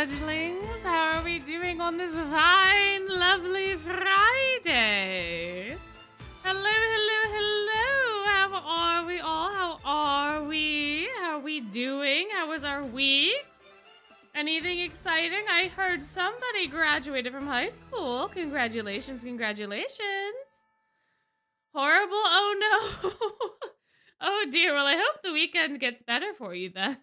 fledglings. How are we doing on this fine, lovely Friday? Hello, hello, hello. How are we all? How are we? How are we doing? How was our week? Anything exciting? I heard somebody graduated from high school. Congratulations, congratulations. Horrible? Oh no. Oh dear. Well, I hope the weekend gets better for you then.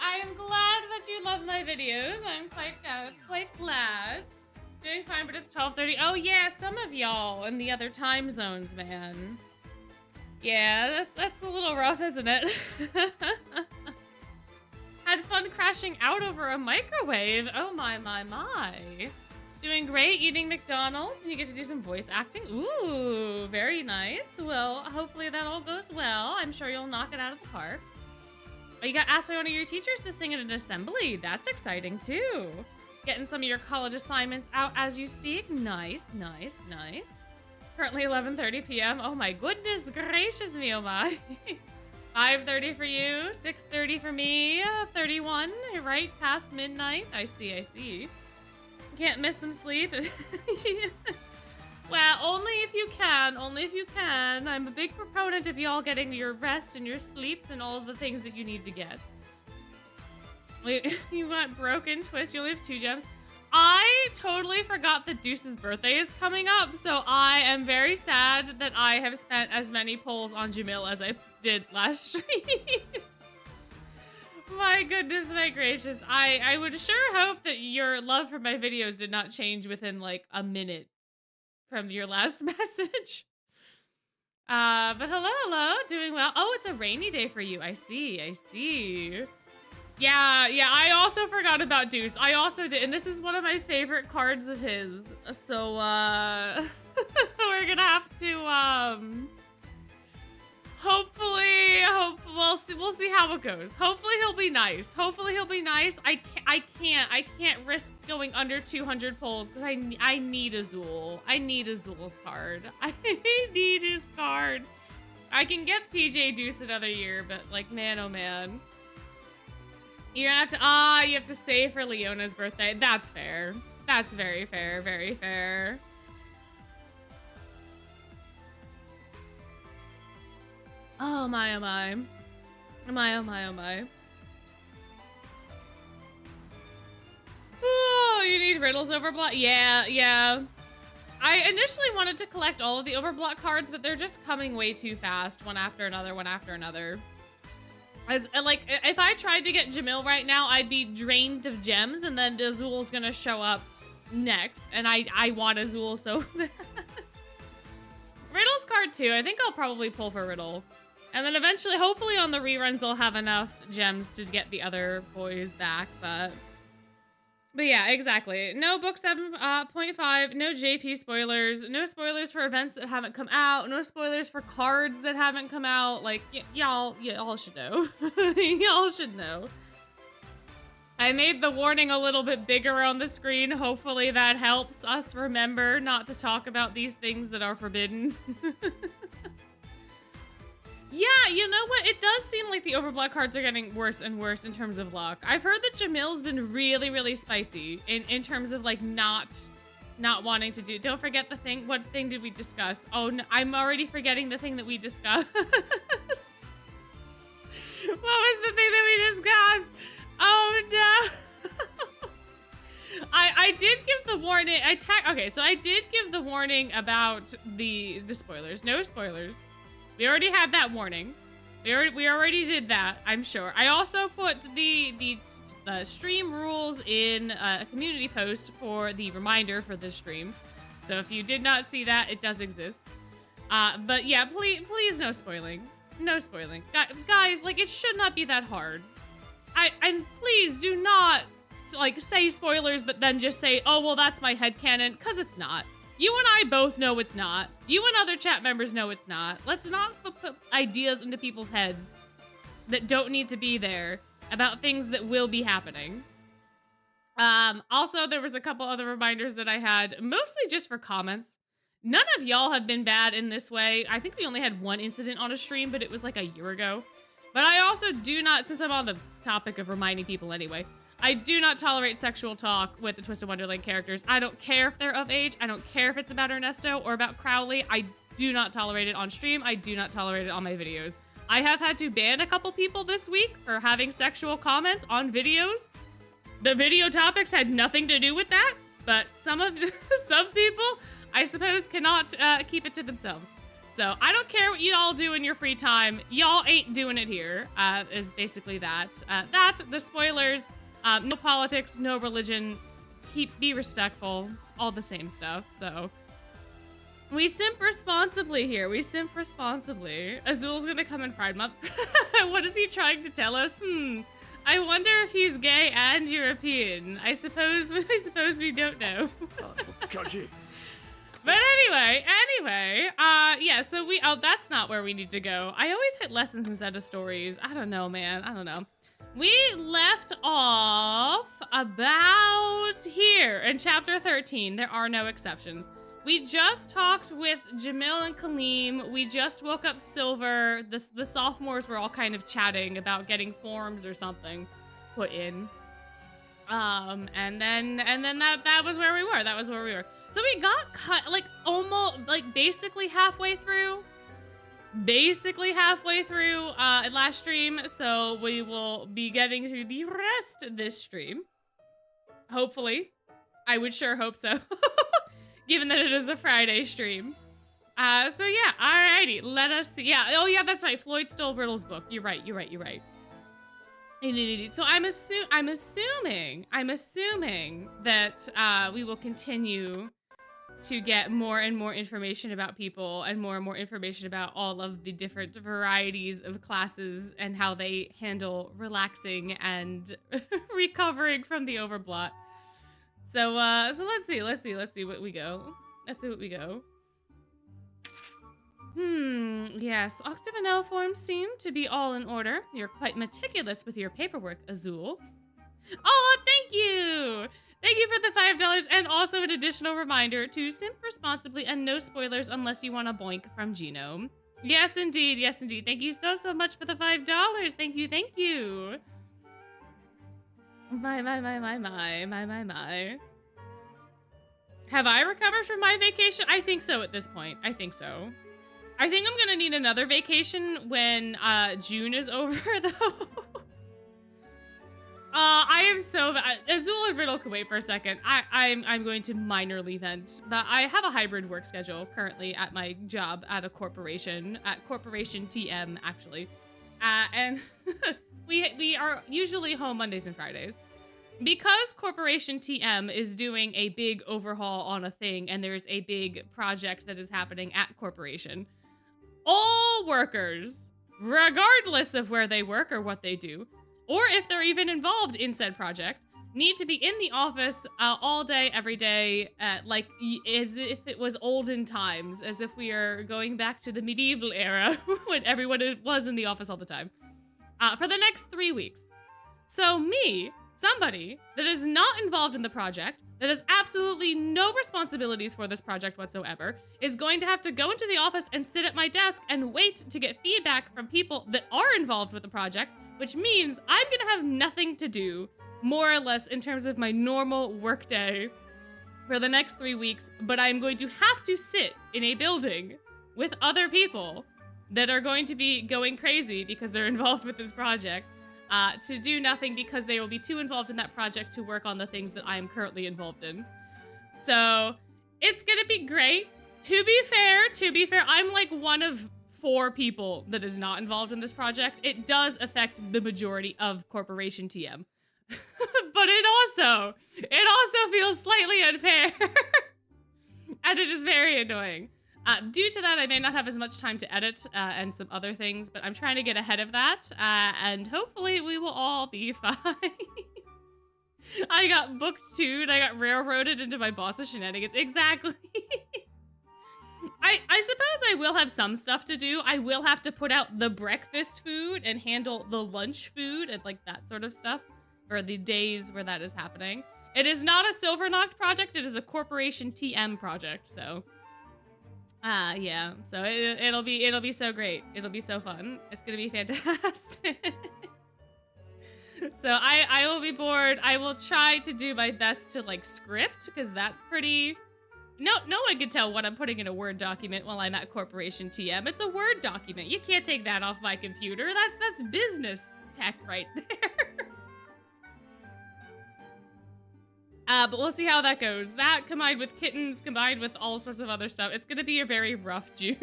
I am glad that you love my videos. I'm quite glad. Doing fine, but it's 12:30. Oh yeah, some of y'all in the other time zones, man. Yeah, that's a little rough, isn't it? Had fun crashing out over a microwave. Oh my. Doing great, eating McDonald's. You get to do some voice acting. Ooh, very nice. Well, hopefully that all goes well. I'm sure you'll knock it out of the park. Oh, you got asked by one of your teachers to sing at an assembly. That's exciting, too. Getting some of your college assignments out as you speak. Nice. Currently 11:30 p.m. Oh, my goodness gracious me, oh my. 5:30 for you, 6:30 for me, 31, right past midnight. I see. Can't miss some sleep. Well, only if you can. I'm a big proponent of y'all getting your rest and your sleeps and all of the things that you need to get. Wait, you got broken twist. You only have 2 gems. I totally forgot that Deuce's birthday is coming up, so I am very sad that I have spent as many polls on Jamil as I did last stream. My goodness, my gracious. I would sure hope that your love for my videos did not change within like a minute from your last message. But hello, doing well. Oh, it's a rainy day for you. I see. Yeah, I also forgot about Deuce. I also did, and this is one of my favorite cards of his. So, we're gonna have to, hopefully, we'll see how it goes. Hopefully he'll be nice. I can't risk going under 200 polls because I need Azul. I need Azul's card. I need his card. I can get PJ Deuce another year, but like, man, oh man. You're gonna have to, you have to save for Leona's birthday. That's fair. That's very fair. Oh my. Oh, you need riddles overblock? Yeah. I initially wanted to collect all of the overblock cards, but they're just coming way too fast, one after another. As like, if I tried to get Jamil right now, I'd be drained of gems, and then Azul's gonna show up next, and I want Azul so bad. Riddle's card too. I think I'll probably pull for Riddle. And then eventually, hopefully on the reruns, I'll have enough gems to get the other boys back, but yeah, exactly. No book 7.5, no JP spoilers, no spoilers for events that haven't come out, no spoilers for cards that haven't come out. Like, y'all should know. Y'all should know. I made the warning a little bit bigger on the screen. Hopefully that helps us remember not to talk about these things that are forbidden. Yeah, you know what? It does seem like the overblock cards are getting worse and worse in terms of luck. I've heard that Jamil's been really spicy in terms of like not wanting to do. Don't forget the thing. What thing did we discuss? Oh, no, I'm already forgetting the thing that we discussed. What was the thing that we discussed? Oh no. I did give the warning. Okay, so I did give the warning about the spoilers. No spoilers. We already had that warning. We already did that, I'm sure. I also put the stream rules in a community post for the reminder for this stream. So if you did not see that, it does exist. But yeah, please no spoiling. No spoiling. Guys, like, it should not be that hard. And please do not, like, say spoilers, but then just say, oh, well, that's my headcanon, because it's not. You and I both know it's not. You and other chat members know it's not. Let's not put ideas into people's heads that don't need to be there about things that will be happening. Also, there was a couple other reminders that I had, mostly just for comments. None of y'all have been bad in this way. I think we only had one incident on a stream, but it was like a year ago. But I also do not, since I'm on the topic of reminding people anyway, I do not tolerate sexual talk with the Twisted Wonderland characters. I don't care if they're of age. I don't care if it's about Ernesto or about Crowley. I do not tolerate it on stream. I do not tolerate it on my videos. I have had to ban a couple people this week for having sexual comments on videos. The video topics had nothing to do with that, but some people, I suppose, cannot keep it to themselves. So I don't care what y'all do in your free time. Y'all ain't doing it here, is basically that. The spoilers, no politics, no religion, be respectful, all the same stuff, so. We simp responsibly here. We simp responsibly. Azul's gonna come in Pride Month. What is he trying to tell us? I wonder if he's gay and European. I suppose we don't know. But anyway, yeah, so that's not where we need to go. I always hit lessons instead of stories. I don't know, man. I don't know. We left off about here in chapter 13. There are no exceptions. We just talked with Jamil and Kaleem. We just woke up Silver. The sophomores were all kind of chatting about getting forms or something put in. And then that was where we were. That was where we were. So we got cut basically halfway through. Last stream. So we will be getting through the rest of this stream. Hopefully. I would sure hope so. Given that it is a Friday stream. So yeah, alrighty, let us see. Yeah, oh yeah, that's right. Floyd stole Brittle's book. You're right. So I'm assuming that we will continue to get more and more information about people and more information about all of the different varieties of classes and how they handle relaxing and recovering from the overblot. So let's see what we go. Yes, Octavanel forms seem to be all in order. You're quite meticulous with your paperwork, Azul. Oh, thank you! Thank you for the $5 and also an additional reminder to simp responsibly and no spoilers unless you want a boink from Genome. Yes, indeed. Thank you so much for the $5. Thank you. My. Have I recovered from my vacation? I think so at this point. I think I'm gonna need another vacation when June is over, though. I am so bad. Azul and Riddle can wait for a second. I'm going to minorly vent, but I have a hybrid work schedule currently at my job at a corporation, at Corporation TM, actually. And we are usually home Mondays and Fridays. Because Corporation TM is doing a big overhaul on a thing and there's a big project that is happening at Corporation, all workers, regardless of where they work or what they do, or if they're even involved in said project, need to be in the office all day, every day, like as if it was olden times, as if we are going back to the medieval era when everyone was in the office all the time, for the next 3 weeks. So me, somebody that is not involved in the project, that has absolutely no responsibilities for this project whatsoever, is going to have to go into the office and sit at my desk and wait to get feedback from people that are involved with the project, which means I'm gonna have nothing to do, more or less, in terms of my normal workday for the next 3 weeks, but I'm going to have to sit in a building with other people that are going to be going crazy because they're involved with this project. To do nothing because they will be too involved in that project to work on the things that I am currently involved in. So it's gonna be great. To be fair, I'm like one of 4 people that is not involved in this project. It does affect the majority of Corporation TM. But it also feels slightly unfair. And it is very annoying. Due to that, I may not have as much time to edit and some other things, but I'm trying to get ahead of that, and hopefully we will all be fine. I got booked too, and I got railroaded into my boss's shenanigans. Exactly. I suppose I will have some stuff to do. I will have to put out the breakfast food and handle the lunch food and like that sort of stuff for the days where that is happening. It is not a Silver Knocked project. It is a Corporation TM project, so... Yeah. So it'll be so great. It'll be so fun. It's gonna be fantastic. So I will be bored. I will try to do my best to like script because that's pretty. No one can tell what I'm putting in a Word document while I'm at Corporation TM. It's a Word document. You can't take that off my computer. That's business tech right there. But we'll see how that goes. That combined with kittens, combined with all sorts of other stuff. It's gonna be a very rough June.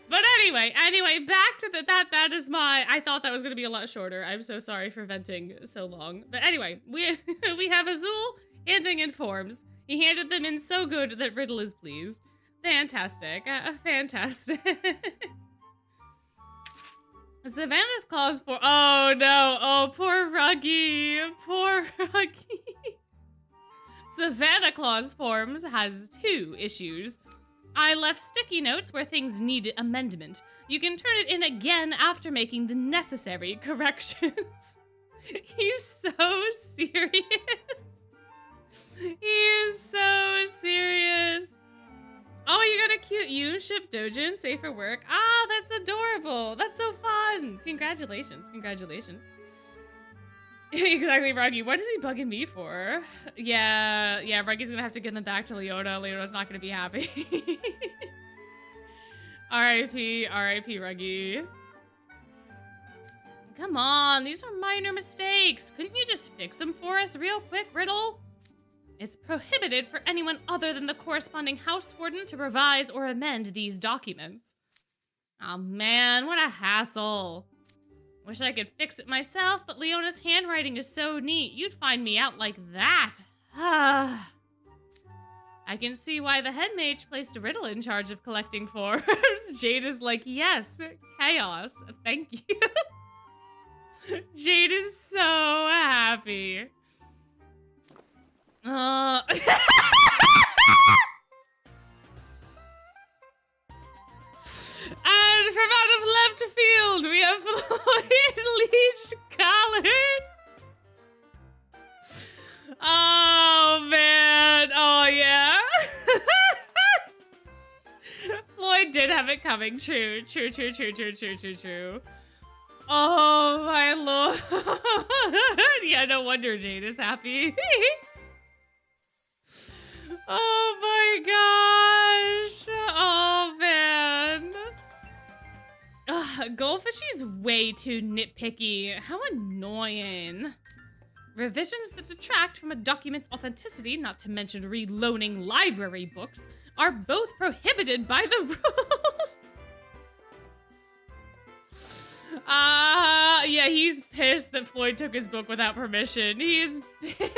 But anyway, back to that is I thought that was gonna be a lot shorter. I'm so sorry for venting so long. But anyway, we have Azul handing in forms. He handed them in so good that Riddle is pleased. Fantastic. Fantastic. Savannah's clause for... Oh, no. Oh, poor Ruggy. Poor Ruggy. Savannah Claus Forms has 2 issues. I left sticky notes where things needed amendment. You can turn it in again after making the necessary corrections. He's so serious. He is so serious. Oh, you got a cute U-ship Dojin, safe for work. Ah, that's adorable. That's so fun. Congratulations. Congratulations. Exactly, Ruggy. What is he bugging me for? Yeah, Ruggy's gonna have to give them back to Leona. Leona's not gonna be happy. R.I.P. Ruggy. Come on, these are minor mistakes. Couldn't you just fix them for us real quick, Riddle? It's prohibited for anyone other than the corresponding house warden to revise or amend these documents. Oh man, what a hassle. Wish I could fix it myself, but Leona's handwriting is so neat. You'd find me out like that. I can see why the head mage placed Riddle in charge of collecting forms. Jade is like, yes, chaos. Thank you. Jade is so happy. And from out of left field, we have Floyd Leach Collard. Oh, man. Oh, yeah. Floyd did have it coming. True. Oh, my lord. Yeah, no wonder Jade is happy. Oh my gosh. Oh man. Goldfishy's way too nitpicky. How annoying. Revisions that detract from a document's authenticity, not to mention reloaning library books, are both prohibited by the rules. Yeah, he's pissed that Floyd took his book without permission. He is pissed.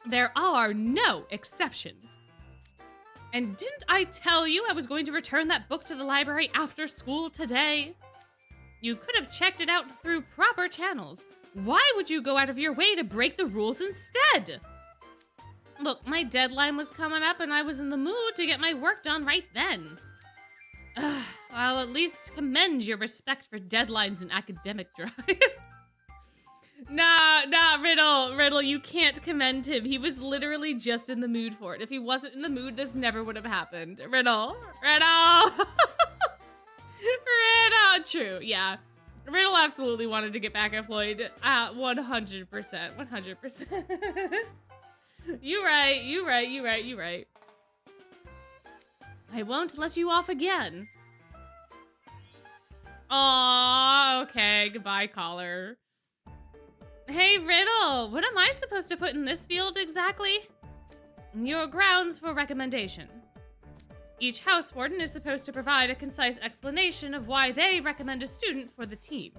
There are no exceptions. And didn't I tell you I was going to return that book to the library after school today? You could have checked it out through proper channels. Why would you go out of your way to break the rules instead? Look, my deadline was coming up and I was in the mood to get my work done right then. I'll at least commend your respect for deadlines and academic drive. Nah, Riddle, you can't commend him. He was literally just in the mood for it. If he wasn't in the mood, this never would have happened. Riddle. True, yeah. Riddle absolutely wanted to get back at Floyd. 100%. You right. I won't let you off again. Aw, okay, goodbye, caller. Hey, Riddle, what am I supposed to put in this field exactly? Your grounds for recommendation. Each house warden is supposed to provide a concise explanation of why they recommend a student for the team.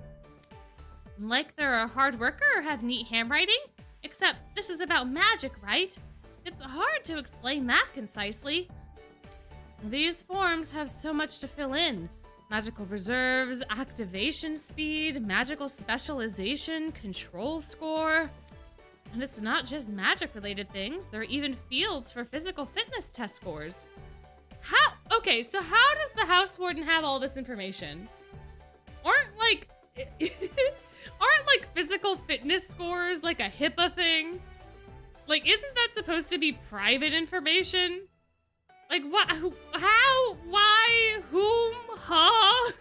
Like they're a hard worker or have neat handwriting? Except this is about magic, right? It's hard to explain that concisely. These forms have so much to fill in. Magical reserves, activation speed, magical specialization, control score. And it's not just magic-related things. There are even fields for physical fitness test scores. Okay, so how does the house warden have all this information? Aren't like physical fitness scores like a HIPAA thing? Like, isn't that supposed to be private information? Like, what? How? Why? Whom? Huh?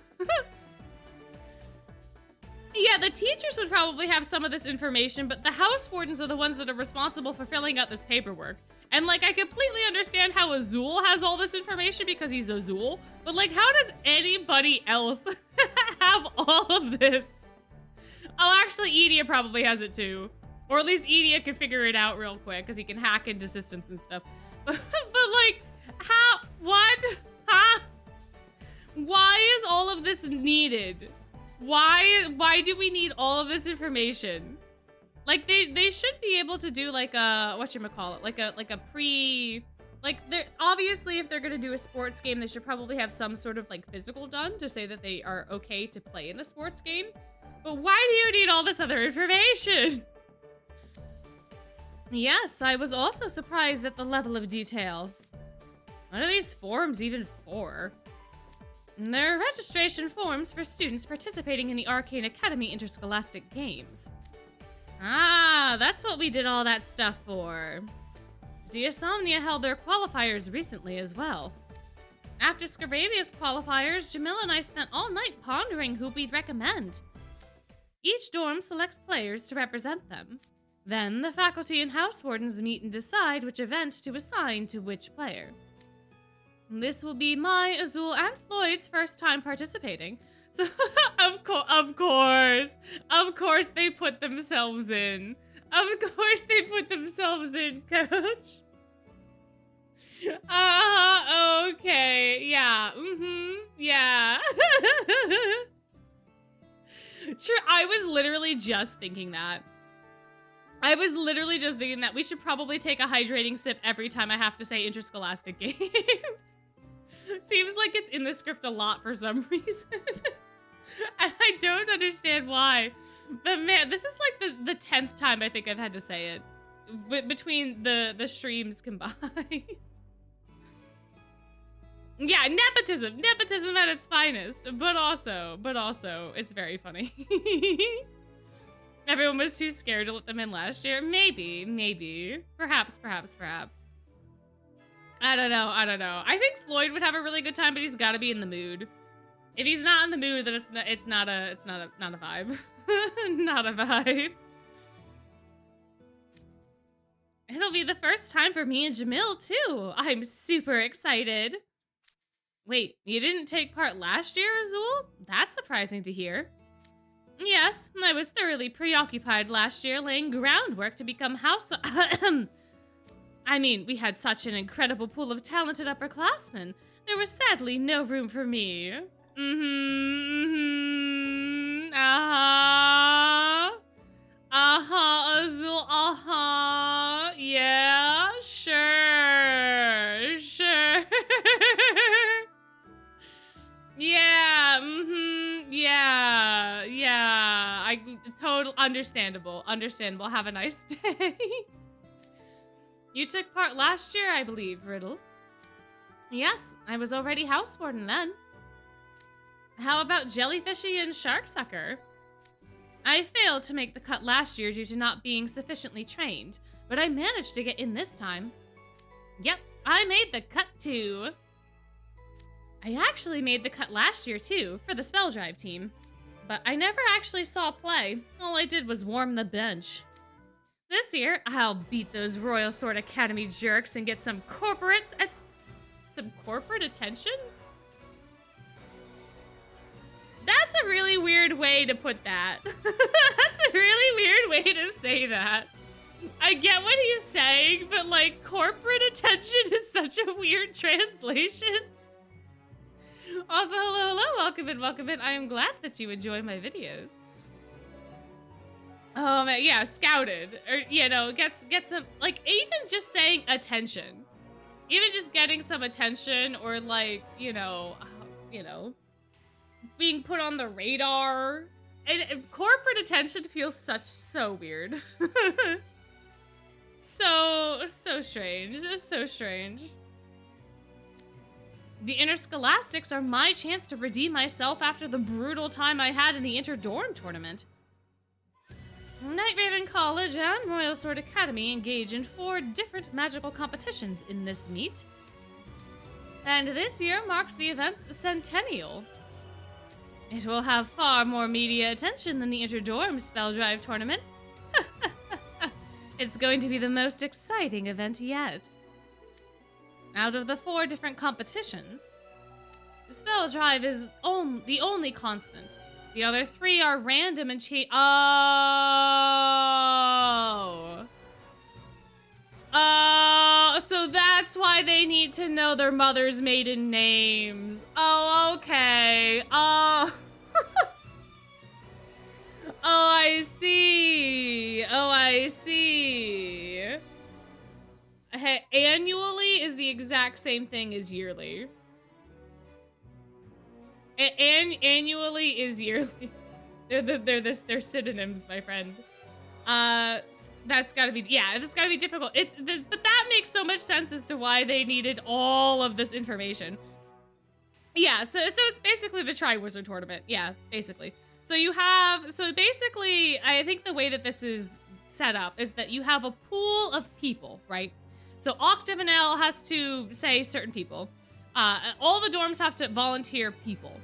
Yeah, the teachers would probably have some of this information, but the house wardens are the ones that are responsible for filling out this paperwork. And, like, I completely understand how Azul has all this information because he's Azul, but, like, how does anybody else have all of this? Oh, actually, Edia probably has it too. Or at least Edia can figure it out real quick because he can hack into systems and stuff. But like, how? What? Huh? Why is all of this needed? Why do we need all of this information? Like, they should be able to do like a, whatchamacallit, like a pre, like, they're obviously, if they're gonna do a sports game, they should probably have some sort of like physical done to say that they are okay to play in a sports game. But why do you need all this other information? Yes, I was also surprised at the level of detail. What are these forms even for? They're registration forms for students participating in the Arcane Academy Interscholastic Games. Ah, that's what we did all that stuff for. Diasomnia held their qualifiers recently as well. After Scaravia's qualifiers, Jamila and I spent all night pondering who we'd recommend. Each dorm selects players to represent them. Then, the faculty and house wardens meet and decide which event to assign to which player. This will be my, Azul, and Floyd's first time participating. So, of course they put themselves in. Of course they put themselves in, coach. Okay, yeah, yeah. Sure, I was literally just thinking that. We should probably take a hydrating sip every time I have to say interscholastic games. Seems like it's in the script a lot for some reason. And I don't understand why. But man, this is like the 10th time I think I've had to say it. Between the streams combined. Yeah, nepotism at its finest. But also, it's very funny. Everyone was too scared to let them in last year. Maybe. Perhaps. I don't know. I think Floyd would have a really good time, but he's got to be in the mood. If he's not in the mood, then it's not a vibe. Not a vibe. It'll be the first time for me and Jamil too. I'm super excited. Wait, you didn't take part last year, Azul? That's surprising to hear. Yes, I was thoroughly preoccupied last year laying groundwork to become house... I mean, we had such an incredible pool of talented upperclassmen. There was sadly no room for me. Azul, yeah, sure. Yeah, total understandable. Have a nice day. You took part last year, I believe, Riddle. Yes, I was already house warden then. How about Jellyfishy and Sharksucker? I failed to make the cut last year due to not being sufficiently trained, but I managed to get in this time. Yep, I made the cut too. I actually made the cut last year too, for the Spell Drive team. But I never actually saw play. All I did was warm the bench. This year, I'll beat those Royal Sword Academy jerks and get some corporate attention? That's a really weird way to put that. That's a really weird way to say that. I get what he's saying, but like, corporate attention is such a weird translation. Also, hello, welcome in. I am glad that you enjoy my videos. Yeah, scouted, or, you know, get some, like, even just saying attention. Even just getting some attention, or like, you know, being put on the radar. And corporate attention feels so weird. so strange, just so strange. The Interscholastics are my chance to redeem myself after the brutal time I had in the Interdorm tournament. Night Raven College and Royal Sword Academy engage in 4 different magical competitions in this meet. And this year marks the event's centennial. It will have far more media attention than the Interdorm Spell Drive tournament. It's going to be the most exciting event yet. Out of the 4 different competitions, the Spell Drive is the only constant. The other 3 are random and Oh, so that's why they need to know their mother's maiden names. Oh, okay. Oh. Oh, I see. Oh, I see. Hey, annually is the exact same thing as yearly. Annually is yearly. They're synonyms, my friend. That's gotta be, yeah, that's gotta be difficult. But that makes so much sense as to why they needed all of this information. Yeah, so it's basically the Triwizard Tournament. Yeah, basically. So basically, I think the way that this is set up is that you have a pool of people, right? So Octave and L has to say certain people. All the dorms have to volunteer people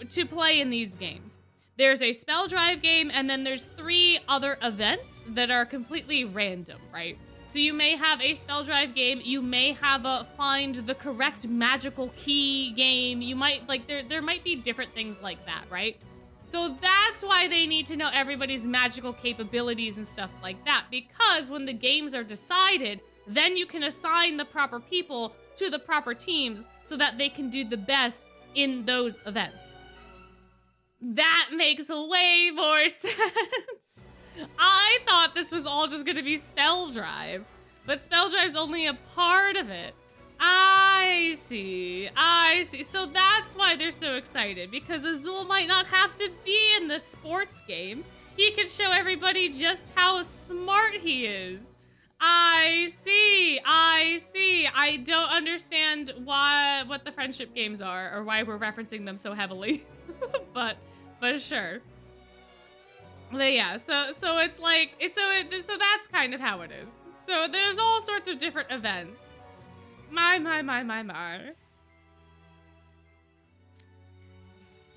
to play in these games. There's a spell drive game, and then there's 3 other events that are completely random, right? So you may have a spell drive game, you may have a find the correct magical key game, you might, like, there might be different things like that, right? So that's why they need to know everybody's magical capabilities and stuff like that, because when the games are decided, then you can assign the proper people to the proper teams so that they can do the best in those events. That makes way more sense. I thought this was all just gonna be Spell Drive, but Spell Drive's only a part of it. I see. So that's why they're so excited, because Azul might not have to be in the sports game. He can show everybody just how smart he is. I see. I don't understand what the friendship games are or why we're referencing them so heavily. but sure. But yeah, so it's like so that's kind of how it is. So there's all sorts of different events. My.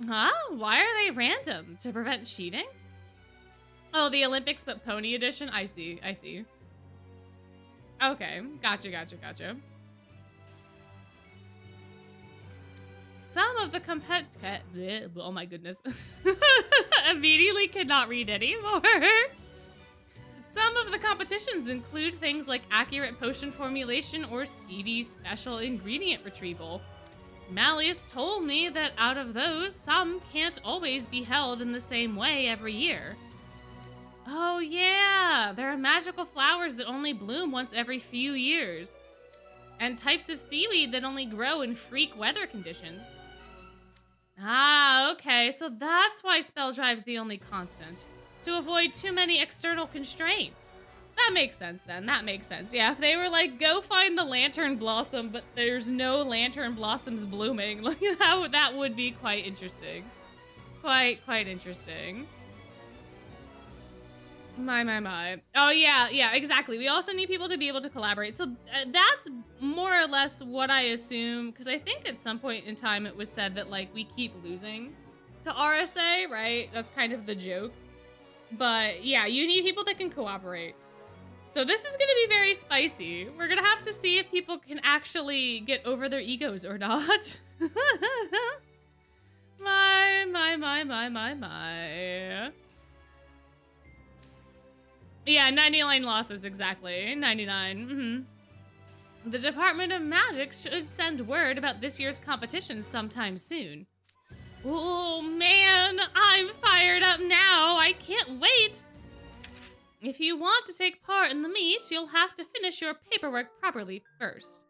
Huh? Why are they random? To prevent cheating? Oh, the Olympics but pony edition? I see. Okay, gotcha. Some of the oh my goodness. Immediately cannot read anymore. Some of the competitions include things like accurate potion formulation or speedy special ingredient retrieval. Malleus told me that out of those, some can't always be held in the same way every year. Oh yeah, there are magical flowers that only bloom once every few years. And types of seaweed that only grow in freak weather conditions. Ah, okay, so that's why Spell Drive's the only constant. To avoid too many external constraints. That makes sense then, that makes sense. Yeah, if they were like, go find the lantern blossom, but there's no lantern blossoms blooming, like that would be quite interesting. Quite interesting. My. Oh, yeah, exactly. We also need people to be able to collaborate. So that's more or less what I assume, because I think at some point in time it was said that, like, we keep losing to RSA, right? That's kind of the joke. But yeah, you need people that can cooperate. So this is going to be very spicy. We're going to have to see if people can actually get over their egos or not. My. Yeah, 99 losses, exactly. 99. The Department of Magic should send word about this year's competition sometime soon. Oh, man, I'm fired up now. I can't wait. If you want to take part in the meet, you'll have to finish your paperwork properly first.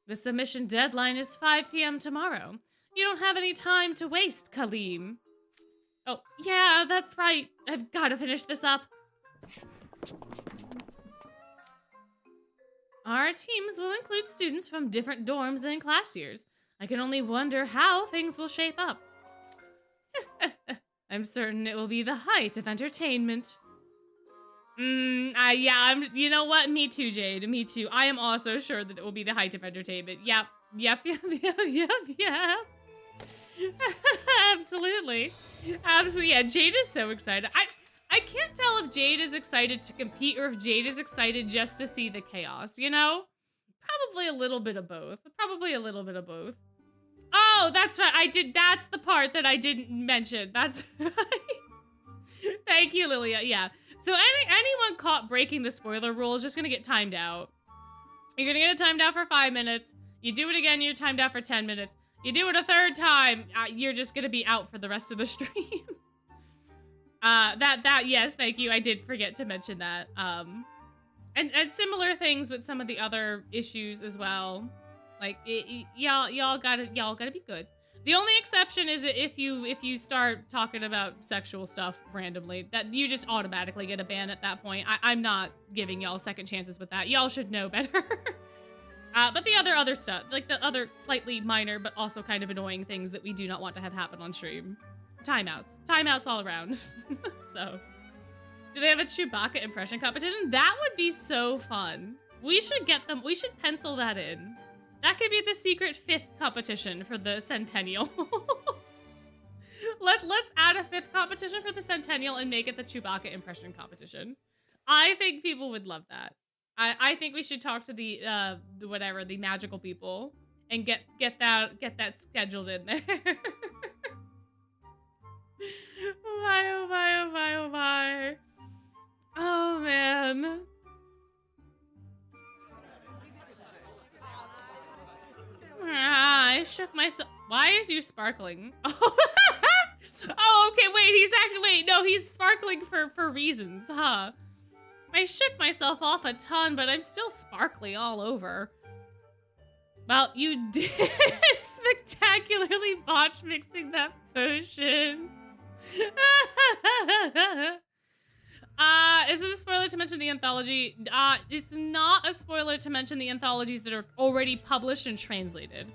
The submission deadline is 5 p.m. tomorrow. You don't have any time to waste, Kaleem. Oh, yeah, that's right. I've got to finish this up. Our teams will include students from different dorms and class years. I can only wonder how things will shape up. I'm certain it will be the height of entertainment. Yeah, you know what? Me too, Jade. Me too. I am also sure that it will be the height of entertainment. Yep. Yep. Yep. Yep. Yep. Yep. Absolutely. Absolutely. Yeah, Jade is so excited. I can't tell if Jade is excited to compete or if Jade is excited just to see the chaos, you know? Probably a little bit of both. Probably a little bit of both. Oh, that's right. That's the part that I didn't mention. That's right. Thank you, Lilia. Yeah. So anyone caught breaking the spoiler rule is just gonna get timed out. You're gonna get timed out for 5 minutes. You do it again, you're timed out for 10 minutes. You do it a third time, you're just gonna be out for the rest of the stream. Yes, thank you. I did forget to mention that. And similar things with some of the other issues as well. Like y'all gotta be good. The only exception is if you start talking about sexual stuff randomly, that you just automatically get a ban at that point. I'm not giving y'all second chances with that. Y'all should know better. But the other stuff, like the other slightly minor but also kind of annoying things that we do not want to have happen on stream. Timeouts all around. So, do they have a Chewbacca impression competition? That would be so fun. We should get them. We should pencil that in. That could be the secret 5th competition for the Centennial. Let's add a 5th competition for the Centennial and make it the Chewbacca impression competition. I think people would love that. I think we should talk to the magical people and get that scheduled in there. Oh my, oh my, oh my, oh my. Oh man. I shook myself. Why is you sparkling? Oh, okay, wait, he's sparkling for reasons, huh? I shook myself off a ton, but I'm still sparkly all over. Well, you did spectacularly botch mixing that potion. Is it a spoiler to mention the anthology? It's not a spoiler to mention the anthologies that are already published and translated.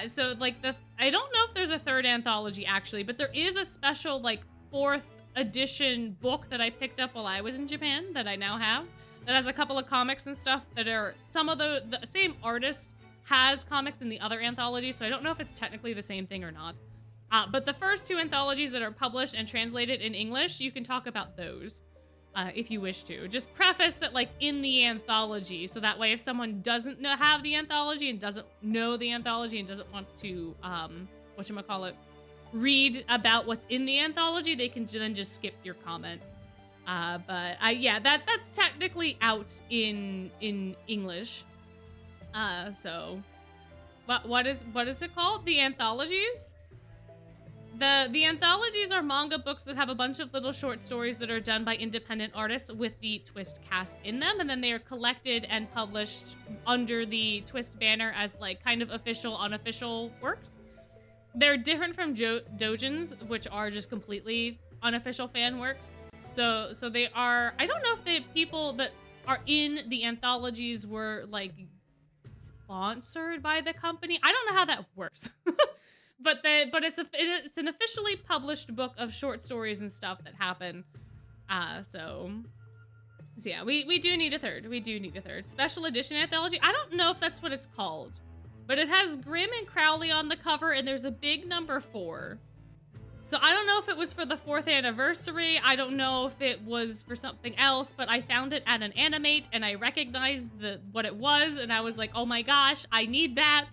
So like I don't know if there's a 3rd anthology actually, but there is a special like 4th edition book that I picked up while I was in Japan that I now have that has a couple of comics and stuff that are some of the same artist has comics in the other anthologies, so I don't know if it's technically the same thing or not. But the first 2 anthologies that are published and translated in English, you can talk about those if you wish to. Just preface that, like, in the anthology, so that way if someone doesn't have the anthology and doesn't know the anthology and doesn't want to, read about what's in the anthology, they can then just skip your comment. Yeah, that's technically out in English. So, what is it called? The anthologies? The anthologies are manga books that have a bunch of little short stories that are done by independent artists with the TWST cast in them, and then they are collected and published under the TWST banner as like kind of official, unofficial works. They're different from doujins, which are just completely unofficial fan works. So they are. I don't know if the people that are in the anthologies were like sponsored by the company. I don't know how that works. But it's an officially published book of short stories and stuff that happen. So yeah, we do need a 3rd. We do need a 3rd. Special edition anthology. I don't know if that's what it's called, but it has Grimm and Crowley on the cover, and there's a big number 4. So I don't know if it was for the 4th anniversary. I don't know if it was for something else, but I found it at an Animate and I recognized what it was, and I was like, oh my gosh, I need that.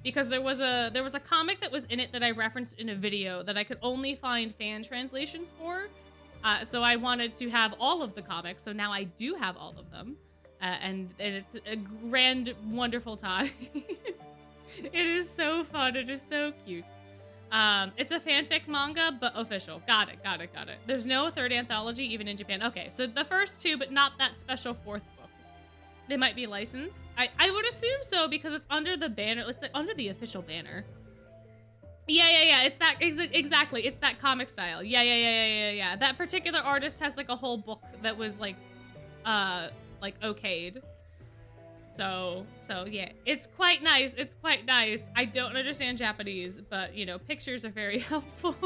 Because there was a comic that was in it that I referenced in a video that I could only find fan translations for. So I wanted to have all of the comics, so now I do have all of them. And it's a grand, wonderful time. It is so fun. It is so cute. It's a fanfic manga, but official. Got it. There's no 3rd anthology, even in Japan. Okay, so the first 2, but not that special 4th book. They might be licensed. I would assume so because it's under the banner. It's like under the official banner. Yeah. It's that exactly. It's that comic style. Yeah. That particular artist has like a whole book that was like okayed. So yeah, it's quite nice. I don't understand Japanese, but you know, pictures are very helpful.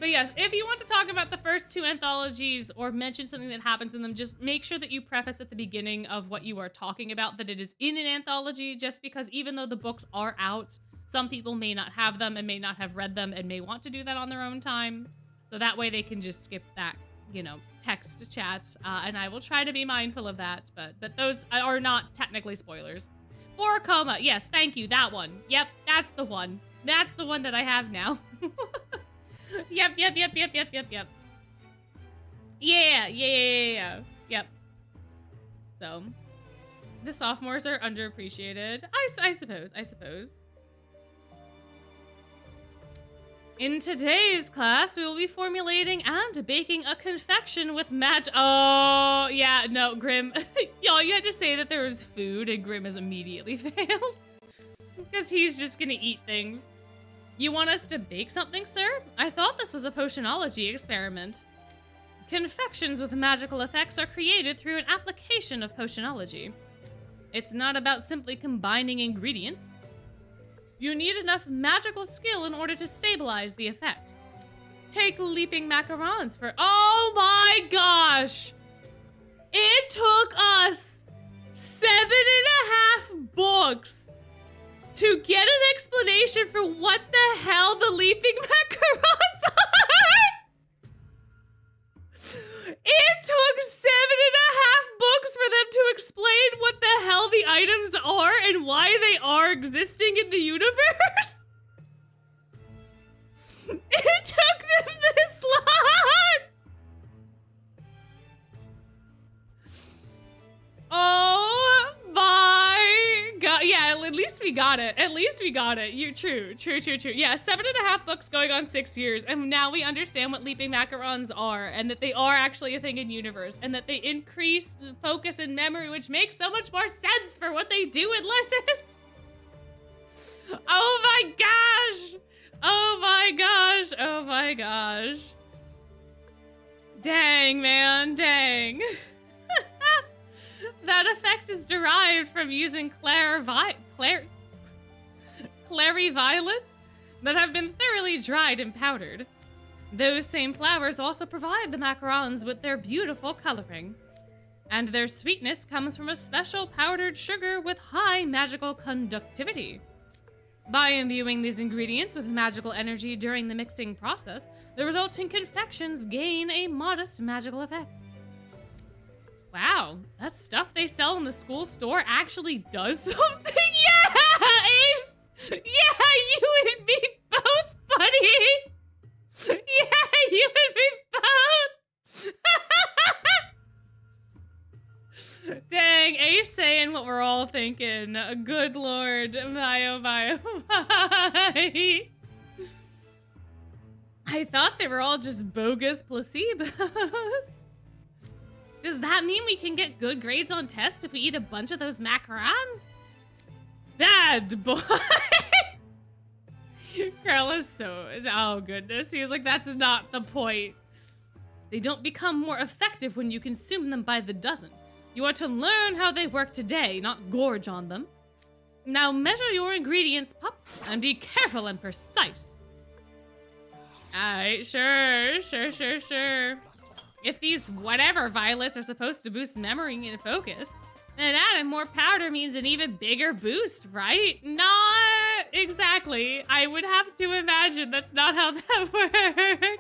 But yes, if you want to talk about the first two anthologies or mention something that happens in them, just make sure that you preface at the beginning of what you are talking about that it is in an anthology, just because even though the books are out, some people may not have them and may not have read them and may want to do that on their own time. So that way they can just skip that, you know, text chat. And I will try to be mindful of that, but those are not technically spoilers. 4 coma, yes, thank you, that one. Yep, that's the one. That's the one that I have now. Yep. Yeah. Yep. So, the sophomores are underappreciated. I suppose. In today's class, we will be formulating and baking a confection with Oh, yeah, no, Grim. Y'all, you had to say that there was food, and Grim has immediately failed. Because he's just gonna eat things. You want us to bake something, sir? I thought this was a potionology experiment. Confections with magical effects are created through an application of potionology. It's not about simply combining ingredients. You need enough magical skill in order to stabilize the effects. Take leaping macarons for— Oh my gosh! It took us 7.5 books to get an explanation for what the hell the leaping macarons are! It took 7.5 books for them to explain what the hell the items are and why they are existing in the universe! It took them this long! Oh my god. Yeah, at least we got it. You're true. Yeah, 7.5 books going on 6 years, and now we understand what leaping macarons are, and that they are actually a thing in universe, and that they increase the focus and memory, which makes so much more sense for what they do in lessons. Oh my gosh. Dang, man, dang. That effect is derived from using clary violets that have been thoroughly dried and powdered. Those same flowers also provide the macarons with their beautiful coloring. And their sweetness comes from a special powdered sugar with high magical conductivity. By imbuing these ingredients with magical energy during the mixing process, the resulting confections gain a modest magical effect. Wow, that stuff they sell in the school store actually does something? Yeah, Ace! Yeah, you and me both, buddy! Yeah, you and me both! Dang, Ace saying what we're all thinking. Good lord, my oh my oh my. I thought they were all just bogus placebos. Does that mean we can get good grades on tests if we eat a bunch of those macarons? Bad boy! Girl is so— oh goodness. He was like, that's not the point. They don't become more effective when you consume them by the dozen. You are to learn how they work today, not gorge on them. Now measure your ingredients, pups, and be careful and precise. Alright, sure. If these whatever violets are supposed to boost memory and focus, then adding more powder means an even bigger boost, right? Not exactly. I would have to imagine that's not how that works.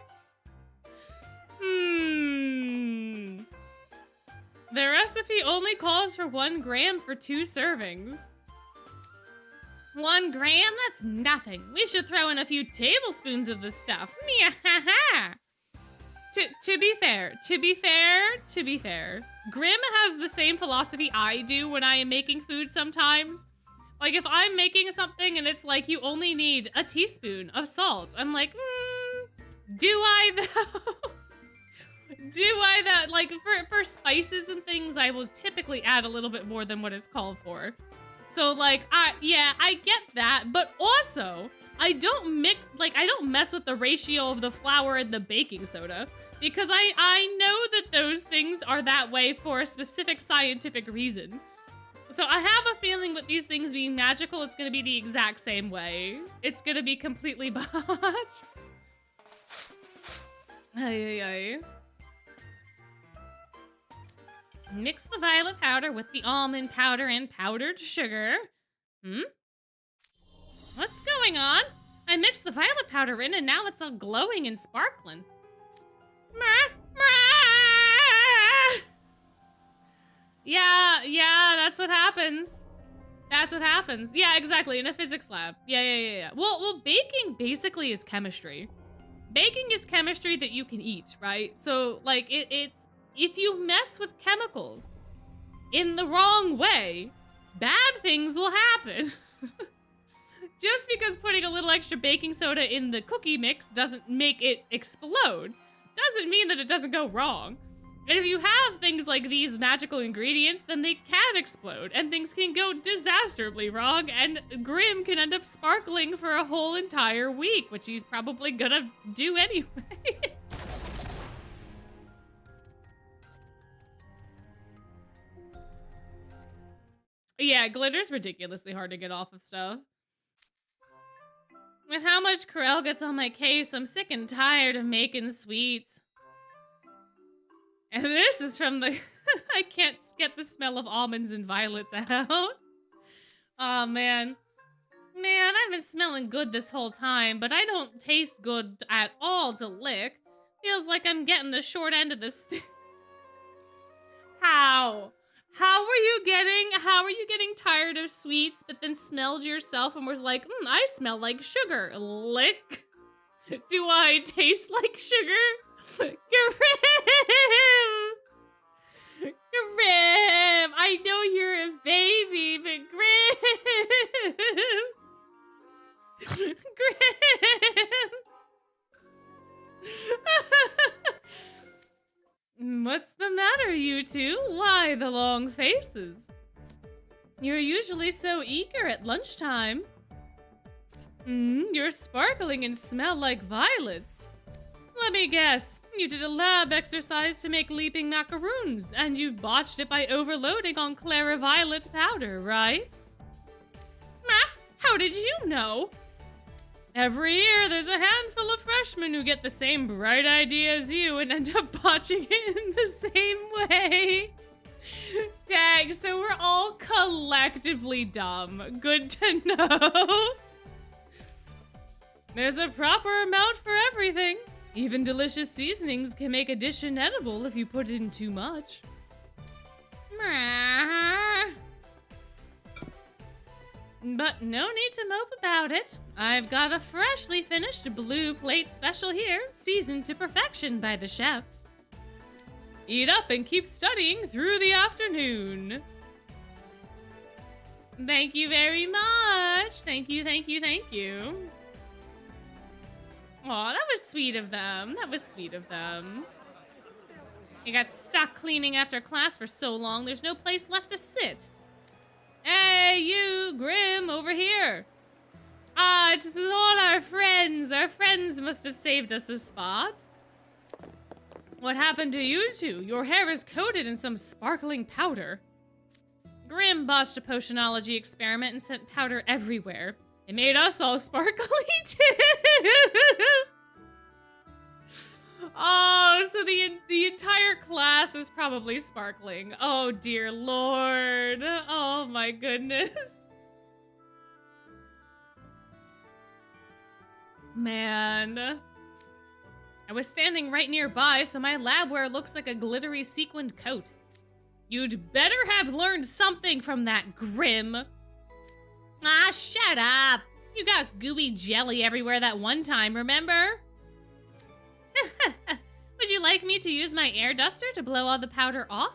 The recipe only calls for 1 gram for 2 servings. 1 gram? That's nothing. We should throw in a few tablespoons of this stuff. To be fair, Grim has the same philosophy I do when I am making food sometimes. Like, if I'm making something and it's like, you only need a teaspoon of salt, I'm like, do I though? Like, for spices and things, I will typically add a little bit more than what is called for. So, like, yeah, I get that, but also, I don't mess with the ratio of the flour and the baking soda, because I know that those things are that way for a specific scientific reason. So I have a feeling with these things being magical, it's gonna be the exact same way. It's gonna be completely botched. Ay, ay, ay. Mix the violet powder with the almond powder and powdered sugar. What's going on? I mixed the violet powder in and now it's all glowing and sparkling. Yeah, that's what happens. That's what happens. Yeah, exactly, in a physics lab. Yeah. Well, baking basically is chemistry. Baking is chemistry that you can eat, right? So, like, it's if you mess with chemicals in the wrong way, bad things will happen. Just because putting a little extra baking soda in the cookie mix doesn't make it explode, doesn't mean that it doesn't go wrong. And if you have things like these magical ingredients, then they can explode, and things can go disastrously wrong, and Grim can end up sparkling for a whole entire week, which he's probably gonna do anyway. Yeah, glitter's ridiculously hard to get off of stuff. With how much Corel gets on my case, I'm sick and tired of making sweets. And this is from the... I can't get the smell of almonds and violets out. Oh, man. Man, I've been smelling good this whole time, but I don't taste good at all to lick. Feels like I'm getting the short end of the stick. How? How are you getting tired of sweets, but then smelled yourself and was like, I smell like sugar. Lick. Do I taste like sugar? Grim! Grim! I know you're a baby, but Grim! Grim! What's the matter, you two? Why the long faces? You're usually so eager at lunchtime. You're sparkling and smell like violets. Let me guess, you did a lab exercise to make leaping macaroons, and you botched it by overloading on claraviolet powder, right? How did you know? Every year, there's a handful of freshmen who get the same bright idea as you and end up botching it in the same way. Dang, so we're all collectively dumb. Good to know. There's a proper amount for everything. Even delicious seasonings can make a dish inedible if you put in too much. But no need to mope about it. I've got a freshly finished blue plate special here, seasoned to perfection by the chefs. Eat up and keep studying through the afternoon. Thank you very much. Thank you. Aw, that was sweet of them. You got stuck cleaning after class for so long, there's no place left to sit. Hey, you, Grim, over here. It's all our friends. Our friends must have saved us a spot. What happened to you two? Your hair is coated in some sparkling powder. Grim botched a potionology experiment and sent powder everywhere. It made us all sparkly, too. Oh, so the entire class is probably sparkling. Oh, dear Lord. Oh, my goodness. Man. I was standing right nearby, so my labware looks like a glittery sequined coat. You'd better have learned something from that, Grim. Ah, shut up. You got gooey jelly everywhere that one time, remember? Would you like me to use my air duster to blow all the powder off?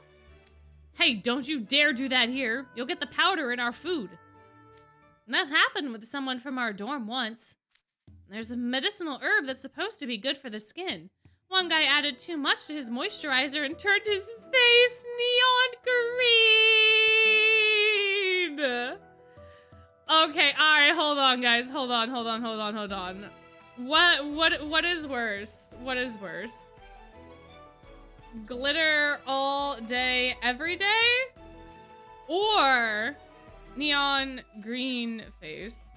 Hey, don't you dare do that here. You'll get the powder in our food. That happened with someone from our dorm once. There's a medicinal herb that's supposed to be good for the skin. One guy added too much to his moisturizer and turned his face neon green. Okay, alright, hold on, guys. Hold on. What is worse? What is worse? Glitter all day, every day? Or neon green face?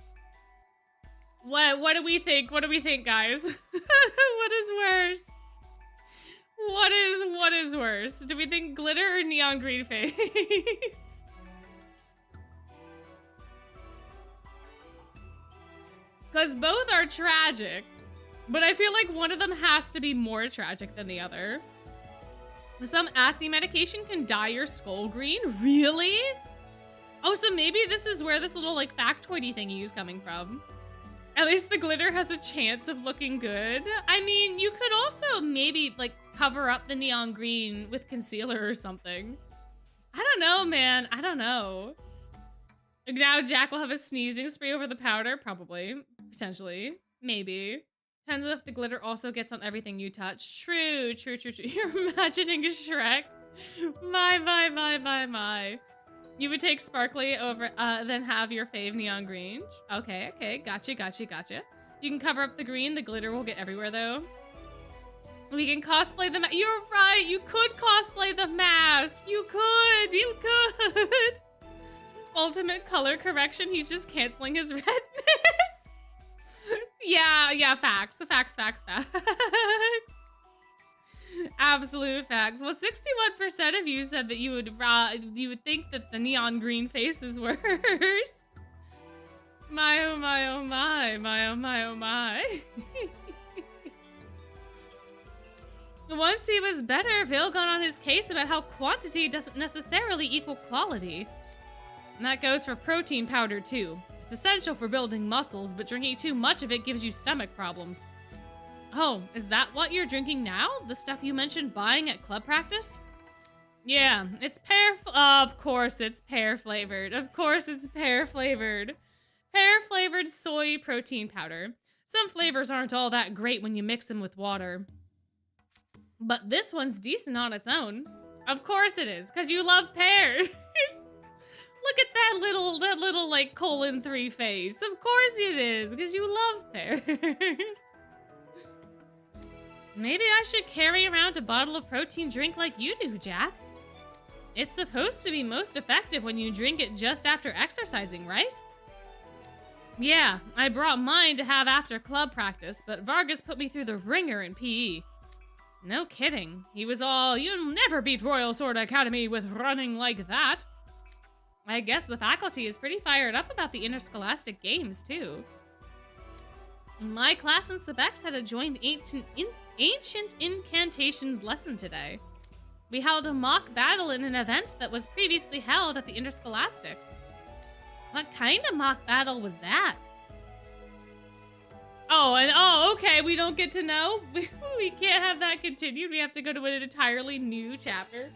What do we think? What do we think, guys? What is worse? What is worse? Do we think glitter or neon green face? Because both are tragic, but I feel like one of them has to be more tragic than the other. Some acne medication can dye your skull green? Really? Oh, so maybe this is where this little like factoidy thingy is coming from. At least the glitter has a chance of looking good. I mean, you could also maybe like cover up the neon green with concealer or something. I don't know, man. I don't know. Now Jack will have a sneezing spray over the powder. Probably. Potentially. Maybe. Depends on if the glitter also gets on everything you touch. True, true, true, true. You're imagining a Shrek. My. You would take sparkly over, then have your fave neon green. Okay, okay. Gotcha. You can cover up the green. The glitter will get everywhere, though. We can cosplay the mask. You're right. You could cosplay the mask. You could. Ultimate color correction. He's just canceling his redness. Yeah, facts. Absolute facts. Well, 61% of you said that you would think that the neon green face is worse. My oh my. Once he was better, Phil got on his case about how quantity doesn't necessarily equal quality. And that goes for protein powder too. It's essential for building muscles, but drinking too much of it gives you stomach problems. Oh, is that what you're drinking now? The stuff you mentioned buying at club practice? Yeah, it's of course it's pear flavored. Pear flavored soy protein powder. Some flavors aren't all that great when you mix them with water. But this one's decent on its own. Of course it is, because you love pears. Look at that little like :3 face. Of course it is, because you love pears. Maybe I should carry around a bottle of protein drink like you do, Jack. It's supposed to be most effective when you drink it just after exercising, right? Yeah, I brought mine to have after club practice, but Vargas put me through the ringer in PE. No kidding. He was all, "You'll never beat Royal Sword Academy with running like that." I guess the faculty is pretty fired up about the interscholastic games, too. My class in Sebex had a joint ancient incantations lesson today. We held a mock battle in an event that was previously held at the interscholastics. What kind of mock battle was that? Oh, okay, we don't get to know? We can't have that continued. We have to go to an entirely new chapter.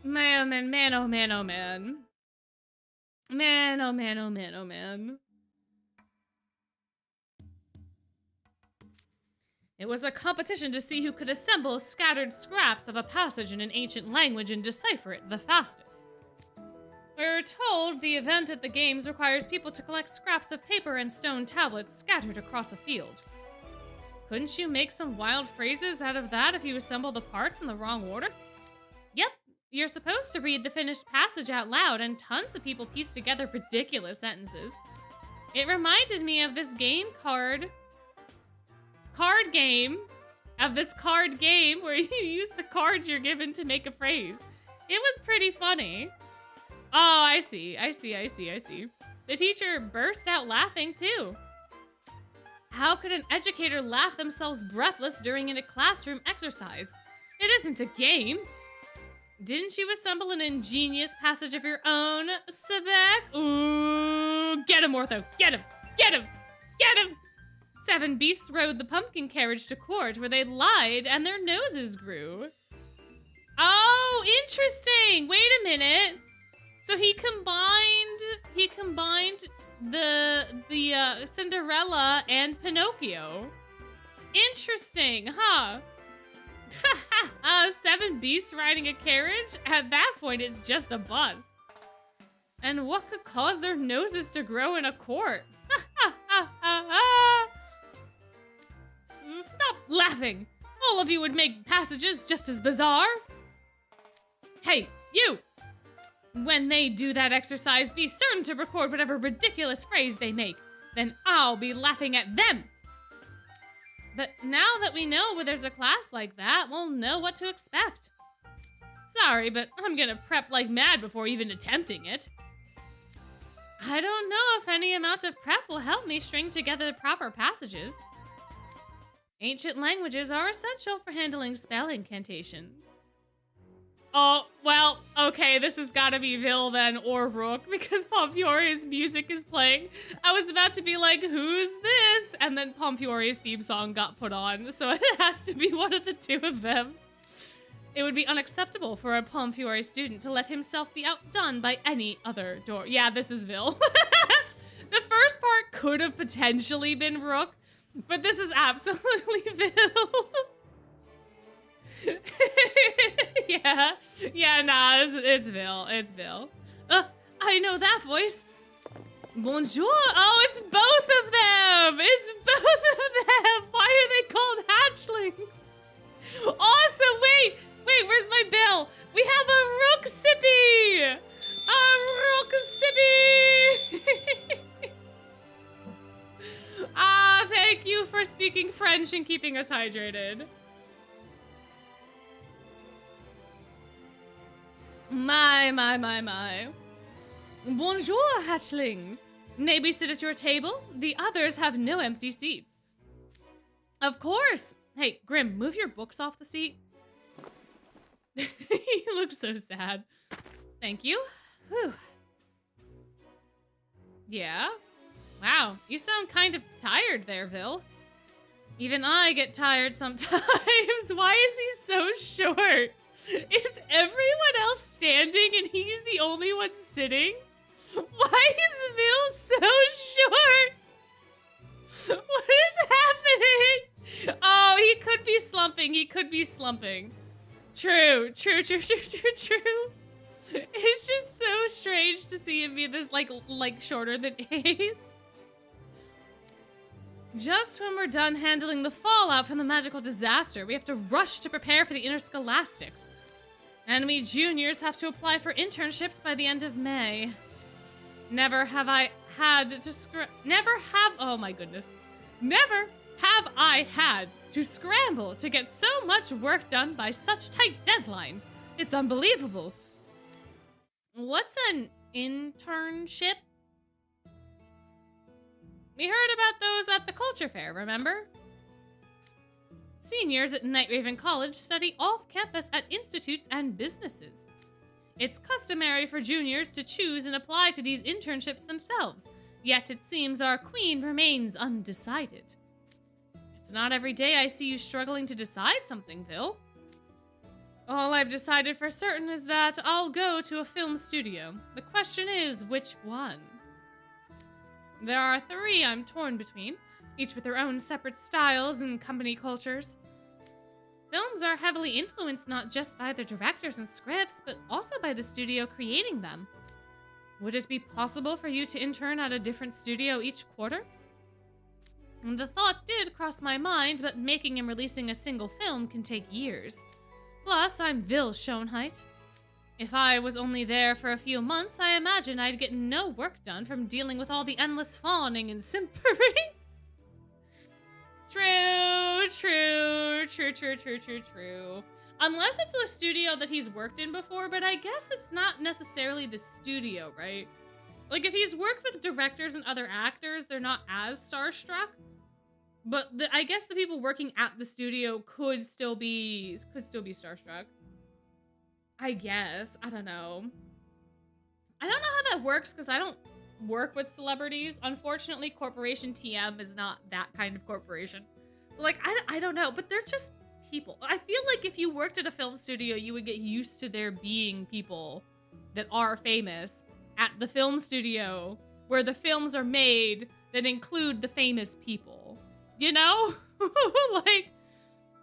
Man. It was a competition to see who could assemble scattered scraps of a passage in an ancient language and decipher it the fastest. We were told the event at the games requires people to collect scraps of paper and stone tablets scattered across a field. Couldn't you make some wild phrases out of that if you assemble the parts in the wrong order? Yep, you're supposed to read the finished passage out loud, and tons of people piece together ridiculous sentences. It reminded me of this card game where you use the cards you're given to make a phrase. It was pretty funny. Oh, I see. The teacher burst out laughing, too. How could an educator laugh themselves breathless during a classroom exercise? It isn't a game. Didn't you assemble an ingenious passage of your own, Sebek? Ooh, get him, Ortho. Get him. 7 beasts rode the pumpkin carriage to court where they lied and their noses grew. Oh, interesting. Wait a minute. So he combined the Cinderella and Pinocchio. Interesting, huh? 7 beasts riding a carriage? At that point, it's just a bus. And what could cause their noses to grow in a court? Stop laughing. All of you would make passages just as bizarre. Hey, you! When they do that exercise, be certain to record whatever ridiculous phrase they make. Then I'll be laughing at them. But now that we know where there's a class like that, we'll know what to expect. Sorry, but I'm gonna prep like mad before even attempting it. I don't know if any amount of prep will help me string together the proper passages. Ancient languages are essential for handling spell incantations. Oh, well, okay, this has got to be Vil then, or Rook, because Pompiore's music is playing. I was about to be like, who's this? And then Pompiore's theme song got put on, so it has to be one of the two of them. It would be unacceptable for a Pompiore student to let himself be outdone by any other door. Yeah, this is Vil. The first part could have potentially been Rook, but this is absolutely Vil. Yeah, nah, it's Vil. It's Vil. I know that voice. Bonjour. Oh, it's both of them. It's both of them. Why are they called hatchlings? Awesome. Wait, where's my bell? We have a rook sippy. A rook sippy. Thank you for speaking French and keeping us hydrated. My. Bonjour, hatchlings. May we sit at your table? The others have no empty seats. Of course. Hey, Grim, move your books off the seat. He looks so sad. Thank you. Whew. Yeah? Wow, you sound kind of tired there, Vil. Even I get tired sometimes. Why is he so short? Is everyone else standing and he's the only one sitting? Why is Vil so short? What is happening? Oh, he could be slumping. He could be slumping. True. It's just so strange to see him be this like shorter than Ace. Just when we're done handling the fallout from the magical disaster, we have to rush to prepare for the interscholastics. And we juniors have to apply for internships by the end of May. Never have I had to scramble to get so much work done by such tight deadlines. It's unbelievable. What's an internship? We heard about those at the culture fair, remember? Seniors at Night Raven College study off-campus at institutes and businesses. It's customary for juniors to choose and apply to these internships themselves, yet it seems our queen remains undecided. It's not every day I see you struggling to decide something, Vil. All I've decided for certain is that I'll go to a film studio. The question is, which one? There are 3 I'm torn between, each with their own separate styles and company cultures. Films are heavily influenced not just by their directors and scripts, but also by the studio creating them. Would it be possible for you to intern at a different studio each quarter? The thought did cross my mind, but making and releasing a single film can take years. Plus, I'm Vil Schoenheit. If I was only there for a few months, I imagine I'd get no work done from dealing with all the endless fawning and simpering. True. Unless it's a studio that he's worked in before, but I guess it's not necessarily the studio, right? Like, if he's worked with directors and other actors, they're not as starstruck. But I guess the people working at the studio could still be starstruck. I guess. I don't know. I don't know how that works because I don't work with celebrities. Unfortunately, Corporation TM is not that kind of corporation. So, like, I don't know, but they're just people. I feel like if you worked at a film studio, you would get used to there being people that are famous at the film studio where the films are made that include the famous people. You know? Like,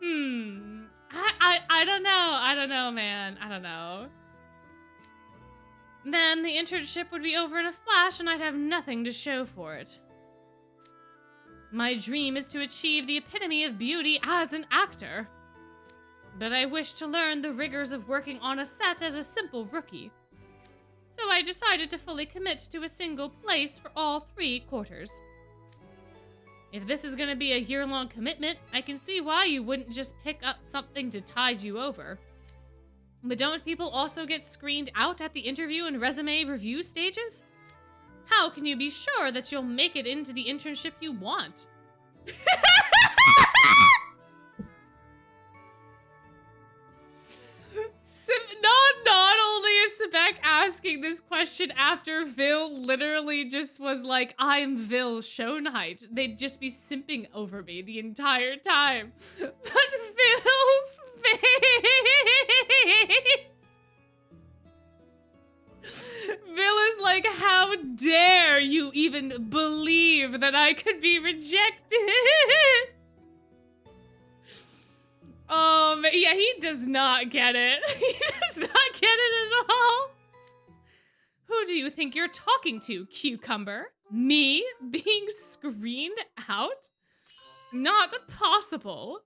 I don't know. I don't know, man. I don't know. Then the internship would be over in a flash and I'd have nothing to show for it. My dream is to achieve the epitome of beauty as an actor. But I wish to learn the rigors of working on a set as a simple rookie. So I decided to fully commit to a single place for all 3 quarters. If this is gonna be a year-long commitment, I can see why you wouldn't just pick up something to tide you over. But don't people also get screened out at the interview and resume review stages? How can you be sure that you'll make it into the internship you want? Not only is Sebek asking this question after Vil literally just was like, I'm Vil Schoenheit. They'd just be simping over me the entire time. But Vil's face! Vil is like, how dare you even believe that I could be rejected? Yeah, he does not get it. He does not get it at all. Who do you think you're talking to, Cucumber? Me? Being screened out? Not possible.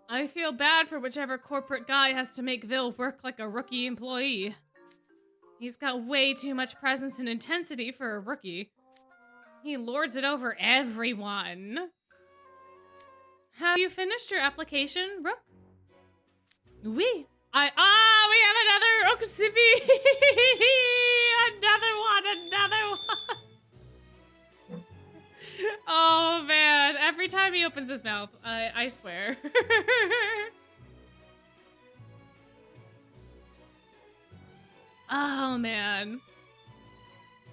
I feel bad for whichever corporate guy has to make Vil work like a rookie employee. He's got way too much presence and intensity for a rookie. He lords it over everyone. Have you finished your application, Rook? Oui. We have another Rook-sippy! Another one! Oh, man. Every time he opens his mouth, I swear. Oh, man.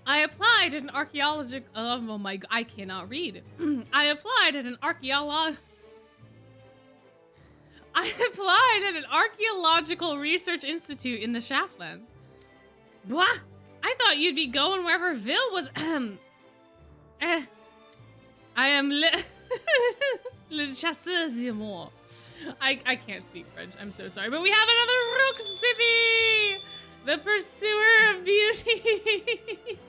I applied at an archaeological... Oh, my... I cannot read. I applied at an archaeological research institute in the Shaftlands. Blah! I thought you'd be going wherever Vil was. I am le chasseur d'amour. I can't speak French. I'm so sorry. But we have another Rook-sippy! The pursuer of beauty!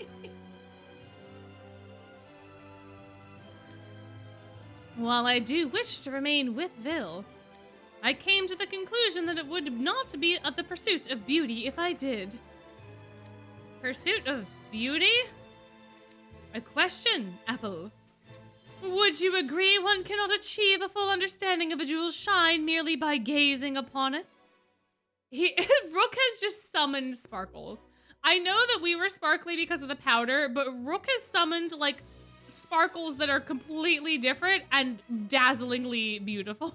While I do wish to remain with Vil, I came to the conclusion that it would not be the pursuit of beauty if I did. Pursuit of beauty? A question, Apple. Would you agree one cannot achieve a full understanding of a jewel's shine merely by gazing upon it? Rook has just summoned sparkles. I know that we were sparkly because of the powder, but Rook has summoned, like, sparkles that are completely different and dazzlingly beautiful.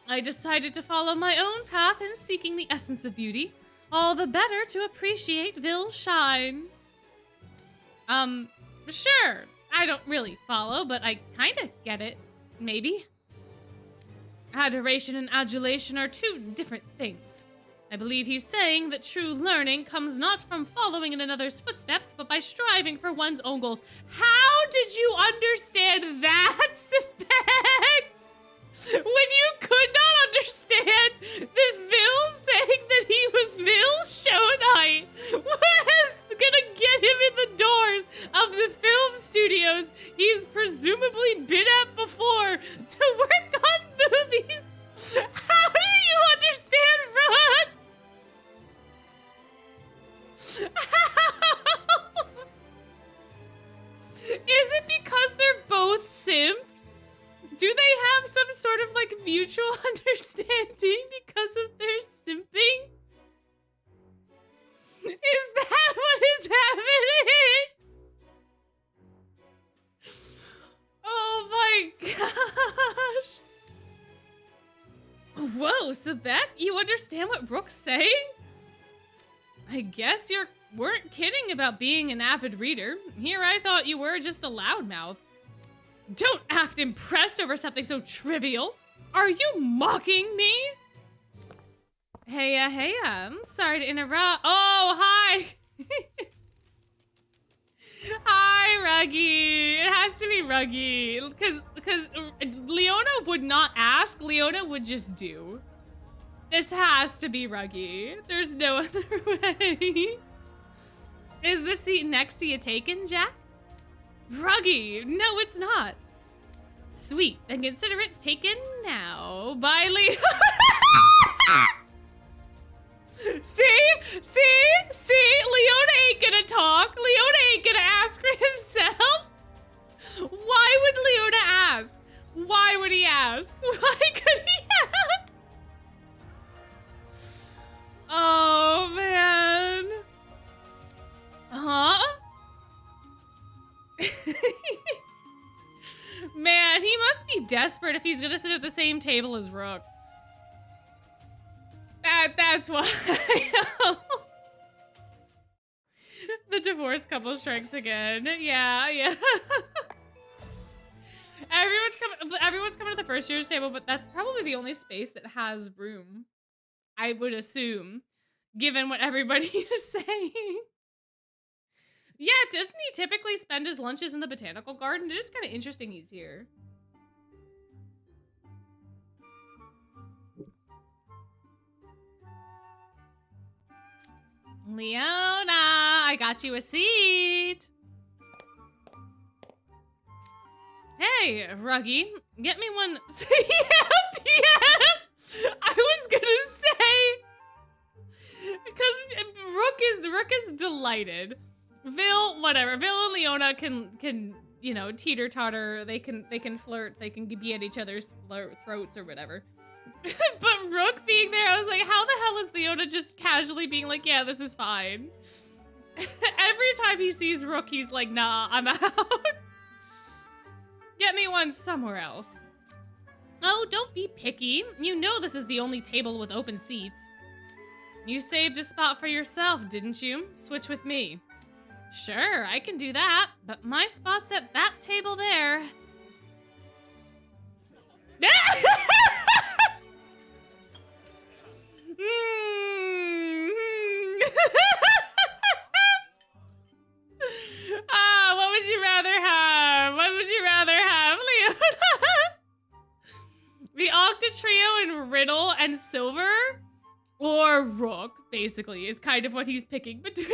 I decided to follow my own path in seeking the essence of beauty, all the better to appreciate Vil's shine. Sure, I don't really follow, but I kinda get it, maybe. Adoration and adulation are two different things. I believe he's saying that true learning comes not from following in another's footsteps, but by striving for one's own goals. How did you understand that, Sebek? When you could not understand that Vil saying that he was Vil Schoenheit was gonna get him in the doors of the film studios he's presumably been at before to work on movies. How do you understand, Rod? How? Is it because they're both simps? Do they have some sort of, like, mutual understanding because of their simping? Is that what is happening? Oh my gosh. Whoa, Sebek, you understand what Rook's saying? I guess you weren't kidding about being an avid reader. Here I thought you were just a loudmouth. Don't act impressed over something so trivial. Are you mocking me? Hey, I'm sorry to interrupt. Oh, hi. Hi, Ruggy. It has to be Ruggy. Because Leona would not ask. Leona would just do. This has to be Ruggy. There's no other way. Is the seat next to you taken, Jack? Ruggy. No, it's not. Sweet. Then consider it taken now. Bye, Leona. See? Leona ain't gonna talk. Leona ain't gonna ask desperate if he's gonna sit at the same table as Rook. That's why. The divorced couple strikes again. Yeah. Everyone's coming to the first year's table, but that's probably the only space that has room, I would assume, given what everybody is saying. Yeah, doesn't he typically spend his lunches in the botanical garden? It is kind of interesting he's here. Leona, I got you a seat. Hey, Ruggy, get me one. Yep. I was gonna say, because Rook is delighted. Whatever. Vil and Leona can you know, teeter totter. They can flirt. They can be at each other's throats or whatever. But Rook being there, I was like, how the hell is Leona just casually being like, yeah, this is fine. Every time he sees Rook, he's like, nah, I'm out. Get me one somewhere else. Oh, don't be picky. You know this is the only table with open seats. You saved a spot for yourself, didn't you? Switch with me. Sure, I can do that, but my spot's at that table there. What would you rather have? What would you rather have, Leona? The Octa Trio in Riddle and Silver? Or Rook, basically, is kind of what he's picking between.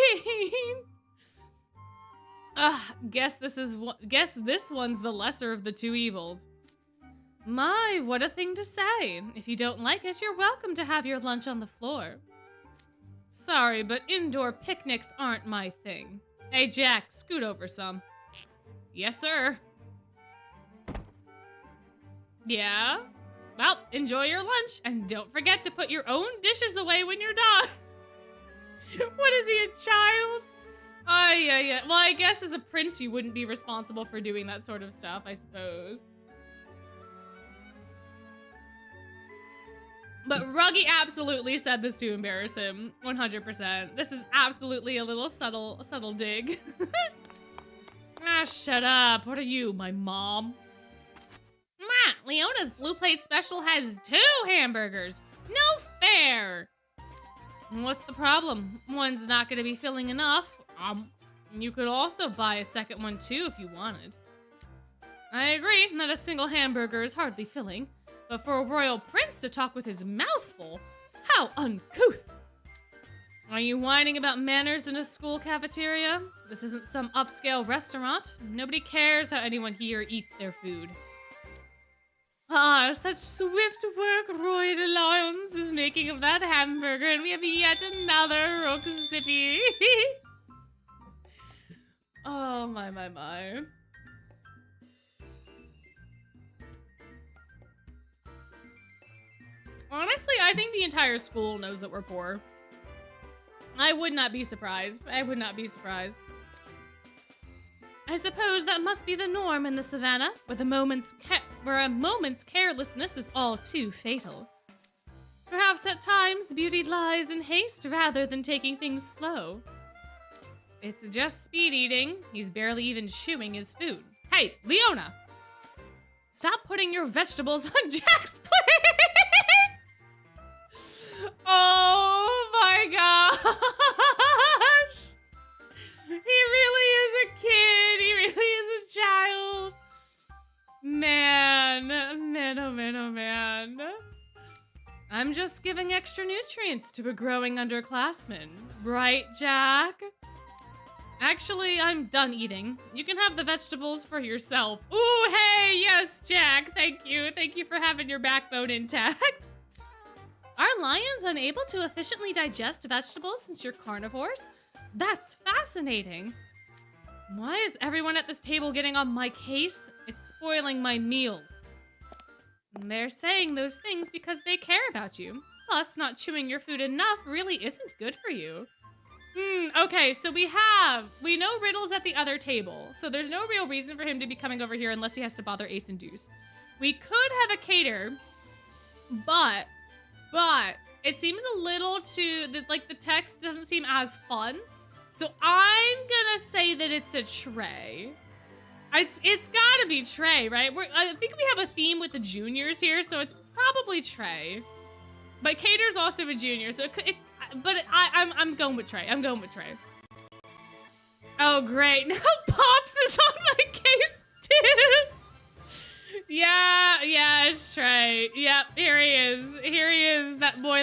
Guess this one's the lesser of the two evils. My, what a thing to say. If you don't like it, you're welcome to have your lunch on the floor. Sorry, but indoor picnics aren't my thing. Hey, Jack, scoot over some. Yes, sir. Yeah? Well, enjoy your lunch, and don't forget to put your own dishes away when you're done. What is he, a child? Yeah. Well, I guess as a prince, you wouldn't be responsible for doing that sort of stuff, I suppose. But Ruggy absolutely said this to embarrass him, 100%. This is absolutely a little subtle dig. Shut up. What are you, my mom? Leona's Blue Plate Special has 2 hamburgers. No fair. What's the problem? One's not going to be filling enough. You could also buy a second one too if you wanted. I agree that a single hamburger is hardly filling, but for a royal prince to talk with his mouth full, how uncouth. Are you whining about manners in a school cafeteria? This isn't some upscale restaurant. Nobody cares how anyone here eats their food. Such swift work Roy de Lyons is making of that hamburger, and we have yet another Rook Zippy. Oh, my. Honestly, I think the entire school knows that we're poor. I would not be surprised. I suppose that must be the norm in the savannah, where a moment's carelessness is all too fatal. Perhaps at times, beauty lies in haste rather than taking things slow. It's just speed eating. He's barely even chewing his food. Hey, Leona! Stop putting your vegetables on Jack's plate! Oh my gosh! He really is a kid. He really is a child. Man. I'm just giving extra nutrients to a growing underclassman. Right, Jack? Actually, I'm done eating. You can have the vegetables for yourself. Ooh, hey, yes, Jack. Thank you. Thank you for having your backbone intact. Are lions unable to efficiently digest vegetables since you're carnivores? That's fascinating. Why is everyone at this table getting on my case? It's spoiling my meal. They're saying those things because they care about you. Plus, not chewing your food enough really isn't good for you. Okay, so we know Riddle's at the other table, so there's no real reason for him to be coming over here unless he has to bother Ace and Deuce. We could have a cater, but it seems a little too, like the text doesn't seem as fun. So I'm gonna say that it's a tray. It's gotta be tray, right? I think we have a theme with the juniors here, so it's probably tray. But cater's also a junior, so I'm going with tray. I'm going with tray. Oh great, now Pops is on my case too. Yeah, it's Trey. Yep, here he is. Here he is. That boy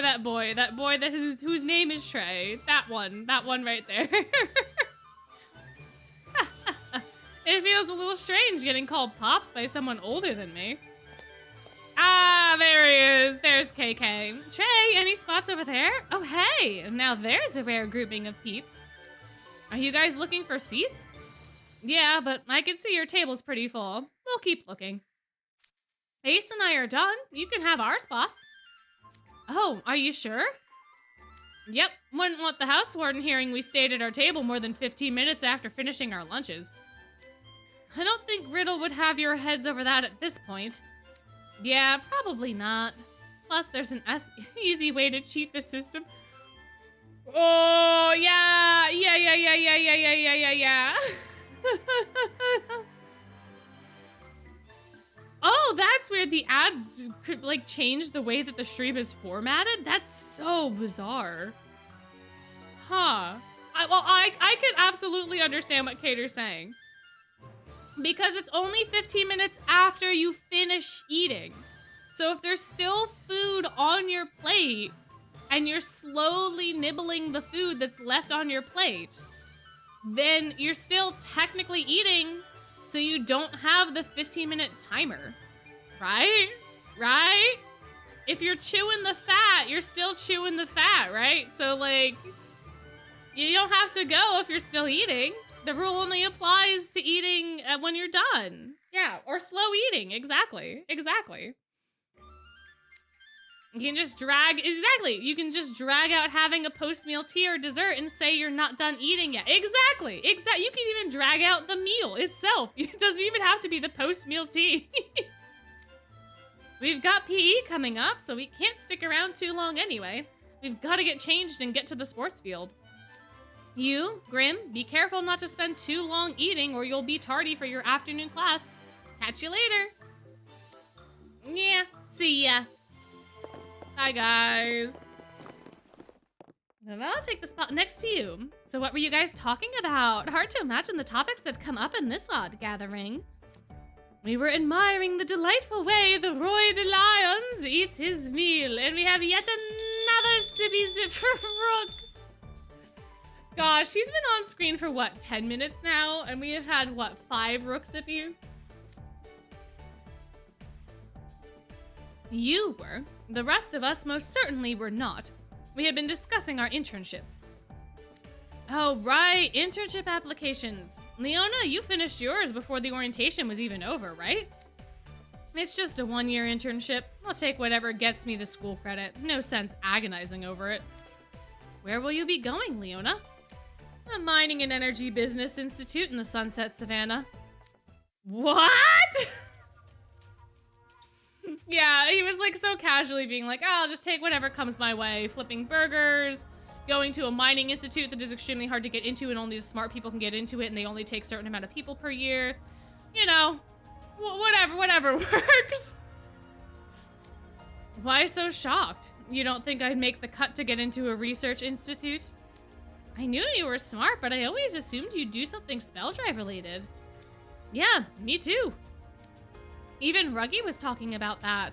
whose name is Trey. That one right there. It feels a little strange getting called Pops by someone older than me. Ah, there he is. There's KK. Trey, any spots over there? Oh, hey, now there's a rare grouping of peeps. Are you guys looking for seats? Yeah, but I can see your table's pretty full. We'll keep looking. Ace and I are done. You can have our spots. Oh, are you sure? Yep, wouldn't want the house warden hearing we stayed at our table more than 15 minutes after finishing our lunches. I don't think Riddle would have your heads over that at this point. Yeah, probably not. Plus, there's an easy way to cheat the system. Oh, yeah. Oh, that's where the ad could, like, change the way that the stream is formatted? That's so bizarre. Huh. I could absolutely understand what Cater's saying. Because it's only 15 minutes after you finish eating. So if there's still food on your plate, and you're slowly nibbling the food that's left on your plate, then you're still technically eating, so you don't have the 15-minute timer, right? Right? If you're chewing the fat, you're still chewing the fat, right? So, like, you don't have to go if you're still eating. The rule only applies to eating when you're done. Yeah, or slow eating, exactly. You can just you can just drag out having a post-meal tea or dessert and say you're not done eating yet. Exactly. You can even drag out the meal itself. It doesn't even have to be the post-meal tea. We've got PE coming up, so we can't stick around too long anyway. We've got to get changed and get to the sports field. You, Grim, be careful not to spend too long eating or you'll be tardy for your afternoon class. Catch you later. Yeah, see ya. Bye, guys. And I'll take the spot next to you. So what were you guys talking about? Hard to imagine the topics that come up in this odd gathering. We were admiring the delightful way the Roy de Lions eats his meal, and we have yet another sippy sip for Rook. Gosh, he's been on screen for what, 10 minutes now? And we have had, what, 5 Rook sippies? You were. The rest of us most certainly were not. We had been discussing our internships. Oh, right. Internship applications. Leona, you finished yours before the orientation was even over, right? It's just a 1-year internship. I'll take whatever gets me the school credit. No sense agonizing over it. Where will you be going, Leona? A mining and energy business institute in the Sunset Savannah. What? Yeah, he was like so casually being like, oh, I'll just take whatever comes my way. Flipping burgers, going to a mining institute that is extremely hard to get into and only the smart people can get into it and they only take a certain amount of people per year. You know, whatever works. Why so shocked? You don't think I'd make the cut to get into a research institute? I knew you were smart, but I always assumed you'd do something spell drive related. Yeah, me too. Even Ruggy was talking about that.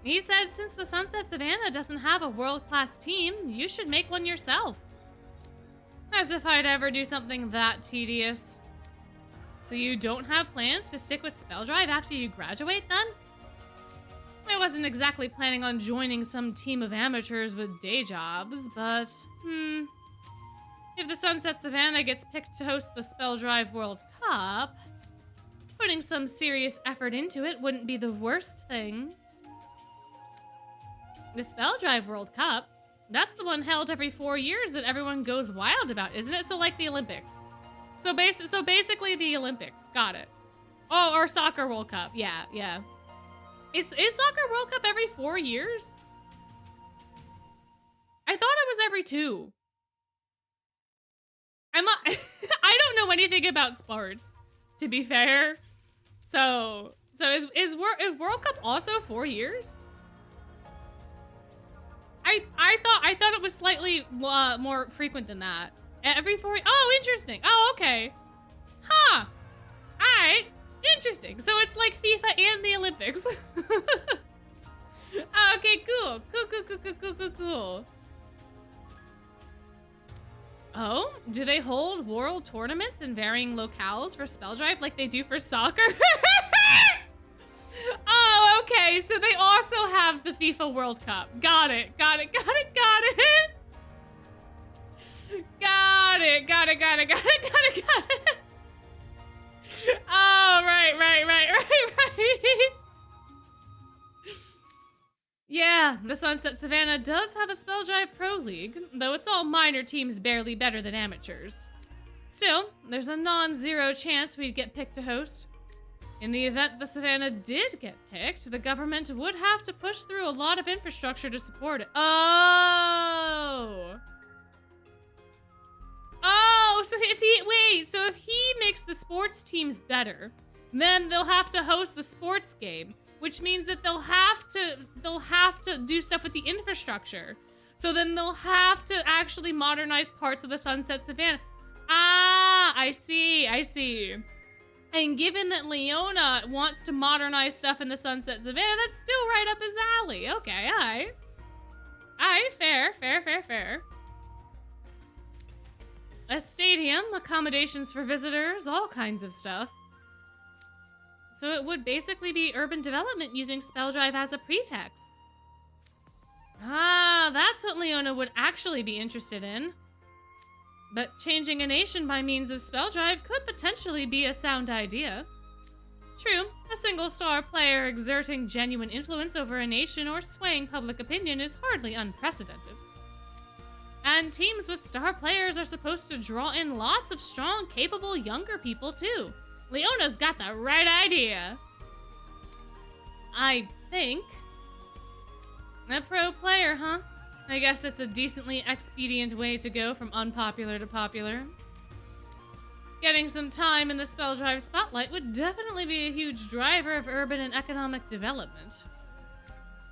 He said since the Sunset Savannah doesn't have a world-class team, you should make one yourself. As if I'd ever do something that tedious. So you don't have plans to stick with spell drive after you graduate then? I wasn't exactly planning on joining some team of amateurs with day jobs, but, if the Sunset Savannah gets picked to host the Spell Drive World Cup, putting some serious effort into it wouldn't be the worst thing. The Spell Drive World Cup? That's the one held every 4 years that everyone goes wild about, isn't it? So like the Olympics. So basically the Olympics. Got it. Oh, or Soccer World Cup. Yeah, yeah. Is Soccer World Cup every 4 years? I thought it was every 2. I'm not, I don't know anything about sports, to be fair. So is World Cup also 4 years? I thought it was slightly more frequent than that. Every 4. Oh, interesting. Oh, okay. Huh. All right. Interesting. So it's like FIFA and the Olympics. Oh, okay, cool. Cool. Oh, do they hold world tournaments in varying locales for Spell Drive like they do for soccer? Oh, okay. So they also have the FIFA World Cup. Got it. Got it. Oh, right. Yeah, the Sunset Savannah does have a Spell Drive Pro League, though it's all minor teams barely better than amateurs. Still, there's a non-zero chance we'd get picked to host. In the event the Savannah did get picked, the government would have to push through a lot of infrastructure to support it. Oh, so if he makes the sports teams better, then they'll have to host the sports game, which means that they'll have to do stuff with the infrastructure. So then they'll have to actually modernize parts of the Sunset Savannah. Ah, I see. And given that Leona wants to modernize stuff in the Sunset Savannah, that's still right up his alley. Okay, all right, fair. A stadium, accommodations for visitors, all kinds of stuff. So it would basically be urban development using Spell Drive as a pretext. Ah, that's what Leona would actually be interested in. But changing a nation by means of Spell Drive could potentially be a sound idea. True, a single star player exerting genuine influence over a nation or swaying public opinion is hardly unprecedented. And teams with star players are supposed to draw in lots of strong, capable younger people too. Leona's got the right idea. I think. A pro player, huh? I guess it's a decently expedient way to go from unpopular to popular. Getting some time in the Spell Drive spotlight would definitely be a huge driver of urban and economic development.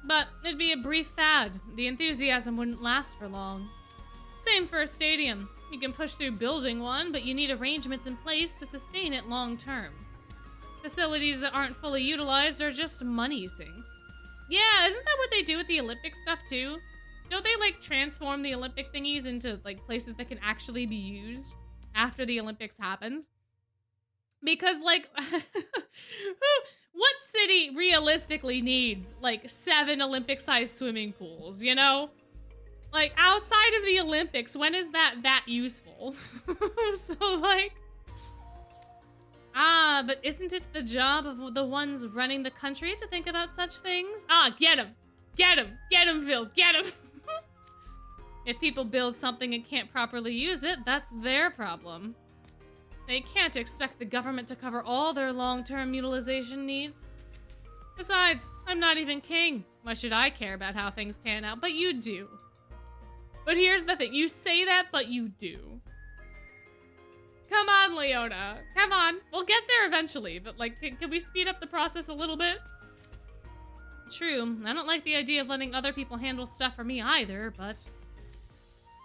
But it'd be a brief fad. The enthusiasm wouldn't last for long. Same for a stadium. You can push through building one, but you need arrangements in place to sustain it long term. Facilities that aren't fully utilized are just money sinks. Yeah, isn't that what they do with the Olympic stuff too? Don't they like transform the Olympic thingies into like places that can actually be used after the Olympics happens? Because like, what city realistically needs like 7 Olympic-sized swimming pools, you know? Like, outside of the Olympics, when is that useful? So, like... Ah, but isn't it the job of the ones running the country to think about such things? Ah, get him! Get him, Phil, get him! If people build something and can't properly use it, that's their problem. They can't expect the government to cover all their long-term utilization needs. Besides, I'm not even king. Why should I care about how things pan out? But you do. But here's the thing. You say that, but you do. Come on, Leona. Come on. We'll get there eventually, but, like, can we speed up the process a little bit? True. I don't like the idea of letting other people handle stuff for me either, but...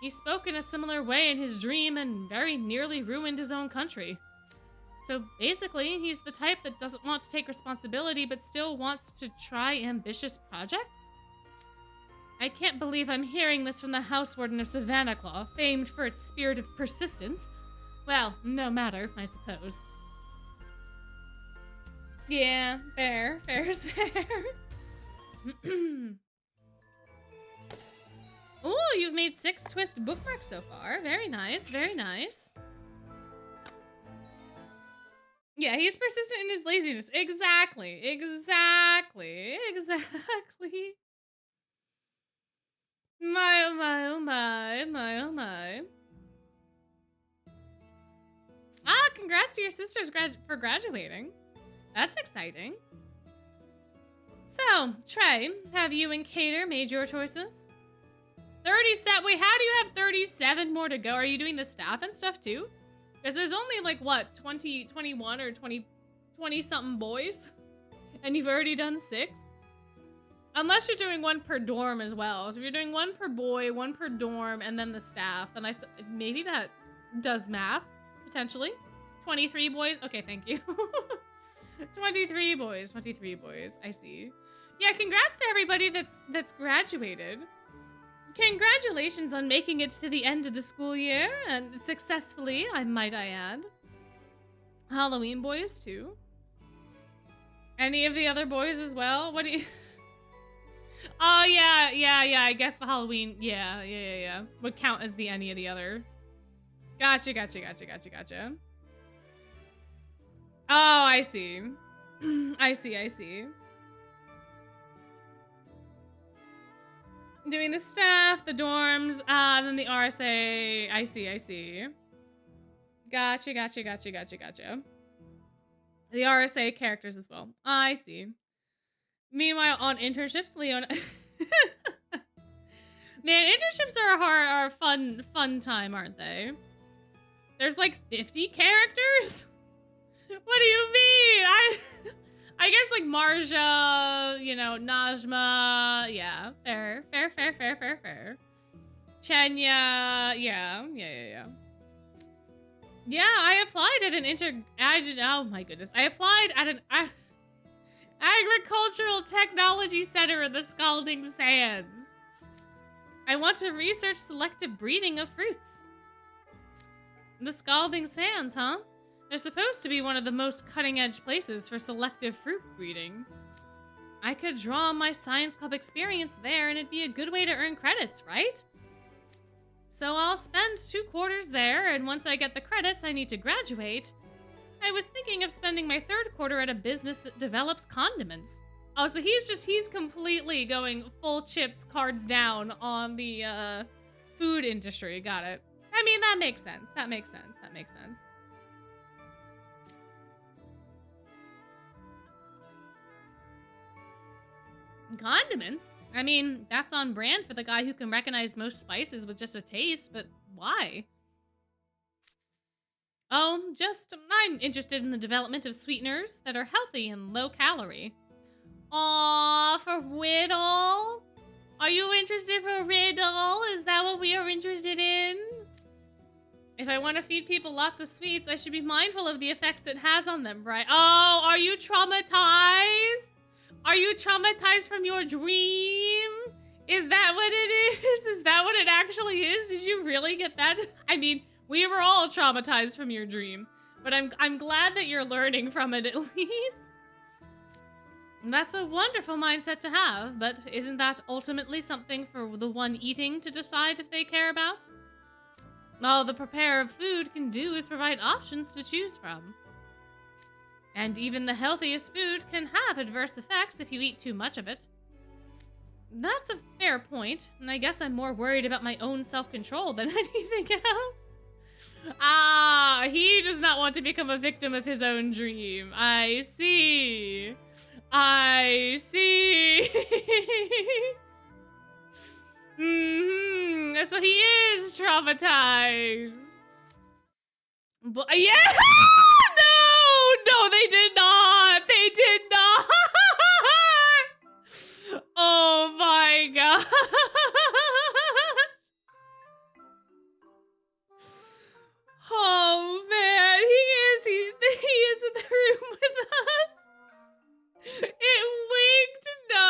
He spoke in a similar way in his dream and very nearly ruined his own country. So basically, he's the type that doesn't want to take responsibility but still wants to try ambitious projects? I can't believe I'm hearing this from the House Warden of Savannah Claw, famed for its spirit of persistence. Well, no matter, I suppose. Yeah, fair is fair. Ooh, you've made 6 twist bookmarks so far. Very nice. Yeah, he's persistent in his laziness. Exactly. My, oh my. Ah, congrats to your sisters for graduating. That's exciting. So, Trey, have you and Cater made your choices? 37. Wait, how do you have 37 more to go? Are you doing the staff and stuff too? Because there's only like, what, 20, 21 or 20 something boys? And you've already done 6? Unless you're doing 1 per dorm as well. So if you're doing 1 per boy, 1 per dorm, and then the staff, then maybe that does math, potentially. 23 boys? Okay, thank you. 23 boys, 23 boys. I see. Yeah, congrats to everybody that's graduated. Congratulations on making it to the end of the school year, and successfully, might I add. Halloween boys, too. Any of the other boys as well? What do you... Oh, yeah, I guess the Halloween, yeah. Would count as any of the other. Gotcha. Oh, I see. I see. Doing the staff, the dorms, then the RSA. I see. Gotcha. The RSA characters as well. I see. Meanwhile, on internships, Leona... Man, internships are a fun time, aren't they? There's like 50 characters? What do you mean? I guess like Marja, you know, Najma, yeah, fair. Chenya, yeah. Yeah, I applied at an oh my goodness. I applied at an agricultural technology center in the Scalding Sands. I want to research selective breeding of fruits. The Scalding Sands, huh? They're supposed to be one of the most cutting-edge places for selective fruit breeding. I could draw on my science club experience there, and it'd be a good way to earn credits, right? So I'll spend 2 quarters there, and once I get the credits, I need to graduate. I was thinking of spending my 3rd quarter at a business that develops condiments. Oh, so he's completely going full chips, cards down on the food industry. Got it. I mean, that makes sense. Condiments? I mean, that's on brand for the guy who can recognize most spices with just a taste, but why? Oh, I'm interested in the development of sweeteners that are healthy and low calorie. Aw, for Riddle? Are you interested for Riddle? Is that what we are interested in? If I want to feed people lots of sweets, I should be mindful of the effects it has on them, right? Oh, are you traumatized? Are you traumatized from your dream? Is that what it is? Is that what it actually is? Did you really get that? I mean, we were all traumatized from your dream, but I'm glad that you're learning from it at least. That's a wonderful mindset to have, but isn't that ultimately something for the one eating to decide if they care about? All the preparer of food can do is provide options to choose from. And even the healthiest food can have adverse effects if you eat too much of it. That's a fair point, and I guess I'm more worried about my own self-control than anything else. Ah, he does not want to become a victim of his own dream. I see. So he is traumatized. But yeah, no, they did not. Oh my god. Oh man, he is in the room with us. It winked. No.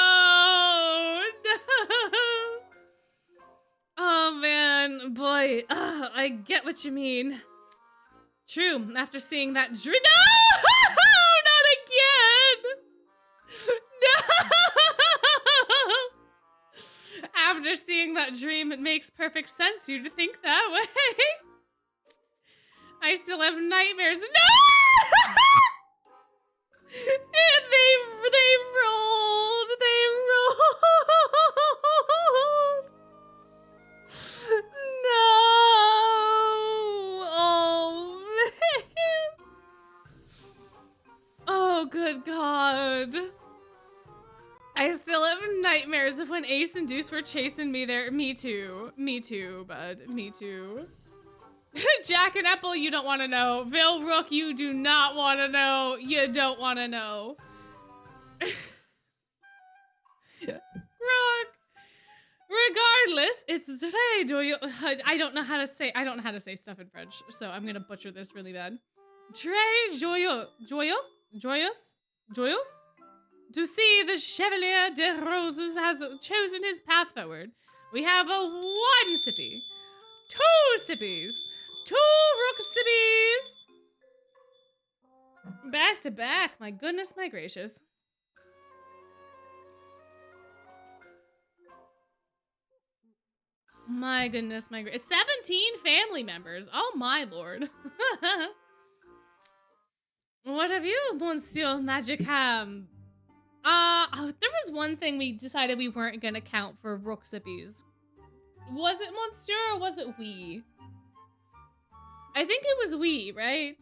Oh man, boy, I get what you mean. True, after seeing that dream. No! Not again! No! After seeing that dream, it makes perfect sense you to think that way. I still have nightmares. No! And they rolled. No. Oh, man. Oh, Good God. I still have nightmares of when Ace and Deuce were chasing me there. Me too. Me too, bud. Me too. Jack and Apple, you don't want to know. Vil Rook, you do not want to know. You don't want to know. Rook. Regardless, it's today, do you? I don't know how to say stuff in French, so I'm gonna butcher this really bad. Très joyeux to see the Chevalier de Roses has chosen his path forward. We have one sippy, 2 sippies, 2 rook sippies. Back to back, my goodness, my gracious. My goodness, my it's 17 family members. Oh my lord. What have you, Monsieur Magic Ham? There was one thing we decided we weren't gonna count for rook sippies. Was it Monsieur or was it we? I think it was we, right?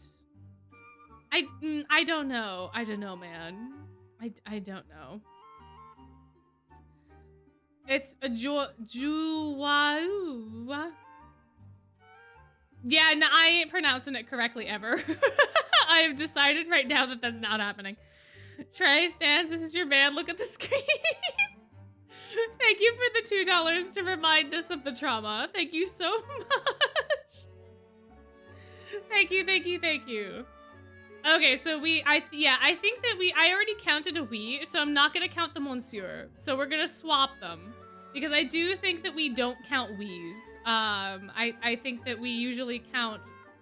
I don't know. I don't know, man. I don't know. It's a Juwau. Yeah, no, I ain't pronouncing it correctly ever. I have decided right now that that's not happening. Trey, Stans, this is your man. Look at the screen. Thank you for the $2 to remind us of the trauma. Thank you so much. Thank you, thank you, thank you. Okay, so I think that I already counted a we, so I'm not gonna count the Monsieur. So we're gonna swap them. Because I do think that we don't count wees. I think that we usually count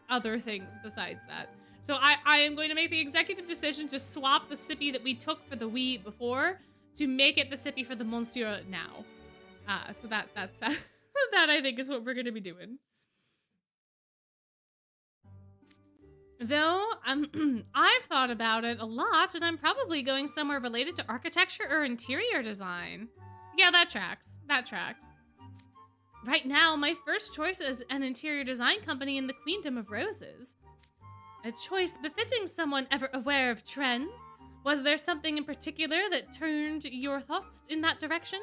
other things besides that. So I am going to make the executive decision to swap the sippy that we took for the we before to make it the sippy for the Monsieur now. So that's that I think is what we're gonna be doing. Though, I've thought about it a lot, and I'm probably going somewhere related to architecture or interior design. Yeah, that tracks. That tracks. Right now, my first choice is an interior design company in the Queendom of Roses. A choice befitting someone ever aware of trends. Was there something in particular that turned your thoughts in that direction?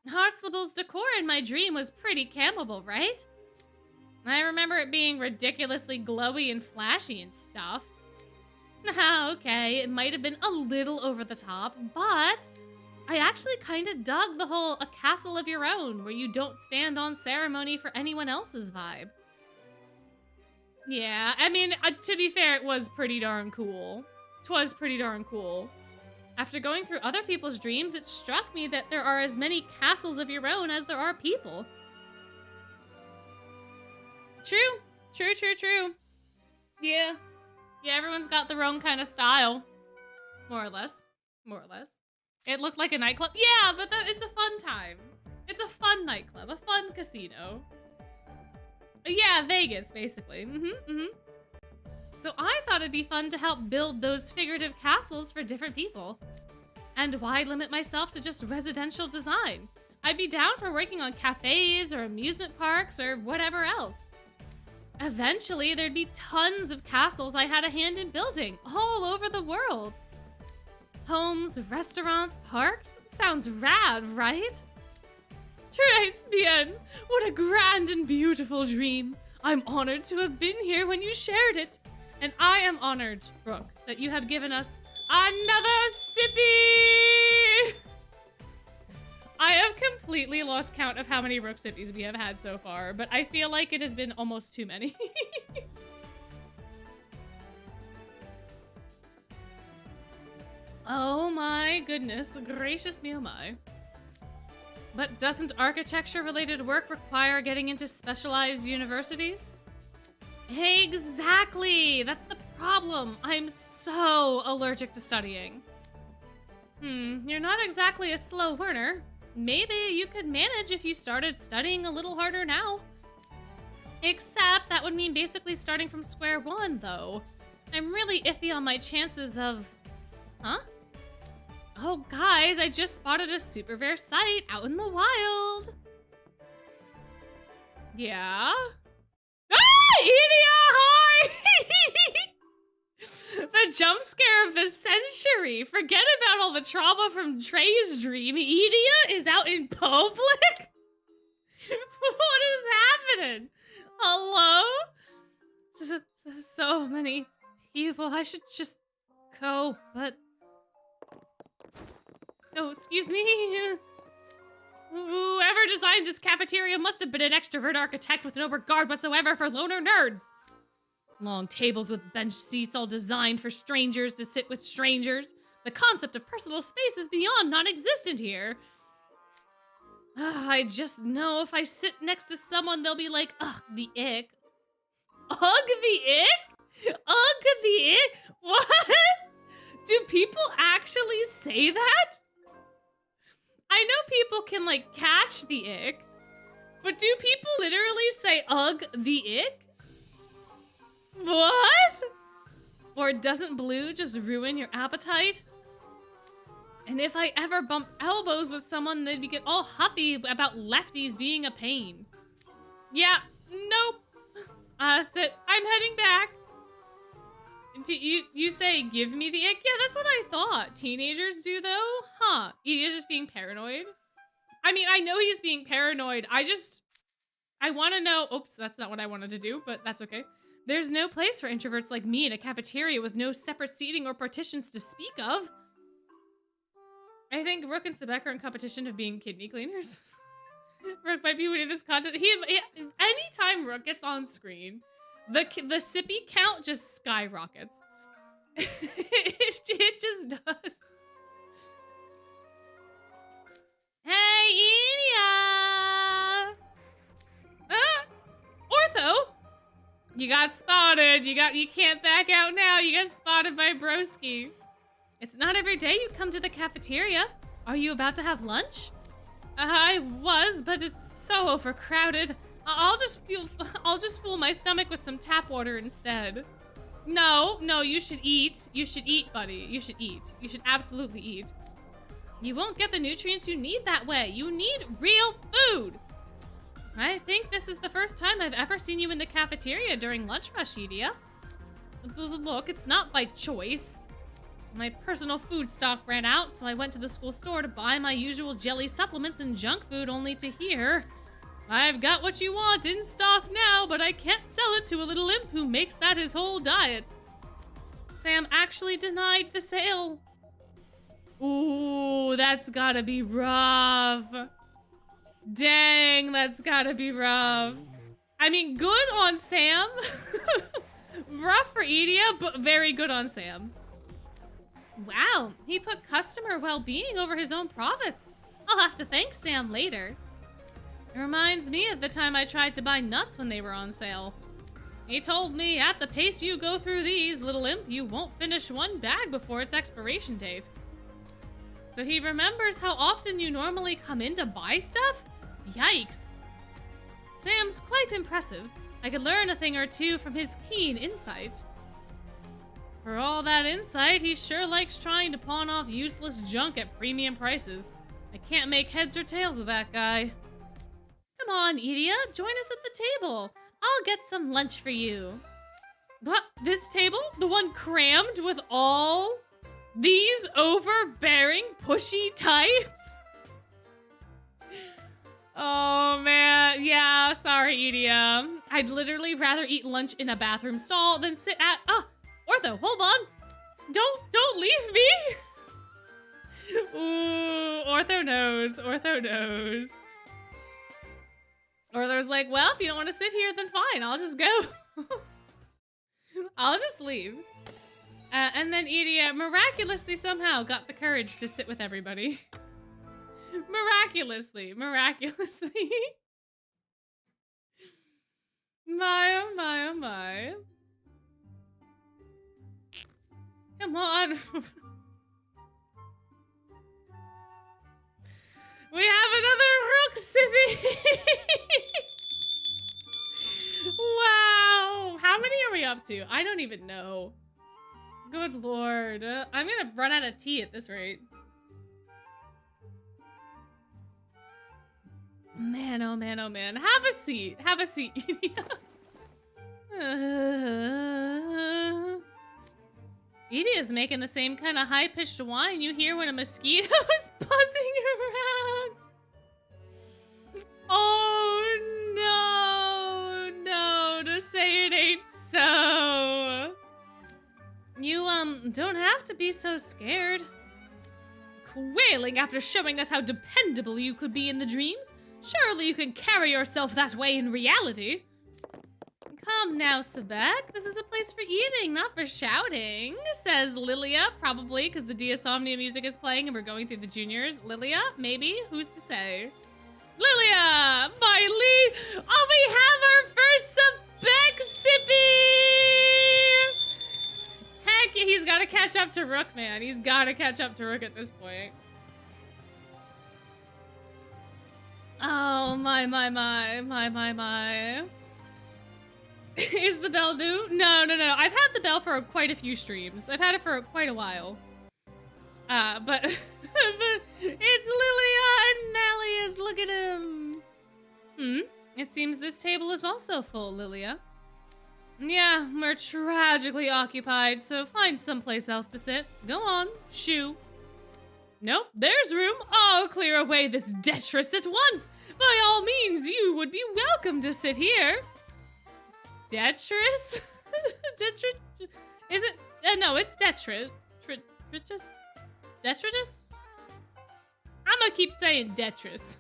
Hartslable's decor in my dream was pretty campable, right? I remember it being ridiculously glowy and flashy and stuff. Okay, it might have been a little over the top, but I actually kind of dug the whole a castle of your own where you don't stand on ceremony for anyone else's vibe. Yeah, I mean, to be fair, it was pretty darn cool. 'Twas pretty darn cool. After going through other people's dreams, it struck me that there are as many castles of your own as there are people. True. True, true, true. Yeah. Yeah, everyone's got their own kind of style. More or less. More or less. It looked like a nightclub. Yeah, but it's a fun time. It's a fun nightclub. A fun casino. Yeah, Vegas, basically. So I thought it'd be fun to help build those figurative castles for different people. And why limit myself to just residential design? I'd be down for working on cafes or amusement parks or whatever else. Eventually, there'd be tons of castles I had a hand in building all over the world. Homes, restaurants, parks? Sounds rad, right? Tres bien! What a grand and beautiful dream. I'm honored to have been here when you shared it. And I am honored, Brooke, that you have given us another sippy! I have completely lost count of how many rook sippies we have had so far, but I feel like it has been almost too many. Oh my goodness, gracious me oh my. But doesn't architecture-related work require getting into specialized universities? Exactly! That's the problem. I'm so allergic to studying. You're not exactly a slow learner. Maybe you could manage if you started studying a little harder now. Except that would mean basically starting from square one, though. I'm really iffy on my chances of... Huh? Oh, guys, I just spotted a super rare site out in the wild. Yeah? Ah! Idia, hi! The jump scare of the century. Forget about all the trauma from Trey's dream. Edia is out in public? What is happening? Hello? So many people. I should just go, but... Oh, excuse me. Whoever designed this cafeteria must have been an extrovert architect with no regard whatsoever for loner nerds. Long tables with bench seats all designed for strangers to sit with strangers. The concept of personal space is beyond non-existent here. I just know if I sit next to someone, they'll be like, ugh, the ick. Ugh, the ick? Ugh, the ick? What? Do people actually say that? I know people can, like, catch the ick, but do people literally say, ugh, the ick? What? Or doesn't blue just ruin your appetite? And if I ever bump elbows with someone, they'd get all huffy about lefties being a pain. Yeah, nope. That's it. I'm heading back. Do you say, give me the ick? Yeah, that's what I thought. Teenagers do, though? Huh. He is just being paranoid. I mean, I know he's being paranoid. I want to know... Oops, that's not what I wanted to do, but that's okay. There's no place for introverts like me in a cafeteria with no separate seating or partitions to speak of. I think Rook and Stebek are in competition of being kidney cleaners. Rook might be winning this contest. Anytime Rook gets on screen, the sippy count just skyrockets. it just does. Hey, Idia! Ortho! You got spotted. You can't back out now. You got spotted by Broski. It's not every day you come to the cafeteria. Are you about to have lunch? I was, but it's so overcrowded. I'll just fuel my stomach with some tap water instead. No, you should eat. You should eat, buddy. You should eat. You should absolutely eat. You won't get the nutrients you need that way. You need real food. I think this is the first time I've ever seen you in the cafeteria during lunch rush, Idia. Look, it's not by choice. My personal food stock ran out, so I went to the school store to buy my usual jelly supplements and junk food, only to hear, I've got what you want in stock now, but I can't sell it to a little imp who makes that his whole diet. Sam actually denied the sale. Ooh, that's gotta be rough. Dang, that's gotta be rough. I mean, good on Sam. Rough for Idia, but very good on Sam. Wow, he put customer well-being over his own profits. I'll have to thank Sam later. It reminds me of the time I tried to buy nuts when they were on sale. He told me, at the pace you go through these, little imp, you won't finish one bag before its expiration date. So he remembers how often you normally come in to buy stuff? Yikes. Sam's quite impressive. I could learn a thing or two from his keen insight. For all that insight, he sure likes trying to pawn off useless junk at premium prices. I can't make heads or tails of that guy. Come on, Idia, join us at the table. I'll get some lunch for you. What? This table? The one crammed with all these overbearing, pushy types? Oh, man. Yeah, sorry, Idia. I'd literally rather eat lunch in a bathroom stall than sit at... Ortho, hold on. Don't leave me. Ooh, Ortho knows. Ortho knows. Ortho's like, well, if you don't want to sit here, then fine. I'll just go. I'll just leave. And then Idia miraculously somehow got the courage to sit with everybody. Miraculously. My, oh my, oh my. Come on. We have another rook sippy. Wow. How many are we up to? I don't even know. Good lord. I'm gonna run out of tea at this rate. Man, oh man, oh man. Have a seat. Have a seat. Edie is making the same kind of high-pitched whine you hear when a mosquito is buzzing around. Oh, no, to say it ain't so. You, don't have to be so scared. Quailing after showing us how dependable you could be in the dreams? Surely you can carry yourself that way in reality. Come now, Sebek. This is a place for eating, not for shouting, says Lilia, probably because the Diasomnia music is playing and we're going through the juniors. Lilia, maybe? Who's to say? Lilia! Miley! Oh, we have our first Sebek sippy! Heck, he's got to catch up to Rook, man. He's got to catch up to Rook at this point. Oh, my. Is the bell new? No. I've had the bell for quite a few streams. I've had it for quite a while. But it's Lilia and Malleus. Look at him. It seems this table is also full, Lilia. Yeah, we're tragically occupied, so find someplace else to sit. Go on, shoo. Nope, there's room. I'll clear away this detritus at once. By all means, you would be welcome to sit here. Detritus? Is it? No, it's detritus. Detritus? I'm gonna keep saying detritus.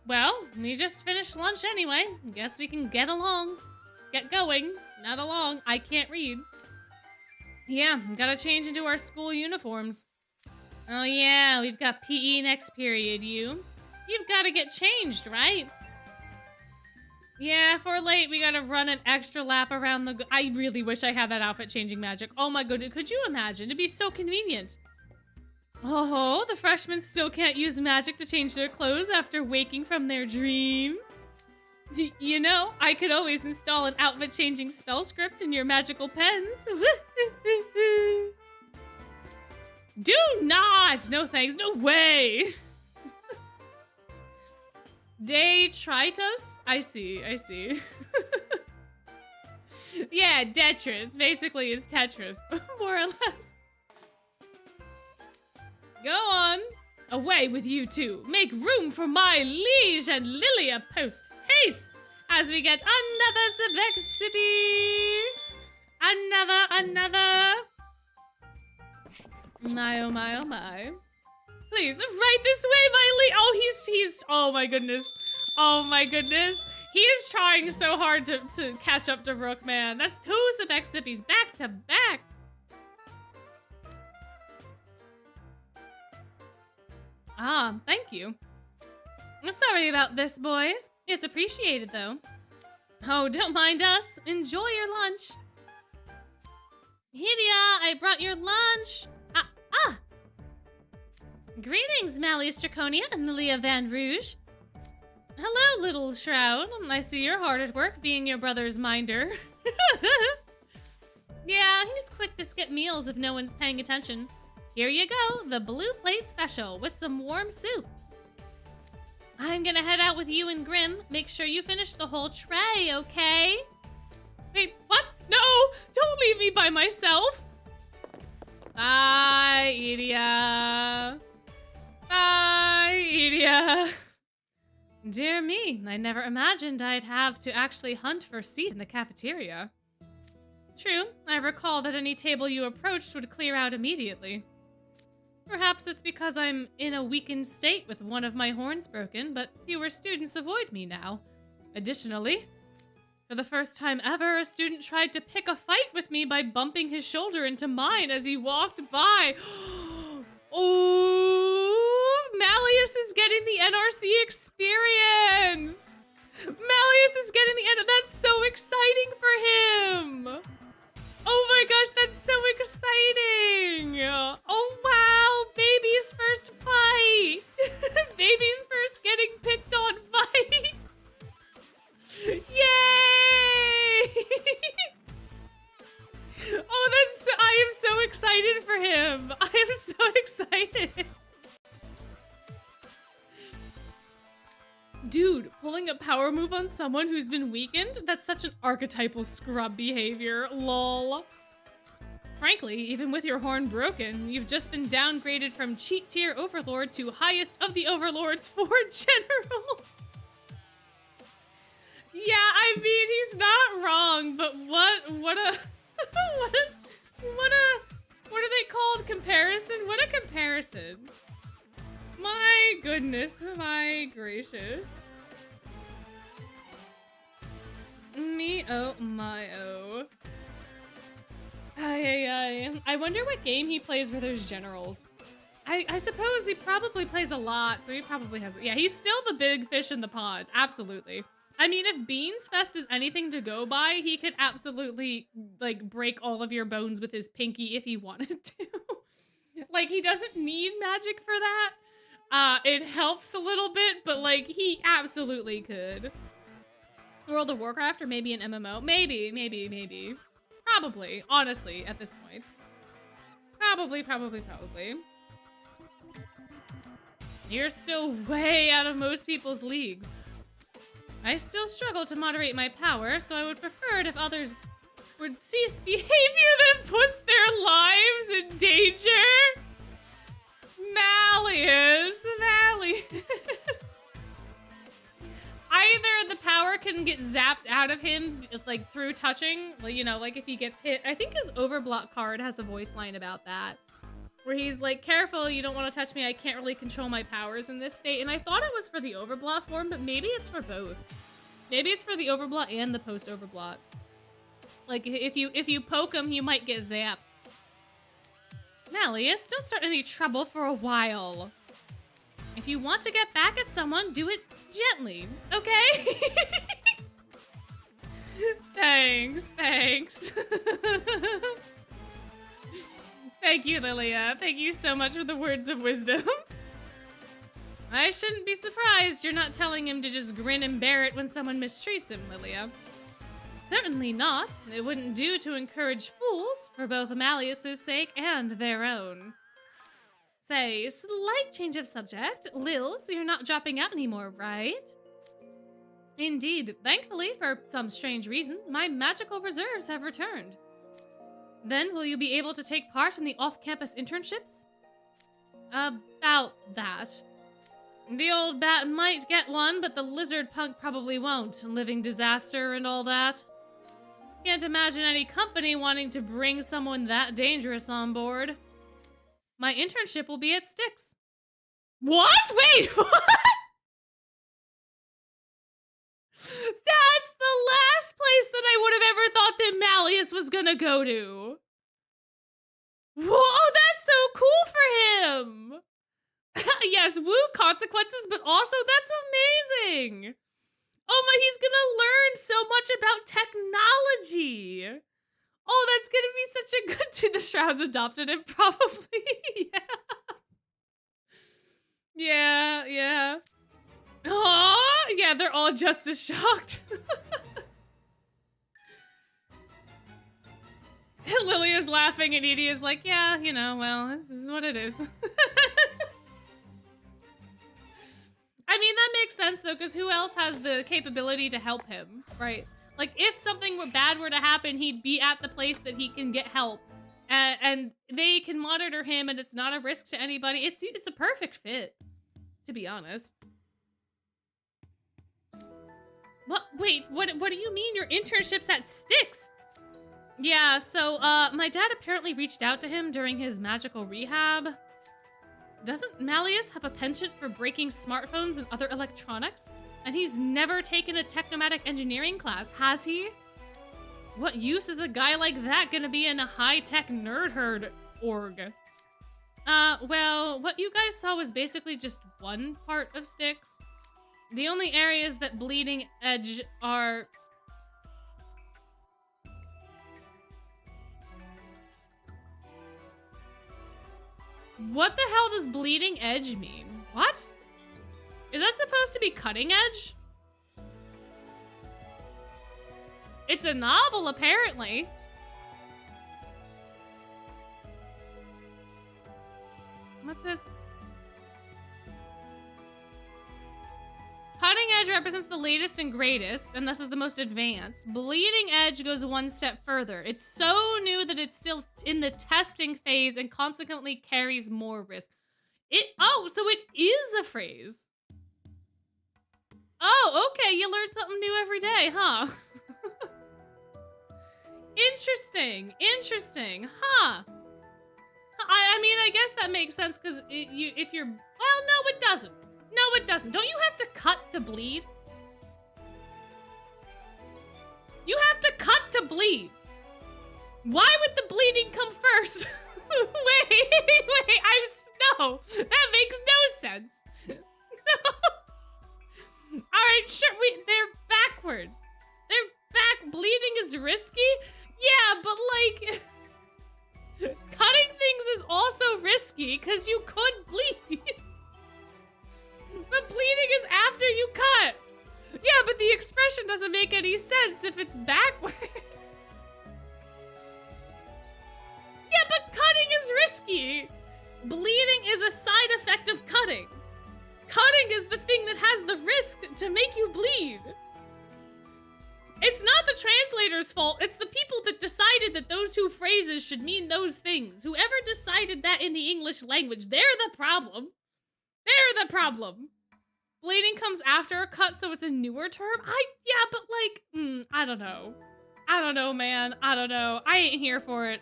Well, we just finished lunch anyway. Guess we can get along. Get going. Not along. I can't read. Yeah, gotta change into our school uniforms. Oh yeah, we've got PE next period, You've gotta get changed, right? Yeah, if we're late, we gotta run an extra lap around the... I really wish I had that outfit changing magic. Oh my goodness, could you imagine? It'd be so convenient. Oh, the freshmen still can't use magic to change their clothes after waking from their dream. You know, I could always install an outfit-changing spell script in your magical pens. Do not! No thanks, no way! Detritus? I see. Yeah, Tetris. Basically is Tetris, more or less. Go on. Away with you two. Make room for my liege and Lilia post haste as we get another Sebek sippy. Another. My, oh my. Please, right this way, my liege. Oh, he's, oh my goodness. He is trying so hard to catch up to Rook, man. That's two Sebek sippies back to back. Ah, thank you. Sorry about this, boys. It's appreciated, though. Oh, don't mind us. Enjoy your lunch. Hydia, I brought your lunch. Greetings, Malleus Draconia and Lilia Van Rouge. Hello, little Shroud. I see you're hard at work being your brother's minder. Yeah, he's quick to skip meals if no one's paying attention. Here you go, the blue plate special with some warm soup. I'm gonna head out with you and Grim. Make sure you finish the whole tray, okay? Wait, what? No! Don't leave me by myself! Bye, Idia. Bye, Idia. Dear me, I never imagined I'd have to actually hunt for a seat in the cafeteria. True, I recall that any table you approached would clear out immediately. Perhaps it's because I'm in a weakened state with one of my horns broken, but fewer students avoid me now. Additionally, for the first time ever, a student tried to pick a fight with me by bumping his shoulder into mine as he walked by. Oh, Malleus is getting the NRC experience! Malleus is getting the NRC. That's so exciting for him! Oh my gosh, that's so exciting! Oh wow, baby's first fight! Baby's first getting picked on fight! Yay! Oh, I am so excited for him! I am so excited! Dude, pulling a power power move on someone who's been weakened? That's such an archetypal scrub behavior, lol. Frankly, even with your horn broken, you've just been downgraded from cheat tier overlord to highest of the overlords for general. Yeah, I mean, he's not wrong, but what are they called? Comparison? What a comparison. My goodness, my gracious. Me, oh my, oh. I wonder what game he plays where there's generals. I suppose he probably plays a lot, so he probably has, yeah, he's still the big fish in the pond, absolutely. I mean, if Beans Fest is anything to go by, he could absolutely, like, break all of your bones with his pinky if he wanted to. Like, he doesn't need magic for that. It helps a little bit, but, like, he absolutely could. World of Warcraft or maybe an MMO? Maybe. Probably, honestly, at this point. Probably. You're still way out of most people's leagues. I still struggle to moderate my power, so I would prefer it if others would cease behavior that puts their lives in danger. Malleus. Either the power can get zapped out of him, like, through touching, you know, like if he gets hit. I think his Overblock card has a voice line about that, where he's like, careful, you don't want to touch me, I can't really control my powers in this state. And I thought it was for the Overblock form, but maybe it's for both. Maybe it's for the Overblock and the post-Overblock. Like, if you poke him, you might get zapped. Malleus, don't start any trouble for a while. If you want to get back at someone, do it gently, okay? Thanks. Thank you, Lilia. Thank you so much for the words of wisdom. I shouldn't be surprised you're not telling him to just grin and bear it when someone mistreats him, Lilia. Certainly not. It wouldn't do to encourage fools, for both Malleus's sake and their own. Say, slight change of subject. Lils, you're not dropping out anymore, right? Indeed. Thankfully, for some strange reason, my magical reserves have returned. Then will you be able to take part in the off-campus internships? About that. The old bat might get one, but the lizard punk probably won't. Living disaster and all that. Can't imagine any company wanting to bring someone that dangerous on board. My internship will be at Styx. What? Wait, what? That's the last place that I would have ever thought that Malleus was gonna go to. Whoa, that's so cool for him. Yes, woo consequences, but also that's amazing. Oh my, he's gonna learn so much about technology. Oh, that's gonna be such a good... The Shrouds adopted him, probably. Yeah. Oh, yeah, they're all just as shocked. Lilia's laughing and Edie is like, yeah, you know, well, this is what it is. I mean, that makes sense, though, because who else has the capability to help him, right? Like, if something bad were to happen, he'd be at the place that he can get help. And they can monitor him, and it's not a risk to anybody. It's a perfect fit, to be honest. What? Wait, what do you mean your internship's at Styx? Yeah, so, my dad apparently reached out to him during his magical rehab. Doesn't Malleus have a penchant for breaking smartphones and other electronics? And he's never taken a technomatic engineering class, has he? What use is a guy like that gonna be in a high-tech nerd herd org? Well, what you guys saw was basically just one part of Styx. The only areas that Bleeding Edge are... What the hell does Bleeding Edge mean? What? Is that supposed to be Cutting Edge? It's a novel, apparently. What's this? Cutting Edge represents represents the latest and greatest, and thus is the most advanced. Bleeding Edge goes one step further. It's so new that it's still in the testing phase and consequently carries more risk. So it is a phrase. Oh, okay, you learn something new every day, huh? Interesting, huh? I mean, I guess that makes sense because if you're, well, no, it doesn't. No, it doesn't. Don't you have to cut to bleed? You have to cut to bleed. Why would the bleeding come first? wait, no, that makes no sense. All right, sure, they're backwards. Bleeding is risky? Yeah, but like, cutting things is also risky because you could bleed. But bleeding is after you cut. Yeah, but the expression doesn't make any sense if it's backwards. Yeah, but cutting is risky. Bleeding is a side effect of cutting. Cutting is the thing that has the risk to make you bleed. It's not the translator's fault. It's the people that decided that those two phrases should mean those things. Whoever decided that in the English language, they're the problem. They're the problem. Bleeding comes after a cut, so it's a newer term? Yeah, but like, I don't know. I don't know, man. I don't know. I ain't here for it.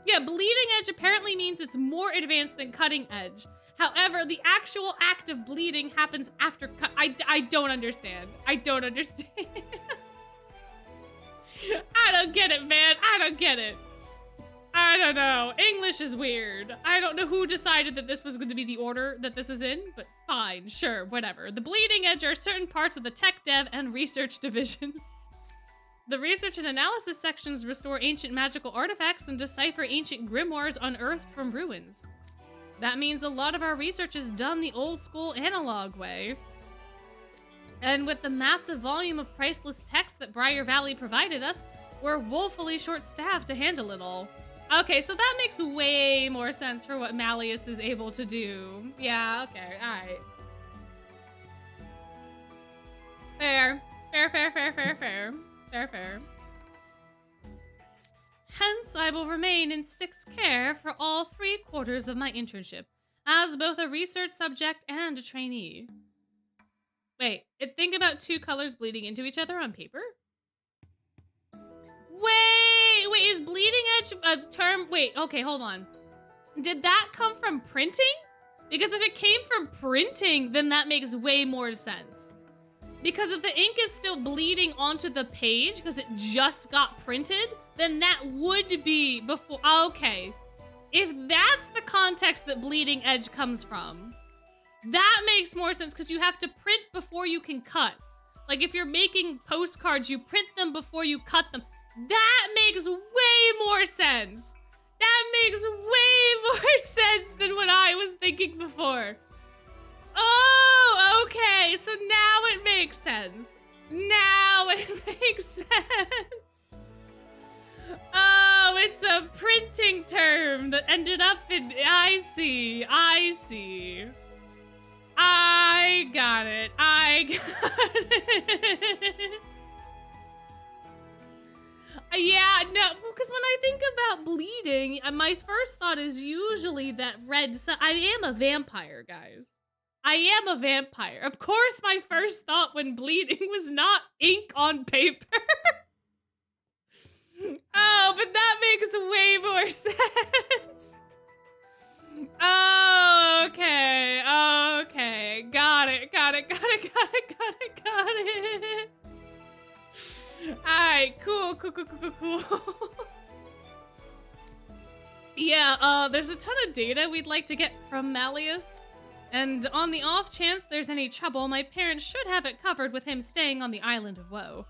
Yeah, bleeding edge apparently means it's more advanced than cutting edge. However, the actual act of bleeding happens after cut. I don't understand. I don't understand. I don't get it, man. I don't get it. I don't know. English is weird. I don't know who decided that this was going to be the order that this is in, but fine, sure, whatever. The bleeding edge are certain parts of the tech dev and research divisions. The research and analysis sections restore ancient magical artifacts and decipher ancient grimoires unearthed from ruins. That means a lot of our research is done the old school analog way. And with the massive volume of priceless text that Briar Valley provided us, we're woefully short-staffed to handle it all. Okay, so that makes way more sense for what Malleus is able to do. Yeah, okay, alright. Fair. Fair. Hence, I will remain in Styx's care for all 3/4 of my internship, as both a research subject and a trainee. Wait, think about two colors bleeding into each other on paper? Wait, is bleeding edge a term? Wait, okay, hold on. Did that come from printing? Because if it came from printing, then that makes way more sense. Because if the ink is still bleeding onto the page because it just got printed, then that would be before. Okay. If that's the context that bleeding edge comes from, that makes more sense because you have to print before you can cut. Like if you're making postcards, you print them before you cut them. That makes way more sense. That makes way more sense than what I was thinking before. Oh, okay. So now it makes sense. Now it makes sense. Oh, it's a printing term that ended up in... I see. I got it. Yeah, no, because when I think about bleeding, my first thought is usually that red... I am a vampire, guys. I am a vampire. Of course, my first thought when bleeding was not ink on paper. Oh, but that makes way more sense. Oh, okay. Got it. Alright, cool. Yeah, there's a ton of data we'd like to get from Malleus. And on the off chance there's any trouble, my parents should have it covered with him staying on the Island of Woe.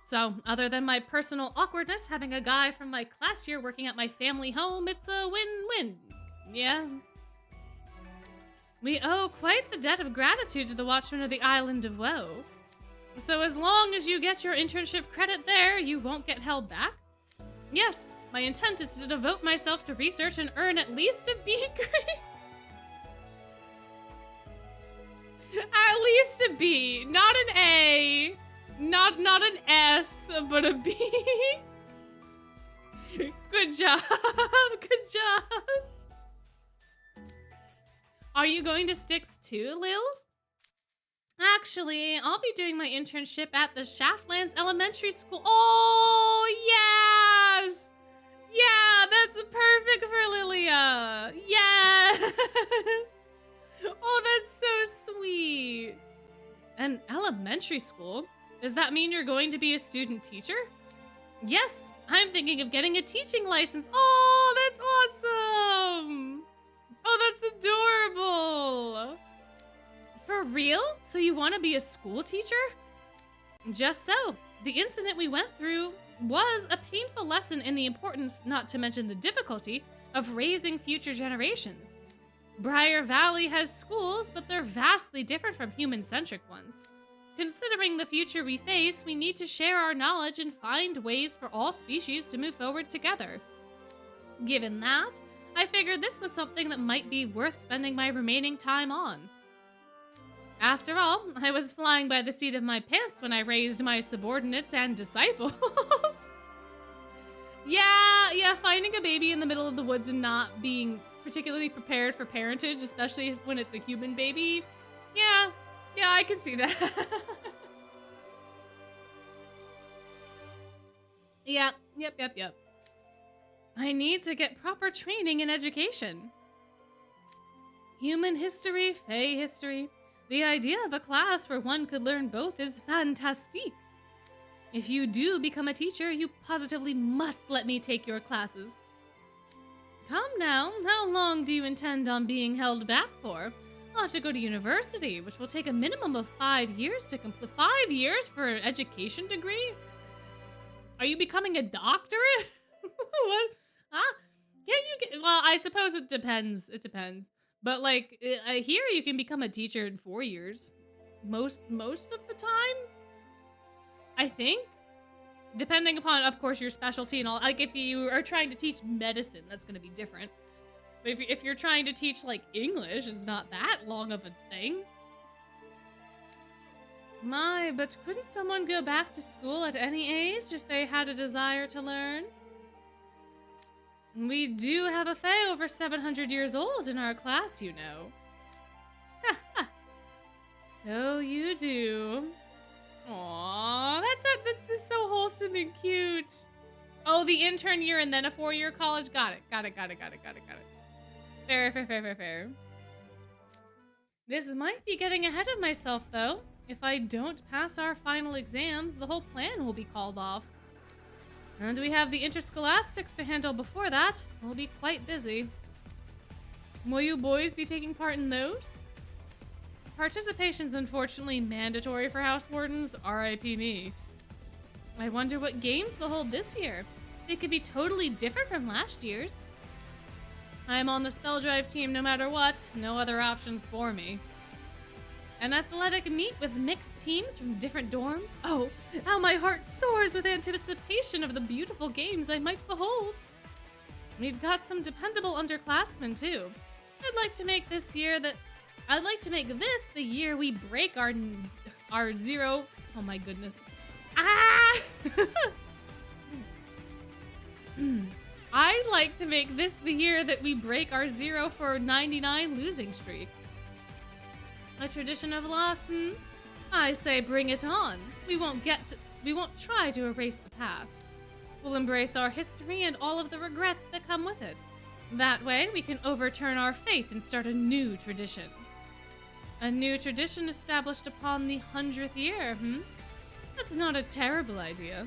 So, other than my personal awkwardness having a guy from my class here working at my family home, it's a win-win. Yeah. We owe quite the debt of gratitude to the Watchman of the Island of Woe. So as long as you get your internship credit there, you won't get held back? Yes, my intent is to devote myself to research and earn at least a B grade. At least a B. Not an A. Not an S, but a B. Good job. Good job. Are you going to Sticks too, Lils? Actually, I'll be doing my internship at the Shaftlands Elementary School. Oh, yes! Yeah, that's perfect for Lilia. Yes! Oh, that's so sweet. An elementary school? Does that mean you're going to be a student teacher? Yes, I'm thinking of getting a teaching license. Oh, that's awesome! Oh, that's adorable! For real? So you want to be a school teacher? Just so. The incident we went through was a painful lesson in the importance, not to mention the difficulty, of raising future generations. Briar Valley has schools, but they're vastly different from human-centric ones. Considering the future we face, we need to share our knowledge and find ways for all species to move forward together. Given that, I figured this was something that might be worth spending my remaining time on. After all, I was flying by the seat of my pants when I raised my subordinates and disciples. Yeah, finding a baby in the middle of the woods and not being particularly prepared for parentage, especially when it's a human baby. Yeah, I can see that. Yep. I need to get proper training in education. Human history, Fey history. The idea of a class where one could learn both is fantastique. If you do become a teacher, you positively must let me take your classes. Come now, how long do you intend on being held back for? I'll have to go to university, which will take a minimum of 5 years to complete. 5 years for an education degree? Are you becoming a doctorate? What? Huh? Can you get... Well, I suppose it depends. It depends. But, like, I hear you can become a teacher in 4 years. Most of the time? I think? Depending upon, of course, your specialty and all. Like, if you are trying to teach medicine, that's going to be different. But if you're trying to teach, like, English, it's not that long of a thing. My, but couldn't someone go back to school at any age if they had a desire to learn? We do have a Fae over 700 years old in our class, you know. Ha ha. So you do. Aww, that's so wholesome and cute. Oh, the intern year and then a 4-year college. Got it. Fair. This might be getting ahead of myself, though. If I don't pass our final exams, the whole plan will be called off. And we have the interscholastics to handle before that. We'll be quite busy. Will you boys be taking part in those? Participation's unfortunately mandatory for house wardens, RIP me. I wonder what games they'll hold this year. They could be totally different from last year's. I'm on the spell drive team no matter what. No other options for me. An athletic meet with mixed teams from different dorms? Oh, how my heart soars with anticipation of the beautiful games I might behold. We've got some dependable underclassmen too. I'd like to make this the year we break our zero. Oh my goodness. Ah! I'd like to make this the year that we break our 0 for 99 losing streak. A tradition of loss, I say bring it on. We won't try to erase the past. We'll embrace our history and all of the regrets that come with it. That way, we can overturn our fate and start a new tradition. A new tradition established upon the 100th year, That's not a terrible idea.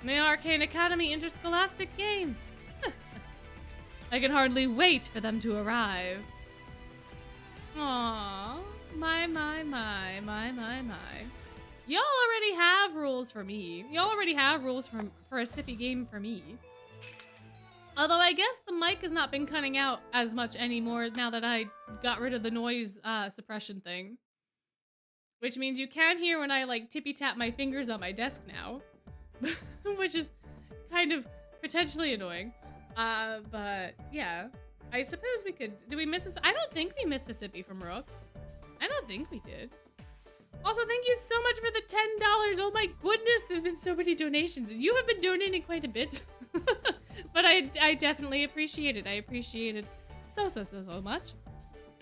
The Arcane Academy Interscholastic Games. I can hardly wait for them to arrive. Aww, my. Y'all already have rules for me. Y'all already have rules for a sippy game for me. Although I guess the mic has not been cutting out as much anymore now that I got rid of the noise suppression thing. Which means you can hear when I like tippy tap my fingers on my desk now. Which is kind of potentially annoying. But yeah. I suppose we could... Do we miss this? I don't think we missed a sippy from Rook. I I don't think we did. Also, thank you so much for the $10. Oh my goodness, there's been so many donations. You have been donating quite a bit. But I definitely appreciate it. I appreciate it so much.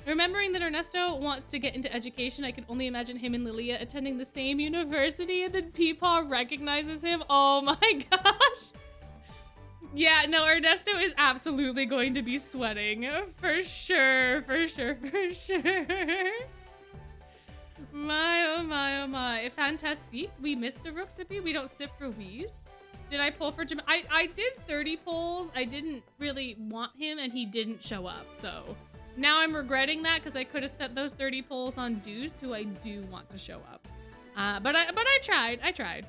Remembering that Ernesto wants to get into education, I can only imagine him and Lilia attending the same university and then Peepaw recognizes him. Oh my gosh. Yeah, no, Ernesto is absolutely going to be sweating. For sure. My, oh my, oh my. Fantastique. We missed the Rooksipy. We don't sit for Wheeze. Did I pull for Jim? I did 30 pulls. I didn't really want him and he didn't show up, so... Now I'm regretting that because I could have spent those 30 pulls on Deuce, who I do want to show up. But I tried.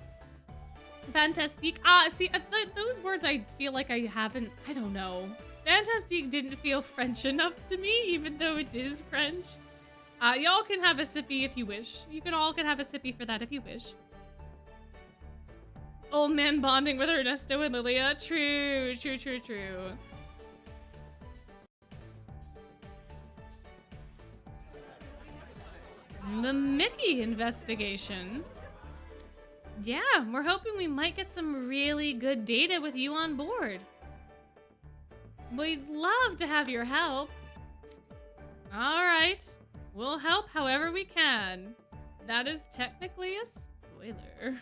Fantastique. See, those words I feel like I haven't, I don't know. Fantastique didn't feel French enough to me, even though it is French. Y'all can have a sippy if you wish. You all can have a sippy for that if you wish. Old man bonding with Ernesto and Lilia. True. The Mickey investigation. Yeah, we're hoping we might get some really good data with you on board. We'd love to have your help. All right, we'll help however we can. That is technically a spoiler.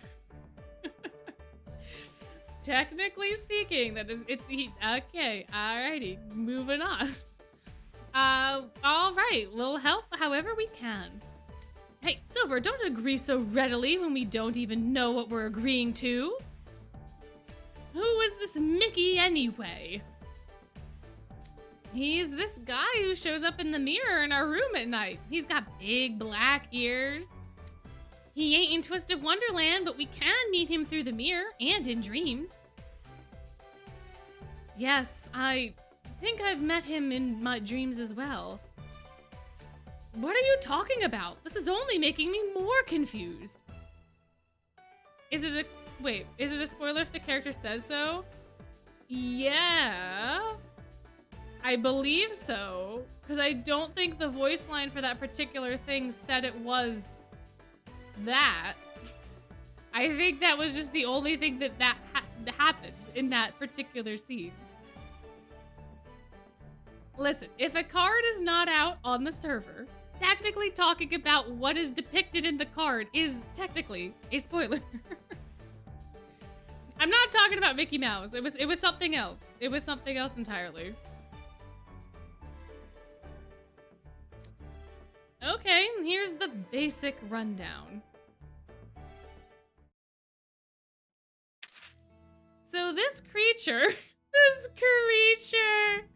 Technically speaking, okay, alrighty, moving on. All right, we'll help however we can. Hey, Silver, don't agree so readily when we don't even know what we're agreeing to. Who is this Mickey anyway? He's this guy who shows up in the mirror in our room at night. He's got big black ears. He ain't in Twisted Wonderland, but we can meet him through the mirror and in dreams. Yes, I think I've met him in my dreams as well. What are you talking about? This is only making me more confused. Is it a spoiler if the character says so? Yeah, I believe so. Because I don't think the voice line for that particular thing said it was that. I think that was just the only thing that happened in that particular scene. Listen, if a card is not out on the server, technically talking about what is depicted in the card is technically a spoiler. I'm not talking about Mickey Mouse. It was something else. It was something else entirely. Okay, here's the basic rundown. So this creature, this creature,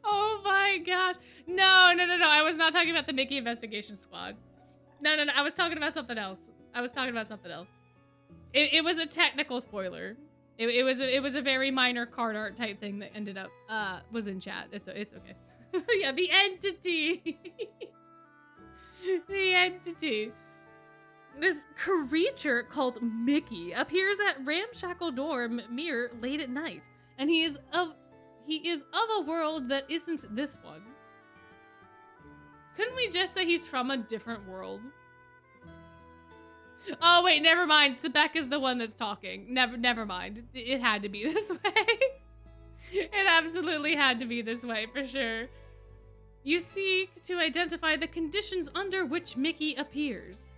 oh my gosh. No. I was not talking about the Mickey Investigation Squad. No. I was talking about something else. It was a technical spoiler. It was a very minor card art type thing that ended up was in chat. It's okay. Yeah, the entity. The entity. This creature called Mickey appears at Ramshackle Dorm Mirror late at night, and he is of a world that isn't this one. Couldn't we just say he's from a different world? Oh wait, never mind. Sebek is the one that's talking. Never mind. It had to be this way. It absolutely had to be this way for sure. You seek to identify the conditions under which Mickey appears.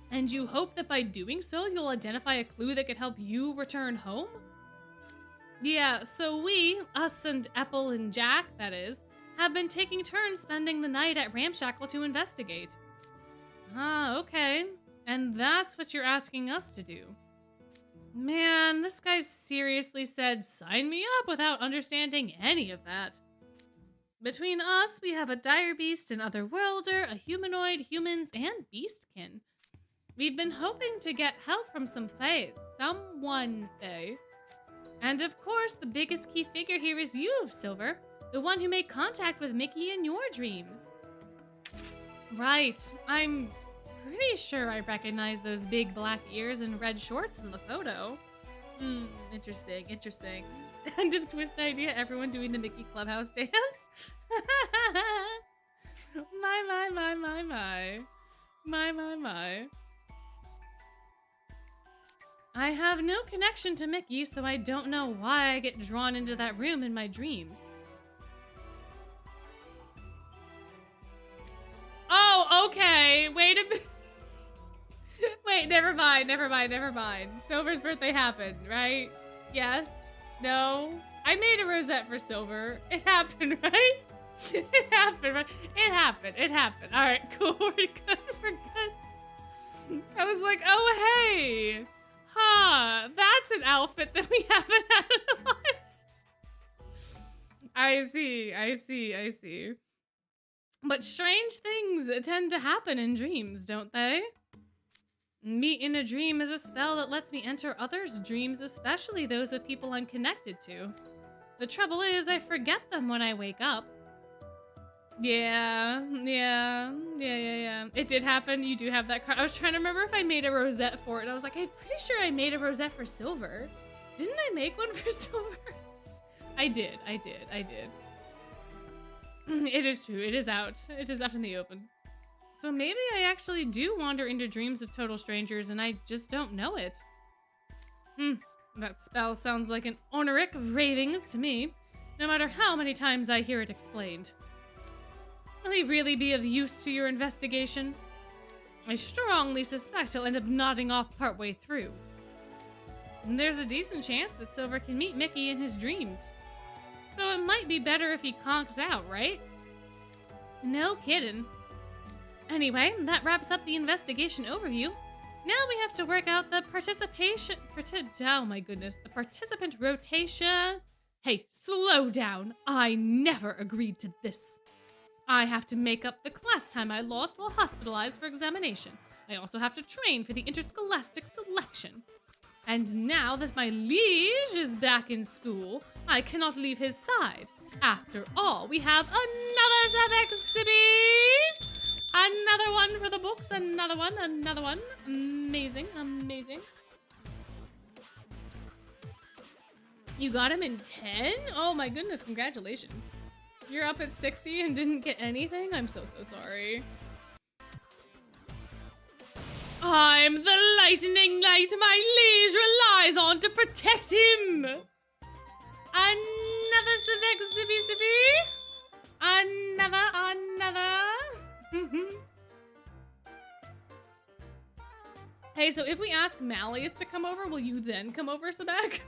And you hope that by doing so, you'll identify a clue that could help you return home? Yeah, so we, us and Apple and Jack, that is, have been taking turns spending the night at Ramshackle to investigate. Ah, okay. And that's what you're asking us to do. Man, this guy seriously said, sign me up without understanding any of that. Between us, we have a dire beast, an otherworlder, a humanoid, humans, and beastkin. We've been hoping to get help from someone Fae. And of course, the biggest key figure here is you, Silver, the one who made contact with Mickey in your dreams. Right, I'm pretty sure I recognize those big black ears and red shorts in the photo. Interesting. End of twist idea. Everyone doing the Mickey Clubhouse dance. My. I have no connection to Mickey, so I don't know why I get drawn into that room in my dreams. Oh, okay. Wait a minute. Wait, never mind. Silver's birthday happened, right? Yes? No? I made a rosette for Silver. It happened, right? It happened, right? It happened. All right, cool. We're good. I was like, oh, hey. Huh, that's an outfit that we haven't had in a while. I see. But strange things tend to happen in dreams, don't they? Meet in a dream is a spell that lets me enter others' dreams, especially those of people I'm connected to. The trouble is, I forget them when I wake up. Yeah. It did happen. You do have that card. I was trying to remember if I made a rosette for it. I was like, I'm pretty sure I made a rosette for Silver. Didn't I make one for Silver? I did. It is true. It is out. It is out in the open. So maybe I actually do wander into dreams of total strangers and I just don't know it. That spell sounds like an honorific of ravings to me, no matter how many times I hear it explained. Will he really be of use to your investigation? I strongly suspect he'll end up nodding off partway through. And there's a decent chance that Silver can meet Mickey in his dreams. So it might be better if he conks out, right? No kidding. Anyway, that wraps up the investigation overview. Now we have to work out the the participant rotation. Hey, slow down. I never agreed to this. I have to make up the class time I lost while hospitalized for examination. I also have to train for the interscholastic selection. And now that my liege is back in school, I cannot leave his side. After all, we have another sub-exhibit! Another one for the books, another one. Amazing. You got him in 10? Oh my goodness, congratulations. You're up at 60 and didn't get anything? I'm so sorry. I'm the lightning knight my liege relies on to protect him! Another sub-exhibit. Another. Hey, so if we ask Malleus to come over, will you then come over, Sabak?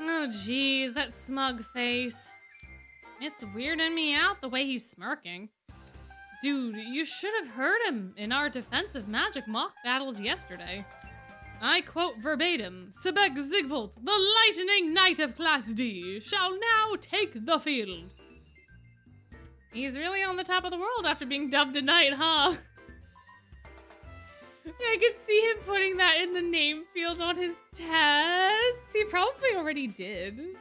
Oh, geez, that smug face. It's weirding me out the way he's smirking. Dude, you should have heard him in our defensive magic mock battles yesterday. I quote verbatim, Sebek Zigvolt, the lightning knight of Class D, shall now take the field. He's really on the top of the world after being dubbed a knight, huh? I could see him putting that in the name field on his test. He probably already did.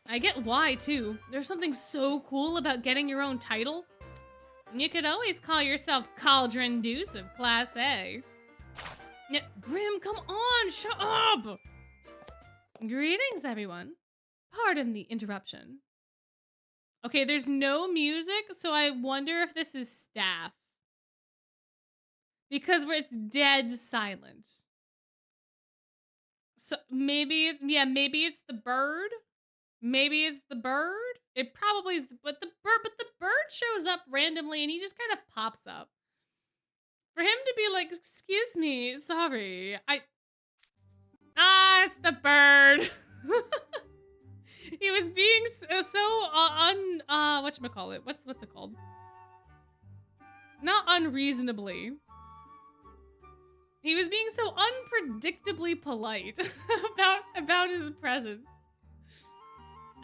I get why, too. There's something so cool about getting your own title. You could always call yourself Cauldron Deuce of Class A. Yeah, Grim, come on, shut up! Greetings, everyone. Pardon the interruption. Okay, there's no music, so I wonder if this is staff. Because it's dead silent. So maybe it's the bird. It probably is, but the bird shows up randomly and he just kind of pops up. For him to be like, excuse me, sorry, it's the bird. He was being whatchamacallit? What's it called? Not unreasonably. He was being so unpredictably polite about his presence.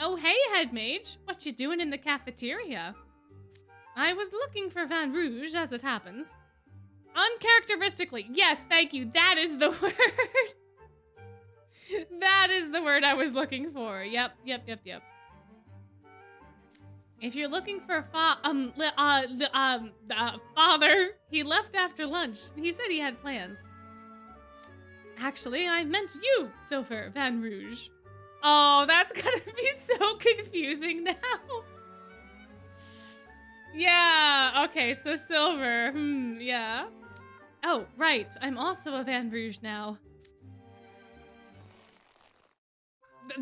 Oh, hey, head mage. What you doing in the cafeteria? I was looking for Van Rouge, as it happens. Uncharacteristically. Yes, thank you. That is the word. That is the word I was looking for. Yep. If you're looking for father, he left after lunch. He said he had plans. Actually, I meant you, Silver Van Rouge. Oh, that's gonna be so confusing now. Yeah, okay, so Silver, yeah. Oh, right, I'm also a Van Rouge now.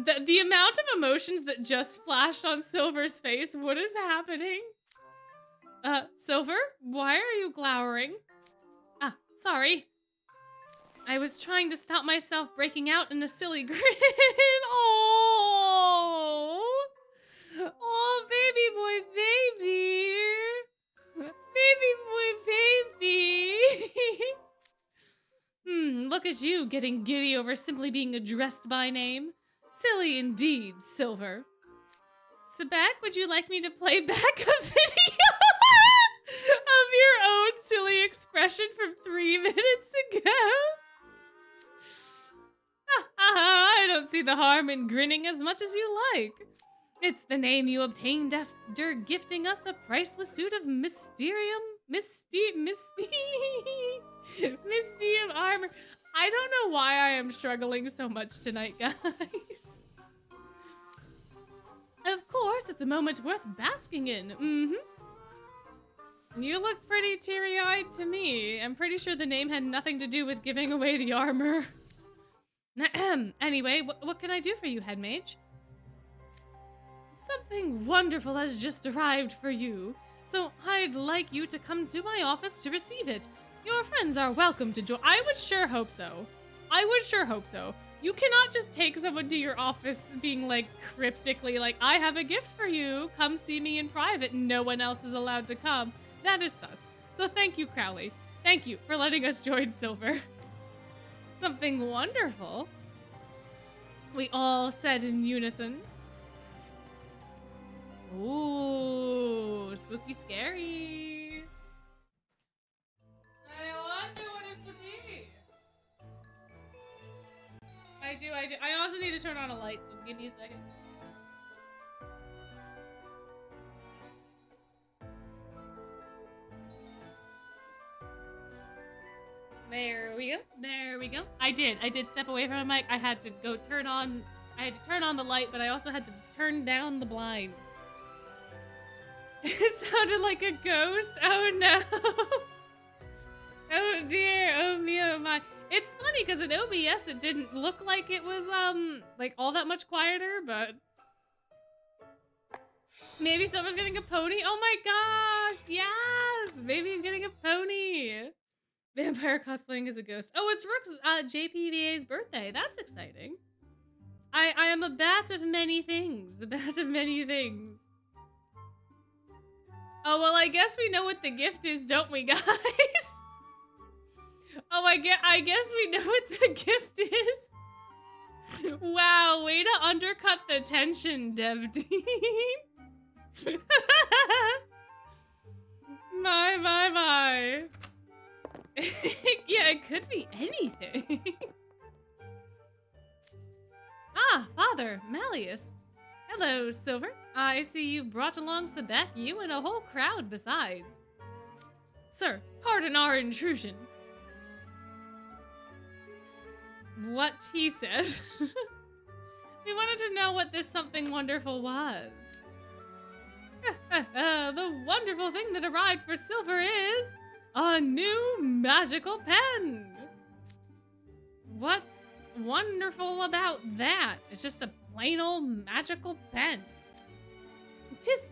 The amount of emotions that just flashed on Silver's face, what is happening? Silver, why are you glowering? Ah, sorry. I was trying to stop myself breaking out in a silly grin. Oh, oh, baby boy, baby. Baby boy, baby. Look at you getting giddy over simply being addressed by name. Silly indeed, Silver. Sebek, would you like me to play back a video of your own silly expression from 3 minutes ago? I don't see the harm in grinning as much as you like. It's the name you obtained after gifting us a priceless suit of Mystium armor. I don't know why I am struggling so much tonight, guys. Of course, it's a moment worth basking in. You look pretty teary-eyed to me. I'm pretty sure the name had nothing to do with giving away the armor. Anyway, what can I do for you, head mage? Something wonderful has just arrived for you, so I'd like you to come to my office to receive it. Your friends are welcome to join. I would sure hope so. I would sure hope so. You cannot just take someone to your office being like cryptically like, I have a gift for you. Come see me in private. No one else is allowed to come. That is sus. So thank you, Crowley. Thank you for letting us join Silver. Something wonderful. We all said in unison. Ooh, spooky scary. I wonder what it could be. I do. I also need to turn on a light, so give me a second. There we go. There we go. I did step away from the mic. I had to go turn on the light, but I also had to turn down the blinds. It sounded like a ghost. Oh no. Oh dear. Oh me, oh my. It's funny because in OBS it didn't look like it was like all that much quieter, but maybe someone's getting a pony. Oh my gosh. Yes. Maybe he's getting a pony. Vampire cosplaying as a ghost. Oh, it's Rook's JPVA's birthday. That's exciting. I am a bat of many things. A bat of many things. Oh, well, I guess we know what the gift is, don't we, guys? Oh, I guess we know what the gift is. Wow, way to undercut the tension, Dev Dean. My. Yeah, it could be anything. Ah, Father, Malleus. Hello, Silver. I see you brought along Sebek, you and a whole crowd besides. Sir, pardon our intrusion. What he said. We wanted to know what this something wonderful was. The wonderful thing that arrived for Silver is a new magical pen. What's wonderful about that? It's just a plain old magical pen. Tisk.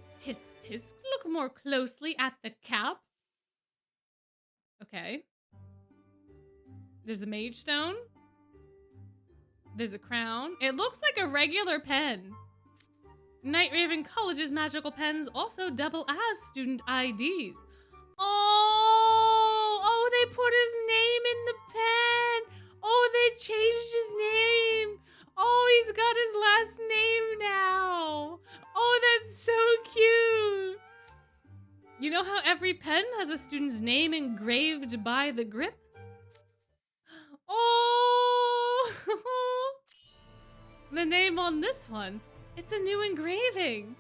Look more closely at the cap. Okay. There's a mage stone. There's a crown. It looks like a regular pen. Night Raven College's magical pens also double as student IDs. Oh, they put his name in the pen. Oh, they changed his name. Oh, he's got his last name now. Oh, that's so cute. You know how every pen has a student's name engraved by the grip? Oh, the name on this one, it's a new engraving.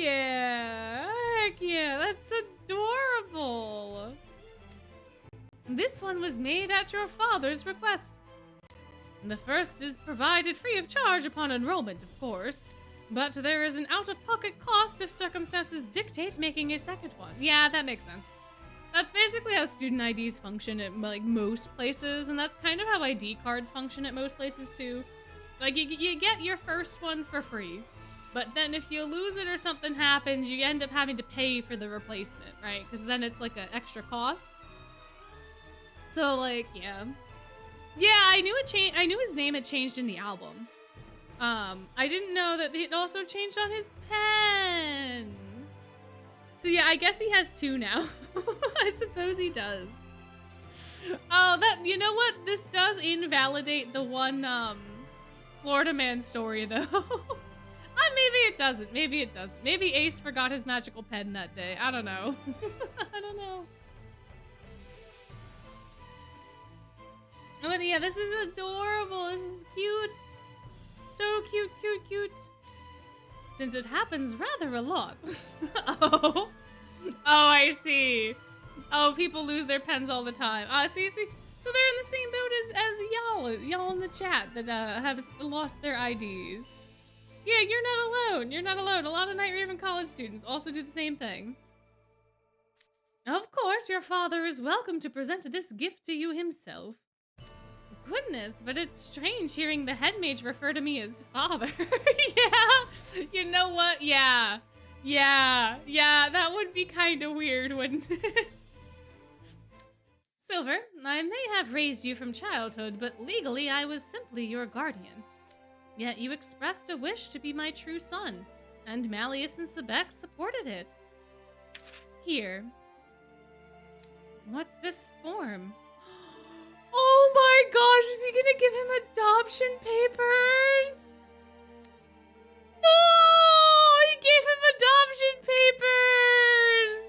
yeah. Heck yeah. That's adorable. This one was made at your father's request. The first is provided free of charge upon enrollment, of course, but there is an out-of-pocket cost if circumstances dictate making a second one. Yeah, that makes sense. That's basically how student IDs function at, like, most places, and that's kind of how ID cards function at most places, too. Like, you get your first one for free, but then if you lose it or something happens, you end up having to pay for the replacement, right? Because then it's, like, an extra cost. So, like, yeah. Yeah, I knew his name had changed in the album. I didn't know that it also changed on his pen. So yeah, I guess he has two now. I suppose he does. Oh, you know what? This does invalidate the one, Florida Man story, though. Maybe it doesn't. Maybe it doesn't. Maybe Ace forgot his magical pen that day. I don't know. I don't know. But yeah, this is adorable. This is cute. So cute, cute, cute. Since it happens rather a lot. Oh. Oh, I see. Oh, people lose their pens all the time. See. So they're in the same boat as y'all in the chat that have lost their IDs. Yeah, you're not alone. You're not alone. A lot of Night Raven college students also do the same thing. Of course, your father is welcome to present this gift to you himself. Goodness, but it's strange hearing the head mage refer to me as father. Yeah, you know what? Yeah, that would be kind of weird, wouldn't it? Silver, I may have raised you from childhood, but legally I was simply your guardian. Yet you expressed a wish to be my true son, and Malleus and Sebek supported it. Here. What's this form? Oh my gosh, is he gonna give him adoption papers? No, he gave him adoption papers.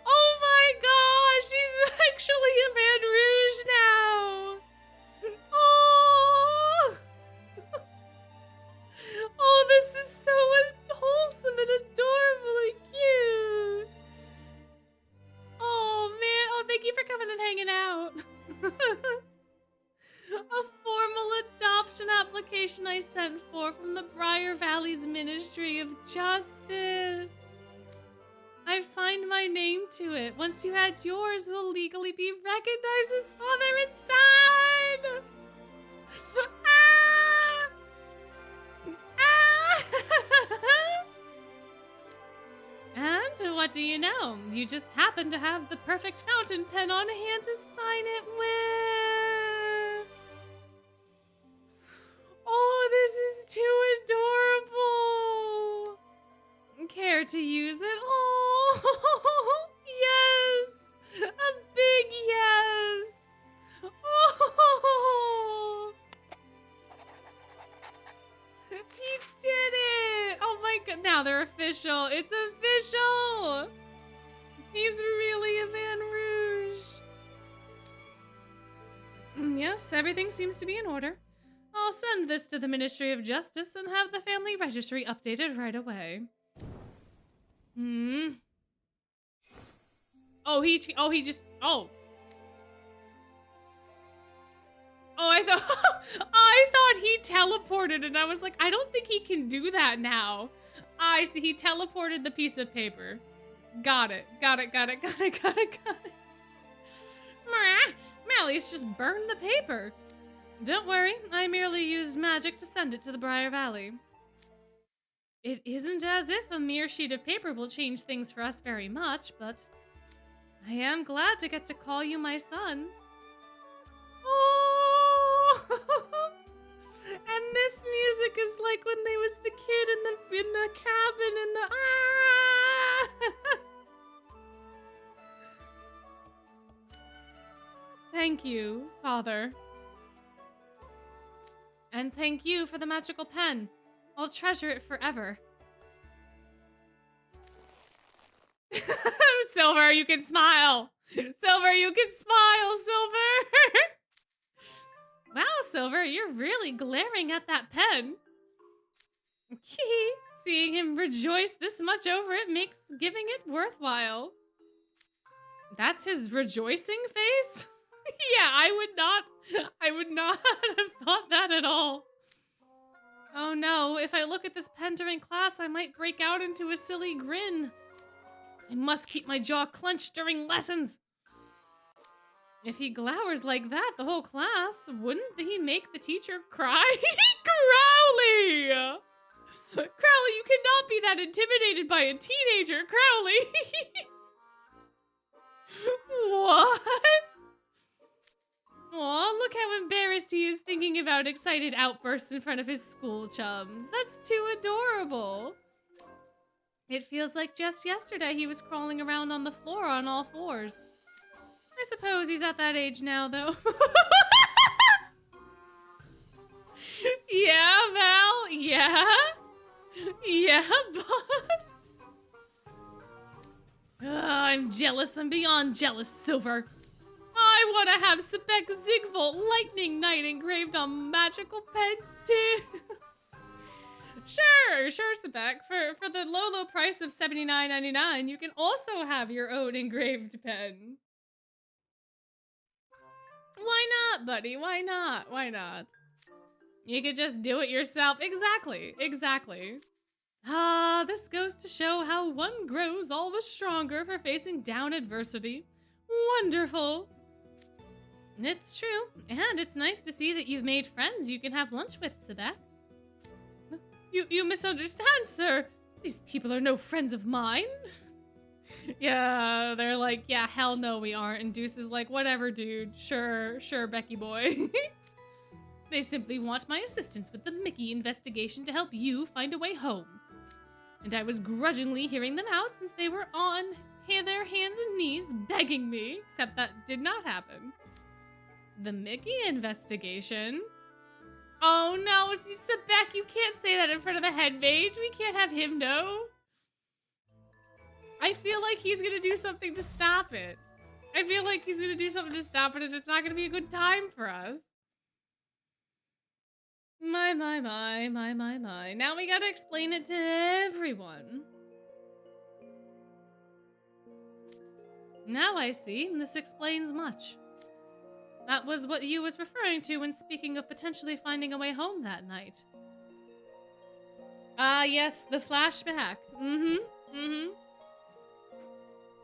Oh my gosh, he's actually a Van Rouge now. Oh, oh, this is so wholesome and adorable and cute. Oh man, oh thank you for coming and hanging out. A formal adoption application I sent for from the Briar Valley's Ministry of Justice. I've signed my name to it. Once you add yours, we'll legally be recognized as father and son. Ah! Ah! And what do you know? You just happen to have the perfect fountain pen on hand to sign it with. Oh, this is too adorable. Care to use it? Oh, yes. A big yes. Oh. He did it! Oh my god, now they're official. It's official! He's really a Van Rouge. Yes, everything seems to be in order. I'll send this to the Ministry of Justice and have the family registry updated right away. Oh, Oh, I thought he teleported, and I was like, I don't think he can do that now. I see, he teleported the piece of paper. Got it. Malleus just burned the paper. Don't worry, I merely used magic to send it to the Briar Valley. It isn't as if a mere sheet of paper will change things for us very much, but I am glad to get to call you my son. Oh! And this music is like when they was the kid in the cabin in the Thank you, Father. And thank you for the magical pen. I'll treasure it forever. Silver, you can smile. Silver, you can smile, Silver. Wow, Silver, you're really glaring at that pen. See, Seeing him rejoice this much over it makes giving it worthwhile. That's his rejoicing face? Yeah, I would not have thought that at all. Oh no, if I look at this pen during class, I might break out into a silly grin. I must keep my jaw clenched during lessons. If he glowers like that the whole class, wouldn't he make the teacher cry? Crowley! Crowley, you cannot be that intimidated by a teenager, Crowley! What? Aw, look how embarrassed he is thinking about excited outbursts in front of his school chums. That's too adorable. It feels like just yesterday he was crawling around on the floor on all fours. I suppose he's at that age now, though. Yeah, Val? Yeah? Yeah, bud? I'm jealous. I'm beyond jealous, Silver. I want to have Sebek Zigvolt Lightning Knight engraved on magical pen, too. Sure, Sebek. For the low price of $79.99, you can also have your own engraved pen. Why not, buddy? Why not? Why not? You could just do it yourself. Exactly. Ah, this goes to show how one grows all the stronger for facing down adversity. Wonderful. It's true, and it's nice to see that you've made friends you can have lunch with, Sebek. You misunderstand, sir. These people are no friends of mine. Yeah, they're like, yeah, hell no we aren't. And Deuce is like, whatever, dude. Sure, Becky boy. They simply want my assistance with the Mickey investigation to help you find a way home. And I was grudgingly hearing them out since they were on their hands and knees begging me, except that did not happen. The Mickey investigation? Oh no, Sebek, you can't say that in front of the head mage. We can't have him know. I feel like he's gonna do something to stop it. And it's not gonna be a good time for us. My. Now we gotta explain it to everyone. Now I see, this explains much. That was what you was referring to when speaking of potentially finding a way home that night. Ah, yes, the flashback.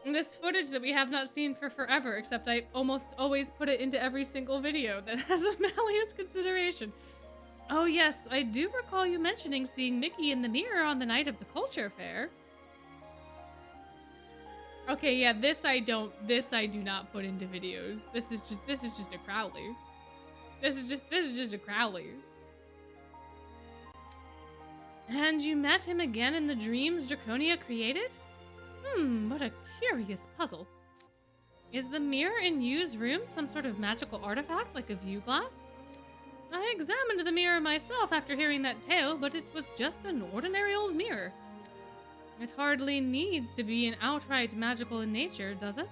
This footage that we have not seen for forever, except I almost always put it into every single video that has a Malleus consideration. Oh yes, I do recall you mentioning seeing Mickey in the mirror on the night of the culture fair. Okay, yeah, this I do not put into videos. This is just a Crowley. This is just a Crowley. And you met him again in the dreams Draconia created? What a curious puzzle. Is the mirror in Yu's room some sort of magical artifact like a view glass? I examined the mirror myself after hearing that tale, but it was just an ordinary old mirror. It hardly needs to be an outright magical in nature, does it?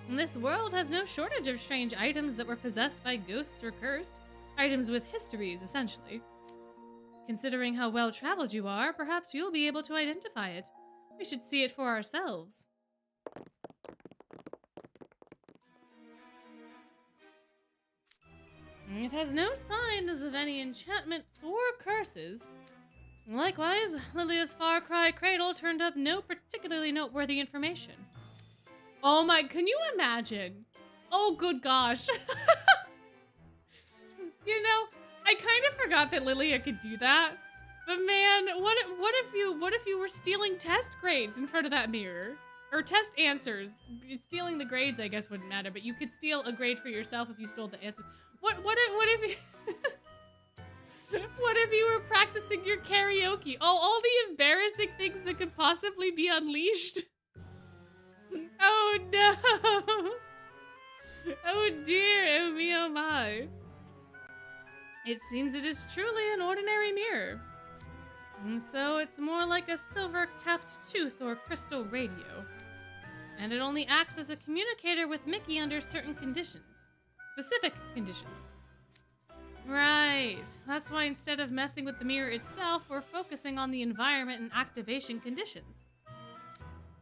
This world has no shortage of strange items that were possessed by ghosts or cursed. Items with histories, essentially. Considering how well-traveled you are, perhaps you'll be able to identify it. We should see it for ourselves. It has no signs of any enchantments or curses. Likewise, Lilia's Far Cry Cradle turned up no particularly noteworthy information. Oh my, can you imagine? Oh good gosh. You know, I kind of forgot that Lilia could do that. But man, what if you were stealing test grades in front of that mirror? Or test answers. Stealing the grades, I guess, wouldn't matter, but you could steal a grade for yourself if you stole the answer. What if you... What if you were practicing your karaoke? Oh, all the embarrassing things that could possibly be unleashed. Oh no! Oh dear, oh me, oh my. It seems it is truly an ordinary mirror. And so it's more like a silver-capped tooth or crystal radio. And it only acts as a communicator with Mickey under certain conditions. Specific conditions. Right. That's why instead of messing with the mirror itself, we're focusing on the environment and activation conditions.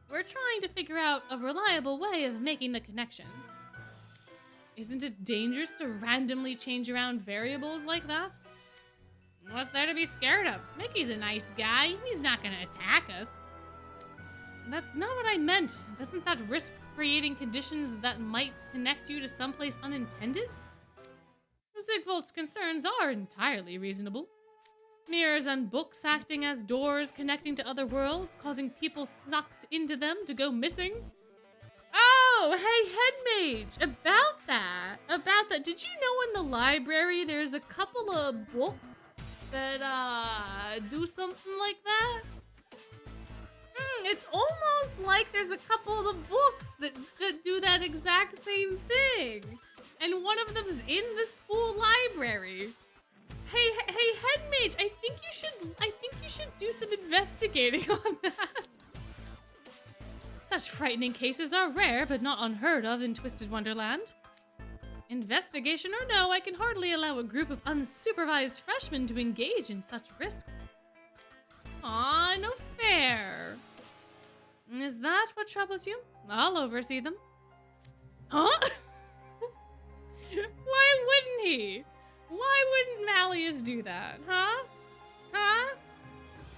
We're trying to figure out a reliable way of making the connection. Isn't it dangerous to randomly change around variables like that? What's there to be scared of? Mickey's a nice guy. He's not gonna attack us. That's not what I meant. Doesn't that risk creating conditions that might connect you to someplace unintended? Zigvolt's concerns are entirely reasonable. Mirrors and books acting as doors connecting to other worlds, causing people sucked into them to go missing. Oh, hey, Headmage! About that, did you know in the library there's a couple of books that, do something like that? It's almost like there's a couple of books that do that exact same thing. And one of them is in the school library. Hey, Headmage, I think you should do some investigating on that. Such frightening cases are rare, but not unheard of in Twisted Wonderland. Investigation or no, I can hardly allow a group of unsupervised freshmen to engage in such risk. Aw, no fair. Is that what troubles you? I'll oversee them. Huh? Why wouldn't he? Why wouldn't Malleus do that? Huh? Huh?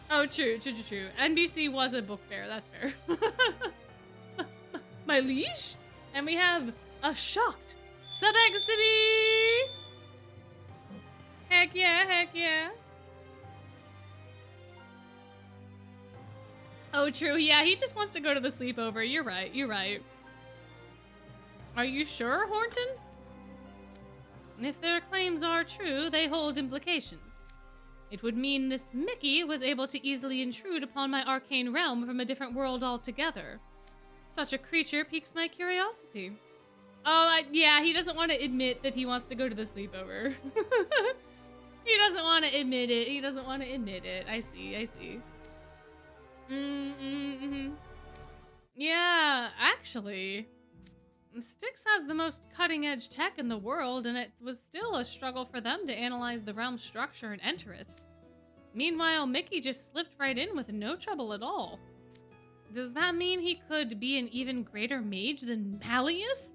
Oh, true. NBC was a book fair, that's fair. My liege? And we have a shocked Sadaxity! Heck yeah. Oh, true. Yeah, he just wants to go to the sleepover. You're right. Are you sure, Horton? If their claims are true, they hold implications. It would mean this Mickey was able to easily intrude upon my arcane realm from a different world altogether. Such a creature piques my curiosity. Oh, yeah, he doesn't want to admit that he wants to go to the sleepover. He doesn't want to admit it. I see. Yeah, actually, Styx has the most cutting-edge tech in the world, and it was still a struggle for them to analyze the realm's structure and enter it. Meanwhile, Mickey just slipped right in with no trouble at all. Does that mean he could be an even greater mage than Malleus?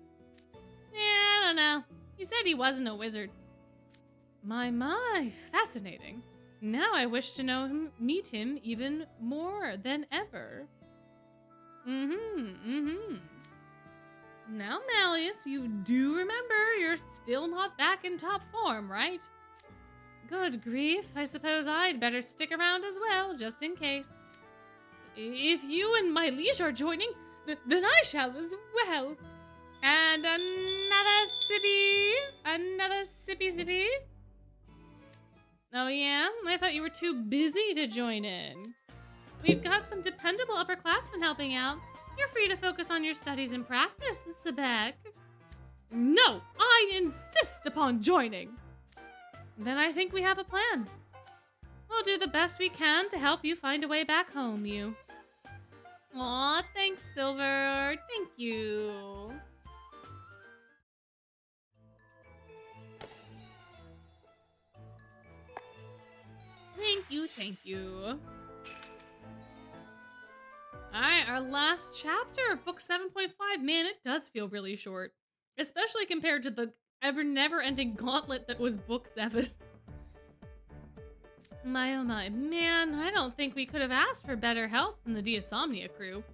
Yeah, I don't know. He said he wasn't a wizard. My, fascinating. Now I wish to meet him even more than ever. Now, Malleus, you do remember you're still not back in top form, right? Good grief, I suppose I'd better stick around as well, just in case. If you and my liege are joining, then I shall as well. And another sippy. Oh yeah? I thought you were too busy to join in. We've got some dependable upperclassmen helping out. You're free to focus on your studies and practice, Sebek. No, I insist upon joining. Then I think we have a plan. We'll do the best we can to help you find a way back home, you. Aw, thanks, Silver. Thank you. Thank you. Alright, our last chapter of book 7.5. Man, it does feel really short. Especially compared to the never-ending gauntlet that was book 7. My oh my, man, I don't think we could have asked for better help than the Diasomnia crew.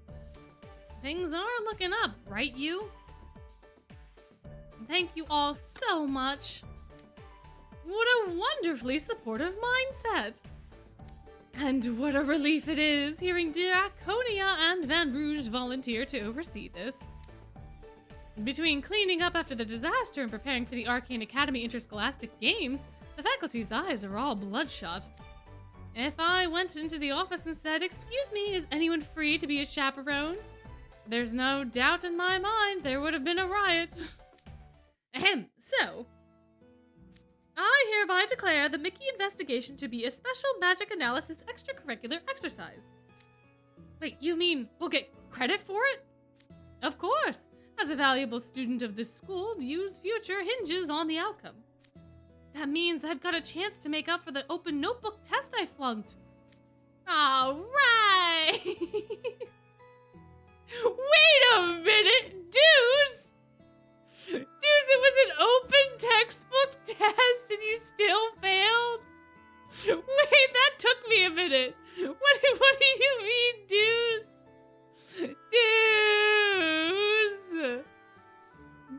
Things are looking up, right you? Thank you all so much. What a wonderfully supportive mindset. And what a relief it is hearing Diaconia and Van Rouge volunteer to oversee this. Between cleaning up after the disaster and preparing for the Arcane Academy Interscholastic Games, the faculty's eyes are all bloodshot. If I went into the office and said, "Excuse me, is anyone free to be a chaperone?" there's no doubt in my mind there would have been a riot. Ahem, so, I hereby declare the Mickey investigation to be a special magic analysis extracurricular exercise. Wait, you mean we'll get credit for it? Of course. As a valuable student of this school, view's future hinges on the outcome. That means I've got a chance to make up for the open notebook test I flunked. All right. Wait a minute, Deuce! Deuce, it was an open textbook test and you still failed? Wait, that took me a minute. What do you mean, Deuce? Deuce!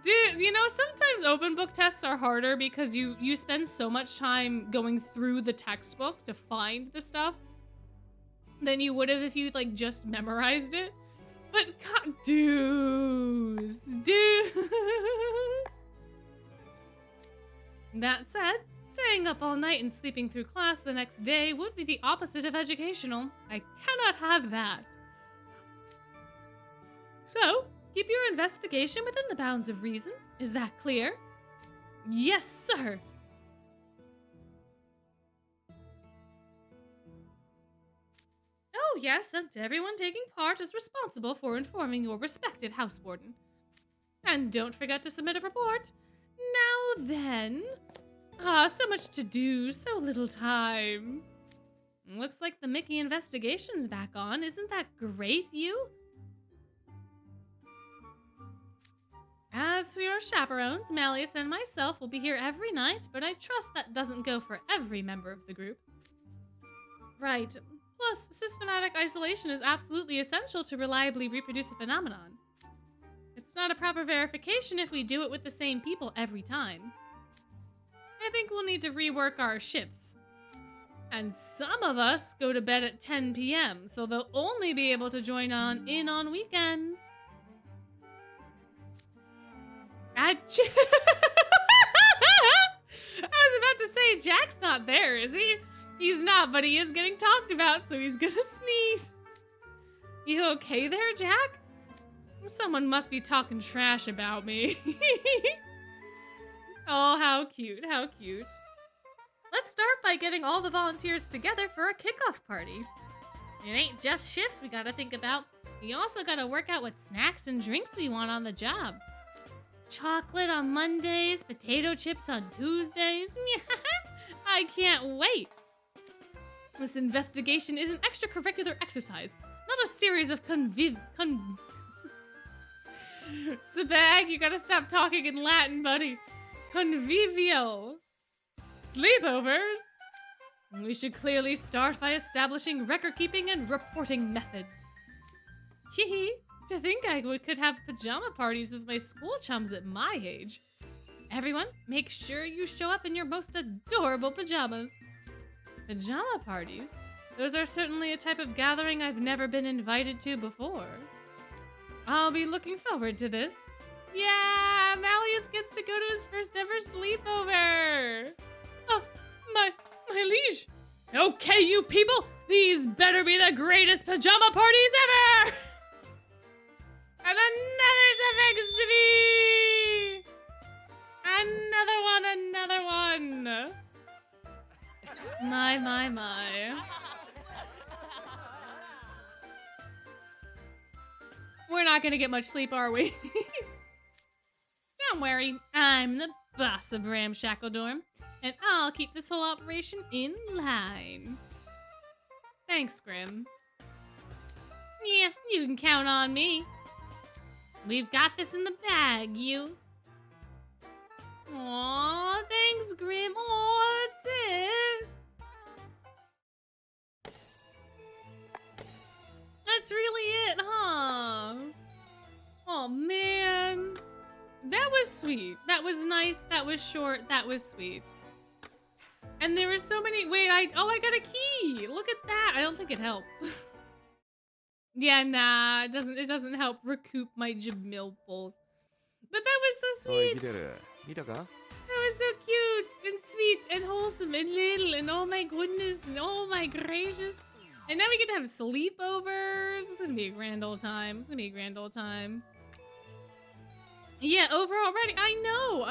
Dude, you know, sometimes open book tests are harder because you spend so much time going through the textbook to find the stuff than you would have if you like just memorized it. But God, Deuce. That said, staying up all night and sleeping through class the next day would be the opposite of educational. I cannot have that. So, keep your investigation within the bounds of reason. Is that clear? Yes, sir. Oh, yes, and everyone taking part is responsible for informing your respective house warden. And don't forget to submit a report. Now then. So much to do, so little time. Looks like the Mickey investigation's back on. Isn't that great, you? As for your chaperones, Malleus and myself will be here every night, but I trust that doesn't go for every member of the group. Right. Plus, systematic isolation is absolutely essential to reliably reproduce a phenomenon. It's not a proper verification if we do it with the same people every time. I think we'll need to rework our shifts. And some of us go to bed at 10 p.m., so they'll only be able to join in on weekends. I was about to say, Jack's not there, is he? He's not, but he is getting talked about, so he's gonna sneeze. You okay there, Jack? Someone must be talking trash about me. Oh, how cute, how cute. Let's start by getting all the volunteers together for a kickoff party. It ain't just shifts we gotta think about. We also gotta work out what snacks and drinks we want on the job. Chocolate on Mondays, potato chips on Tuesdays. I can't wait. This investigation is an extracurricular exercise, not a series of Sabag, you gotta stop talking in Latin, buddy. Convivio. Sleepovers? We should clearly start by establishing record-keeping and reporting methods. Hee. To think I could have pajama parties with my school chums at my age. Everyone, make sure you show up in your most adorable pajamas. Pajama parties? Those are certainly a type of gathering I've never been invited to before. I'll be looking forward to this. Yeah, Malleus gets to go to his first ever sleepover. Oh, my liege. Okay, you people, these better be the greatest pajama parties ever! And another one. My. We're not gonna get much sleep, are we? Don't worry, I'm the boss of Ramshackle Dorm, and I'll keep this whole operation in line. Thanks, Grim. Yeah, you can count on me. We've got this in the bag, you. Aw, thanks, Grim. Aw, that's it. That's really it, huh? Oh, man. That was sweet. That was nice. That was short. That was sweet. And there were so many... Wait, I got a key. Look at that. I don't think it helps. Yeah, nah, it doesn't help recoup my Jamilples. But that was so sweet. That was so cute and sweet and wholesome and little and oh my goodness and oh my gracious. And now we get to have sleepovers. It's gonna be a grand old time. It's gonna be a grand old time. Yeah, overall ready. I know.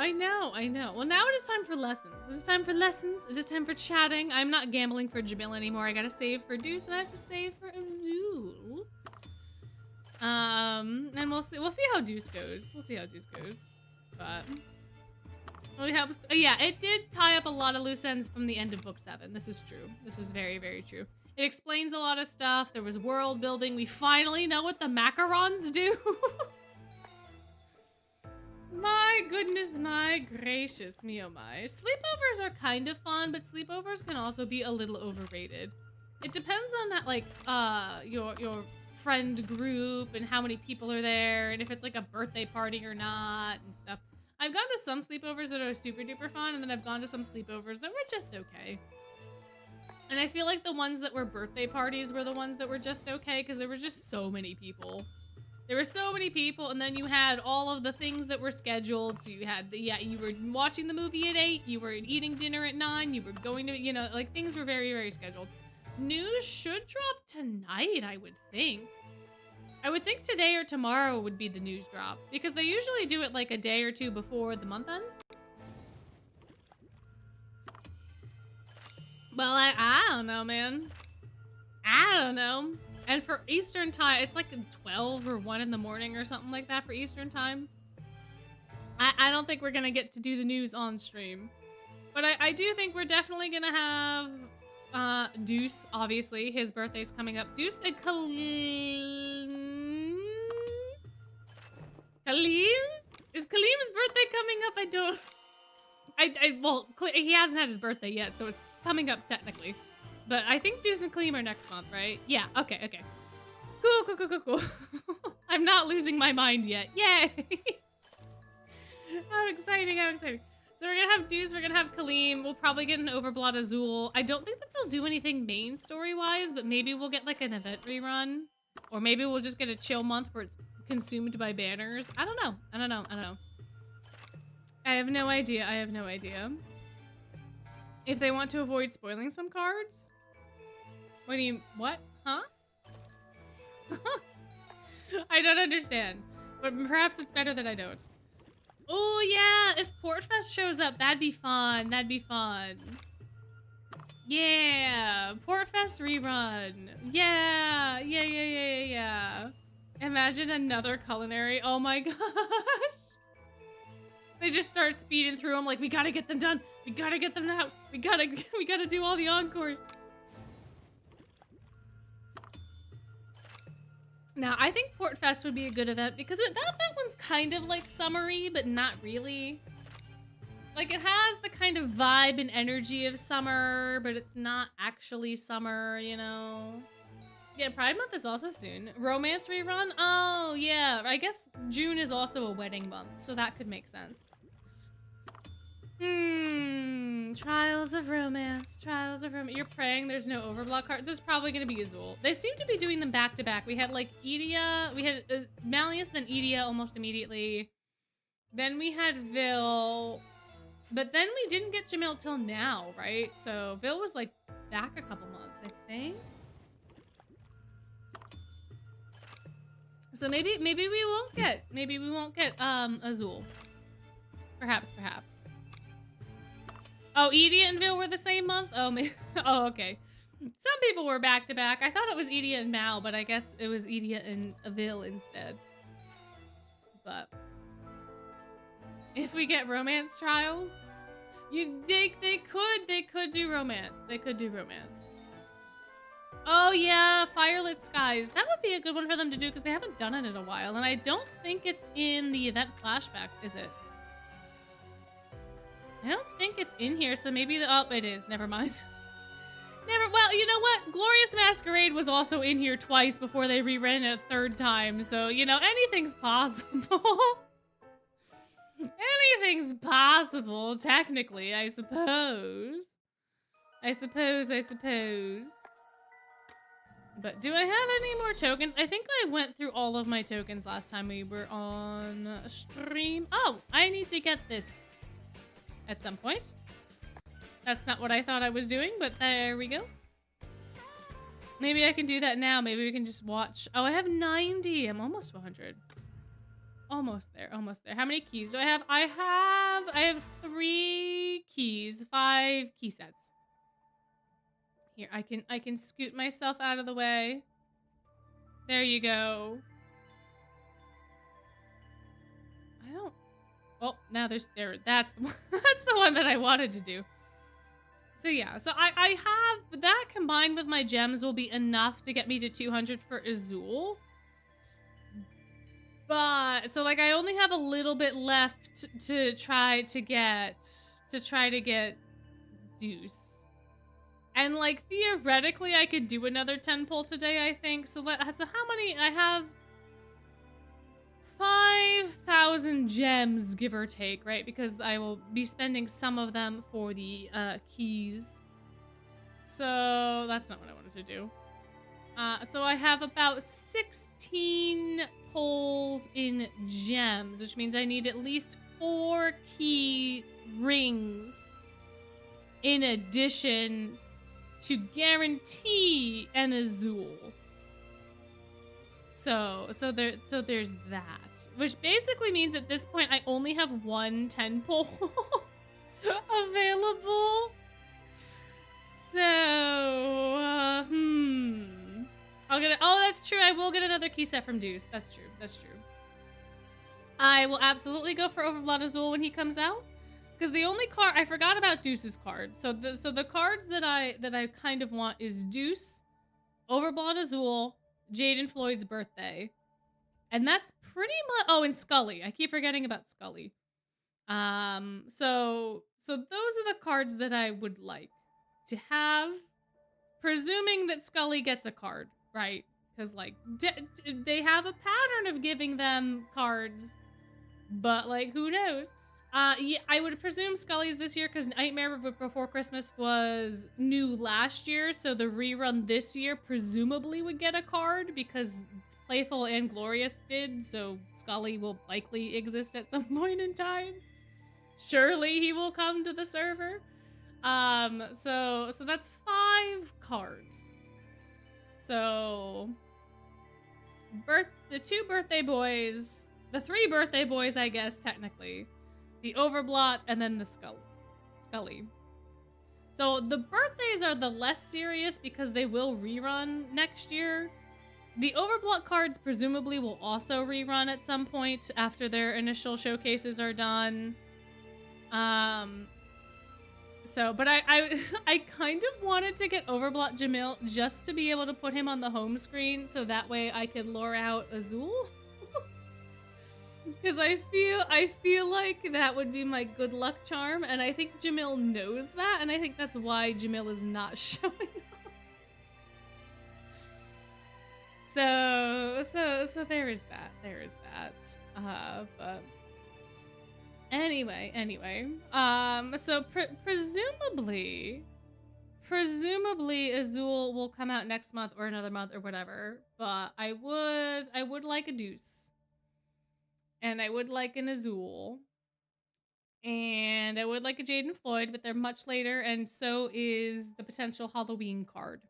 Well, now it is time for lessons. It is time for lessons. It is time for chatting. I'm not gambling for Jamil anymore. I gotta save for Deuce and I have to save for Azul. And we'll see how Deuce goes. But Really helps. Yeah, it did tie up a lot of loose ends from the end of book 7. This is true. This is very, very true. It explains a lot of stuff. There was world building. We finally know what the macarons do. My goodness, my gracious me, oh my. Sleepovers are kind of fun, but sleepovers can also be a little overrated. It depends on that, like, your friend group and how many people are there, and if it's like a birthday party or not and stuff. I've gone to some sleepovers that are super duper fun, and then I've gone to some sleepovers that were just okay. And I feel like the ones that were birthday parties were the ones that were just okay, because there was just so many people. There were so many people, and then you had all of the things that were scheduled. So you had you were watching the movie at 8, you were eating dinner at 9, you were going to, you know, like things were very, very scheduled. News should drop tonight, I would think. I would think today or tomorrow would be the news drop, because they usually do it like a day or two before the month ends. Well, I don't know, man. I don't know. And for Eastern time, it's like 12 or 1 in the morning or something like that for Eastern time. I don't think we're gonna get to do the news on stream. But I do think we're definitely gonna have Deuce, obviously. His birthday's coming up. Deuce and Kaleem? Is Kaleem's birthday coming up? I don't... well, he hasn't had his birthday yet, so it's coming up technically. But I think Deuce and Kaleem are next month, right? Yeah, okay. Cool. I'm not losing my mind yet. Yay! How exciting. So we're gonna have Deuce, we're gonna have Kaleem, we'll probably get an Overblood Azul. I don't think that they'll do anything main story-wise, but maybe we'll get like an event rerun. Or maybe we'll just get a chill month where it's consumed by banners. I don't know. I have no idea. If they want to avoid spoiling some cards? What? Huh? I don't understand. But perhaps it's better that I don't. Oh yeah, if Portfest shows up, that'd be fun. Yeah, Portfest rerun. Yeah. Imagine another culinary. Oh my gosh. They just start speeding through them like, we gotta get them done. We gotta get them out. We gotta do all the encores. Now, I think Portfest would be a good event because that one's kind of like summery, but not really. Like, it has the kind of vibe and energy of summer, but it's not actually summer, you know? Yeah, Pride Month is also soon. Romance rerun? Oh, yeah. I guess June is also a wedding month, so that could make sense. Trials of Romance. You're praying there's no Overblock card? There's probably going to be Azul. They seem to be doing them back to back. We had like Edea, we had Malleus, then Edea almost immediately. Then we had Vil, but then we didn't get Jamil till now, right? So Vil was like back a couple months, I think. So maybe we won't get Azul. Perhaps. Oh, Edea and Vil were the same month? Oh, oh, okay. Some people were back to back. I thought it was Edea and Mal, but I guess it was Edea and Vil instead. But if we get romance trials, they could do romance. Oh yeah, Firelit Skies. That would be a good one for them to do because they haven't done it in a while, and I don't think it's in the event flashback, is it? I don't think it's in here, so maybe oh, it is. Never mind. Well, you know what? Glorious Masquerade was also in here twice before they reran it a third time, so, you know, anything's possible. Anything's possible, technically, I suppose. But do I have any more tokens? I think I went through all of my tokens last time we were on stream. Oh, I need to get this at some point. That's not what I thought I was doing, but there we go. Maybe I can do that now. Maybe we can just watch. Oh, I have 90. I'm almost 100. Almost there. How many keys do I have? I have 3 keys, 5 key sets. Here, I can scoot myself out of the way. There you go. Oh, now there's there. That's the one, that's the one that I wanted to do. So yeah, so I have that combined with my gems will be enough to get me to 200 for Azul. But so like I only have a little bit left to try to get Deuce. And like theoretically I could do another 10 pull today, I think. So so how many I have 5,000 gems, give or take, right? Because I will be spending some of them for the keys. So that's not what I wanted to do. So I have about 16 pulls in gems, which means I need at least 4 key rings in addition to guarantee an Azul. So there's that, which basically means at this point I only have 1 10 pull available. So I'll get it. Oh, that's true. I will get another key set from Deuce. That's true. That's true. I will absolutely go for Overblood Azul when he comes out, because the only card I forgot about Deuce's card. So the cards that I kind of want is Deuce, Overblood Azul, Jaden Floyd's birthday, and that's pretty much. Oh, and Scully. I keep forgetting about Scully. So those are the cards that I would like to have, presuming that Scully gets a card, right? Because like they have a pattern of giving them cards, but like who knows? Yeah, I would presume Scully's this year because Nightmare Before Christmas was new last year, so the rerun this year presumably would get a card because Playful and Glorious did, so Scully will likely exist at some point in time. Surely he will come to the server. So that's 5 cards. So the 2 birthday boys, the 3 birthday boys, I guess technically, the Overblot, and then the Scully. So the birthdays are the less serious because they will rerun next year. The Overblot cards presumably will also rerun at some point after their initial showcases are done. So, but I kind of wanted to get Overblot Jamil just to be able to put him on the home screen, so that way I could lure out Azul. Because I feel like that would be my good luck charm, and I think Jamil knows that, and I think that's why Jamil is not showing up. So there is that. There is that. But anyway. So presumably Azul will come out next month or another month or whatever. But I would like a Deuce. And I would like an Azul. And I would like a Jaden Floyd, but they're much later, and so is the potential Halloween card.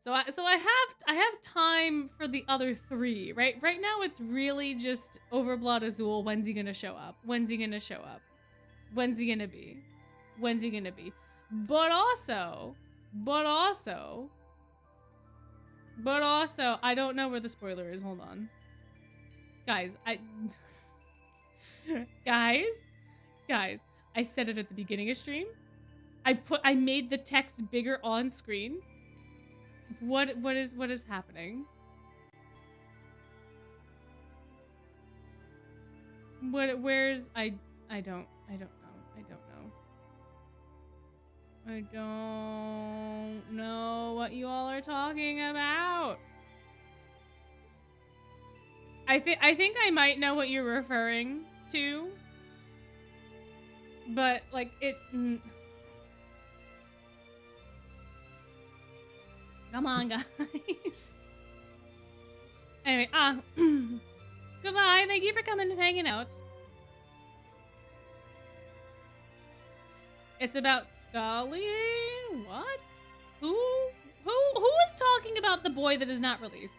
So I have time for the other 3, right? Right now it's really just Overblood Azul. When's he gonna show up? When's he gonna show up? When's he gonna be? When's he gonna be? But also, I don't know where the spoiler is. Hold on. Guys, Guys, I said it at the beginning of stream. I made the text bigger on screen. What is happening? Where's I don't know what you all are talking about. I think I might know what you're referring to. But like it come on, guys. Anyway, goodbye. Thank you for coming and hanging out. It's about Scully? What? Who is talking about the boy that is not released?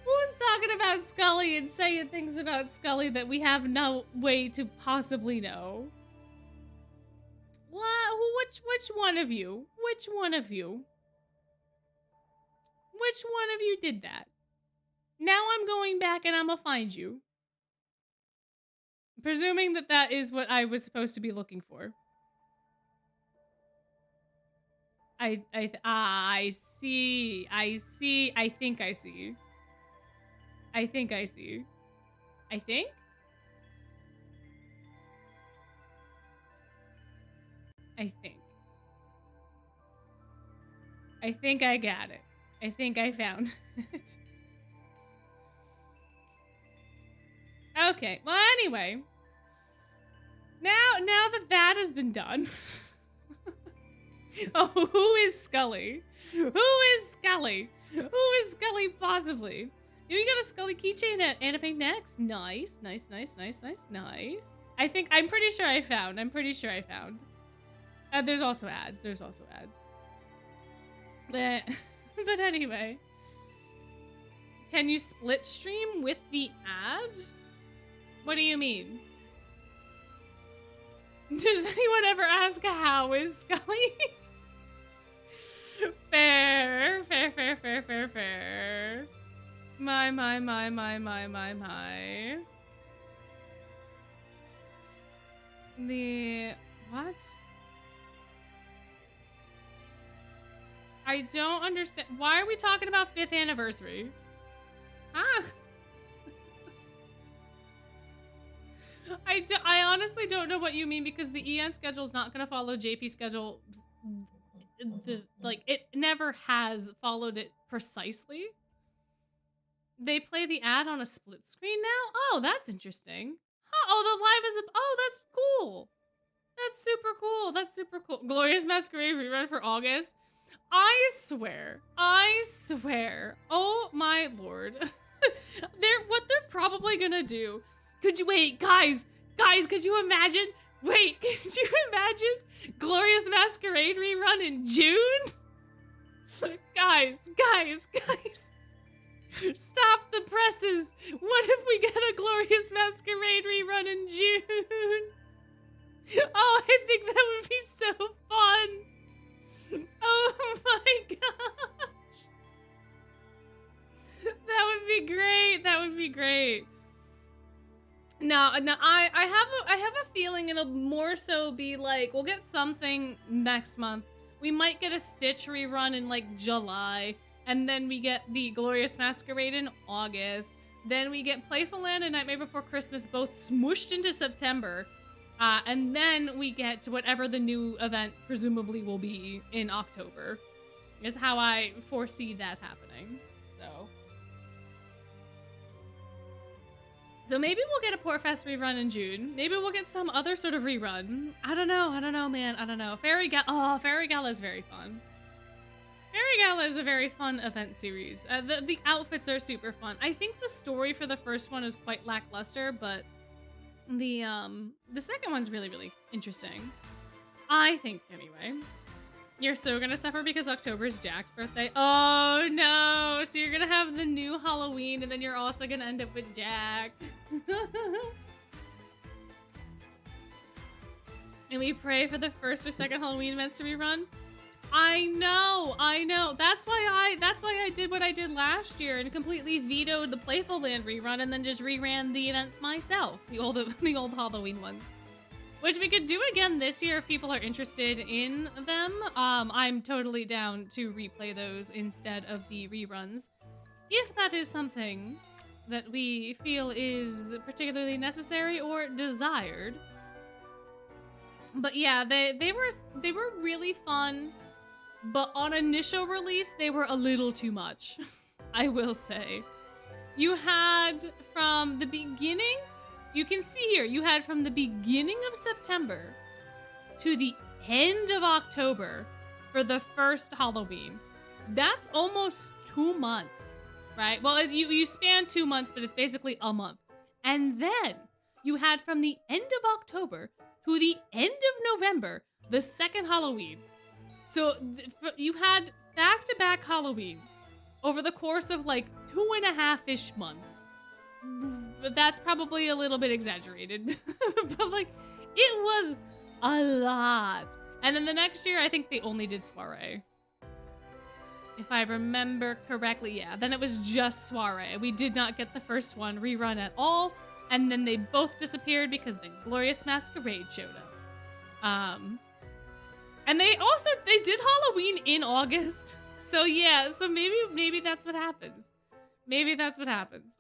Who is talking about Scully and saying things about Scully that we have no way to possibly know? What? Which one of you? Which one of you? Which one of you did that? Now I'm going back and I'm gonna find you. Presuming that that is what I was supposed to be looking for. I see. I see. I think I see. I think I see. I think? I think. I think I got it. I think I found it. Okay. Well, anyway. Now that has been done. Oh, who is Scully? Who is Scully? Who is Scully possibly? You got a Scully keychain at Anime Next. Nice. I'm pretty sure I found. There's also ads. But, but anyway. Can you split stream with the ad? What do you mean? Does anyone ever ask how is Scully? Fair. My. The... what? I don't understand. Why are we talking about 5th anniversary? Huh? I honestly don't know what you mean because the EN schedule is not going to follow JP schedule. It never has followed it precisely. They play the ad on a split screen now? Oh, that's interesting. Huh, oh, the live is oh, that's cool. That's super cool. Glorious Masquerade rerun for August. I swear. Oh my lord. What they're probably gonna do. Could you wait, guys, could you imagine? Wait, could you imagine Glorious Masquerade rerun in June? Guys. Stop the presses. What if we get a Glorious Masquerade rerun in June? Oh, I think that would be so fun. Oh my gosh. That would be great. No, I have a feeling it'll more so be like, we'll get something next month. We might get a Stitch rerun in like July, and then we get the Glorious Masquerade in August. Then we get Playful Land and Nightmare Before Christmas both smooshed into September. And then we get to whatever the new event presumably will be in October. Is how I foresee that happening. So maybe we'll get a Portfest rerun in June. Maybe we'll get some other sort of rerun. I don't know, man. I don't know. Fairy Gala is very fun. Fairy Gala is a very fun event series. The outfits are super fun. I think the story for the first one is quite lackluster, but the second one's really, really interesting. I think, anyway. You're so gonna suffer because October is Jack's birthday. Oh no! So you're gonna have the new Halloween and then you're also gonna end up with Jack. And we pray for the first or second Halloween events to be run. I know. That's why I did what I did last year and completely vetoed the Playful Land rerun and then just reran the events myself, the old Halloween ones. Which we could do again this year if people are interested in them. I'm totally down to replay those instead of the reruns, if that is something that we feel is particularly necessary or desired. But yeah, they were really fun, but on initial release they were a little too much. I will say. You had from the beginning. You can see here, you had from the beginning of September to the end of October for the first Halloween. That's almost 2 months, right? Well, you span 2 months, but it's basically a month. And then you had from the end of October to the end of November, the second Halloween. So you had back-to-back Halloweens over the course of like 2.5-ish months. But that's probably a little bit exaggerated. But like, it was a lot. And then the next year, I think they only did Soiree. If I remember correctly, yeah. Then it was just Soiree. We did not get the first one rerun at all. And then they both disappeared because the Glorious Masquerade showed up. And they did Halloween in August. So yeah, so maybe that's what happens. Maybe that's what happens.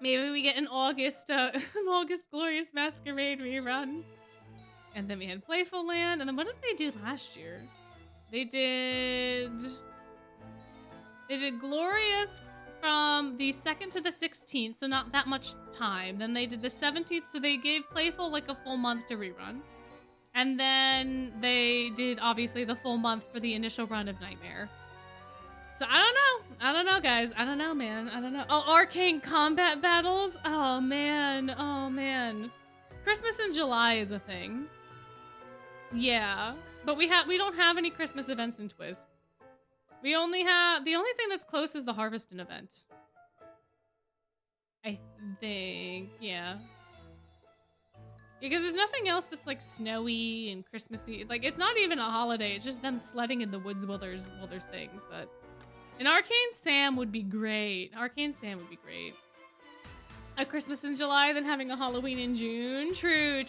Maybe we get an August Glorious Masquerade rerun. And then we had Playful Land, and then what did they do last year? They did Glorious from the 2nd to the 16th, so not that much time. Then they did the 17th, so they gave Playful like a full month to rerun. And then they did, obviously, the full month for the initial run of Nightmare. So I don't know. I don't know, guys. I don't know, man. I don't know. Oh, Arcane Combat Battles? Oh, man. Oh, man. Christmas in July is a thing. Yeah. But we don't have any Christmas events in TWST. We only have... The only thing that's close is the Harvestin event. I think... Yeah. Because there's nothing else that's like snowy and Christmassy. Like, it's not even a holiday. It's just them sledding in the woods while there's things. But an Arcane Sam would be great. Arcane Sam would be great. A Christmas in July, then having a Halloween in June. True.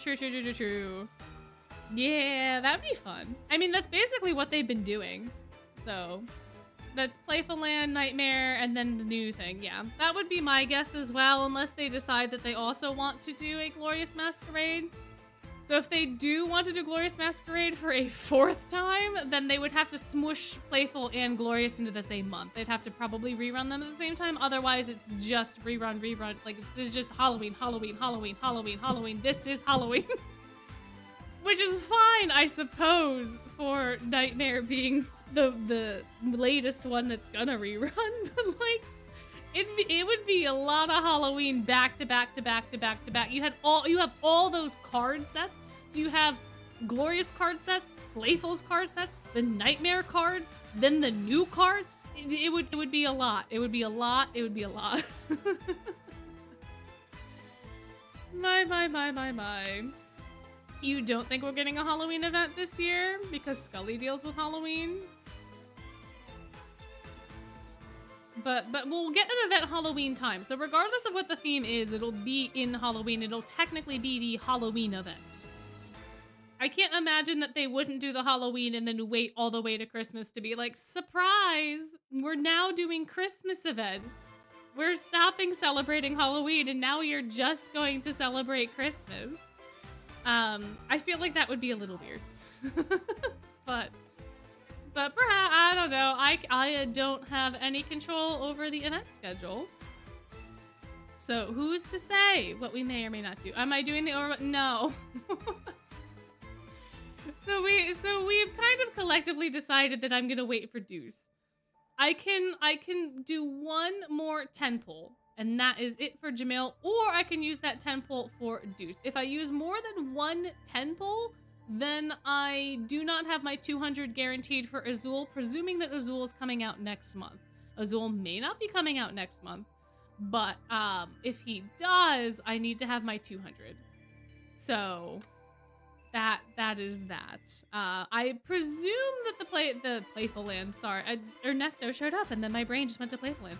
Yeah, that'd be fun. I mean, that's basically what they've been doing. So that's Playful Land, Nightmare, and then the new thing. Yeah, that would be my guess as well, unless they decide that they also want to do a Glorious Masquerade. So if they do want to do Glorious Masquerade for a 4th time, then they would have to smush Playful and Glorious into the same month. They'd have to probably rerun them at the same time. Otherwise, it's just rerun. Like, it's just Halloween. This is Halloween. Which is fine, I suppose, for Nightmare being the latest one that's gonna rerun. But like, it would be a lot of Halloween back to back. You have all those card sets. So you have Glorious card sets, Playful's card sets, the Nightmare cards, then the new cards. It would be a lot. It would be a lot. My. You don't think we're getting a Halloween event this year because Scully deals with Halloween? But we'll get an event Halloween time. So regardless of what the theme is, it'll be in Halloween. It'll technically be the Halloween event. I can't imagine that they wouldn't do the Halloween and then wait all the way to Christmas to be like, surprise, we're now doing Christmas events. We're stopping celebrating Halloween and now you're just going to celebrate Christmas. I feel like that would be a little weird. but perhaps, I don't know. I don't have any control over the event schedule. So who's to say what we may or may not do? Am I doing the overlap? No. So we've kind of collectively decided that I'm gonna wait for Deuce. I can do one more 10 pull. And that is it for Jamil, or I can use that 10 pull for Deuce. If I use more than one 10 pull, then I do not have my 200 guaranteed for Azul, presuming that Azul is coming out next month. Azul may not be coming out next month, but if he does, I need to have my 200. So that is that. I presume that the Playful Land, Ernesto showed up and then my brain just went to Playful Land.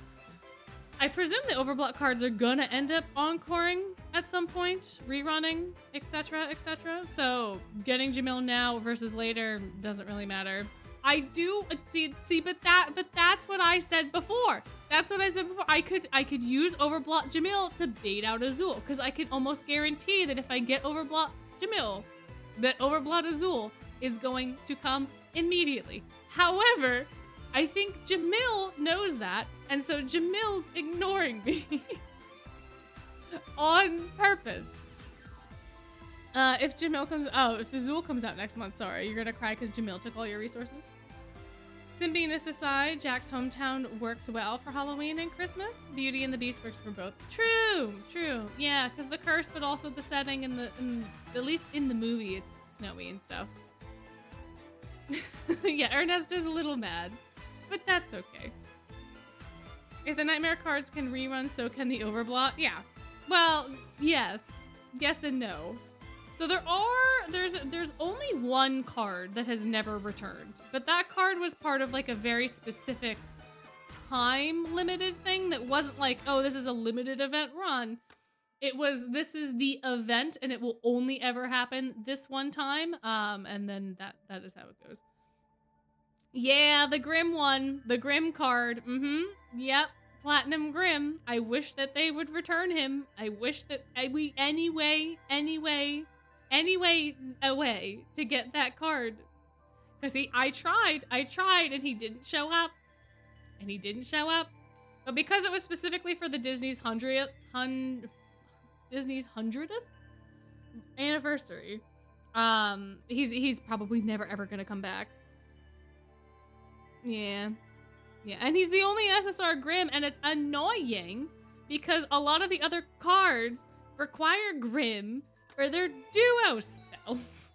I presume the Overblock cards are gonna end up encoring at some point, rerunning, etc., etc. So getting Jamil now versus later doesn't really matter. I do see, but that's what I said before. That's what I said before. I could use Overblock Jamil to bait out Azul, because I can almost guarantee that if I get Overblock Jamil, that Overblock Azul is going to come immediately. However, I think Jamil knows that, and so Jamil's ignoring me on purpose. If Azul comes out next month, sorry, you're gonna cry because Jamil took all your resources. Simpiness aside, Jack's hometown works well for Halloween and Christmas. Beauty and the Beast works for both. True. Yeah, because the curse, but also the setting and at least in the movie, it's snowy and stuff. Yeah, Ernesto's a little mad. But that's okay. If the Nightmare cards can rerun, so can the Overblot. Yeah. Well, yes. Yes and no. So there's only one card that has never returned. But that card was part of like a very specific time limited thing that wasn't like, oh, this is a limited event run. This is the event, and it will only ever happen this one time. And then that is how it goes. Yeah, the Grim one. The Grim card. Yep. Platinum Grim. I wish that they would return him. I wish that any way a way to get that card. Because I tried, and he didn't show up. But because it was specifically for the Disney's 100th anniversary, he's probably never ever gonna come back. Yeah, and he's the only SSR Grim, and it's annoying because a lot of the other cards require Grim for their duo spells.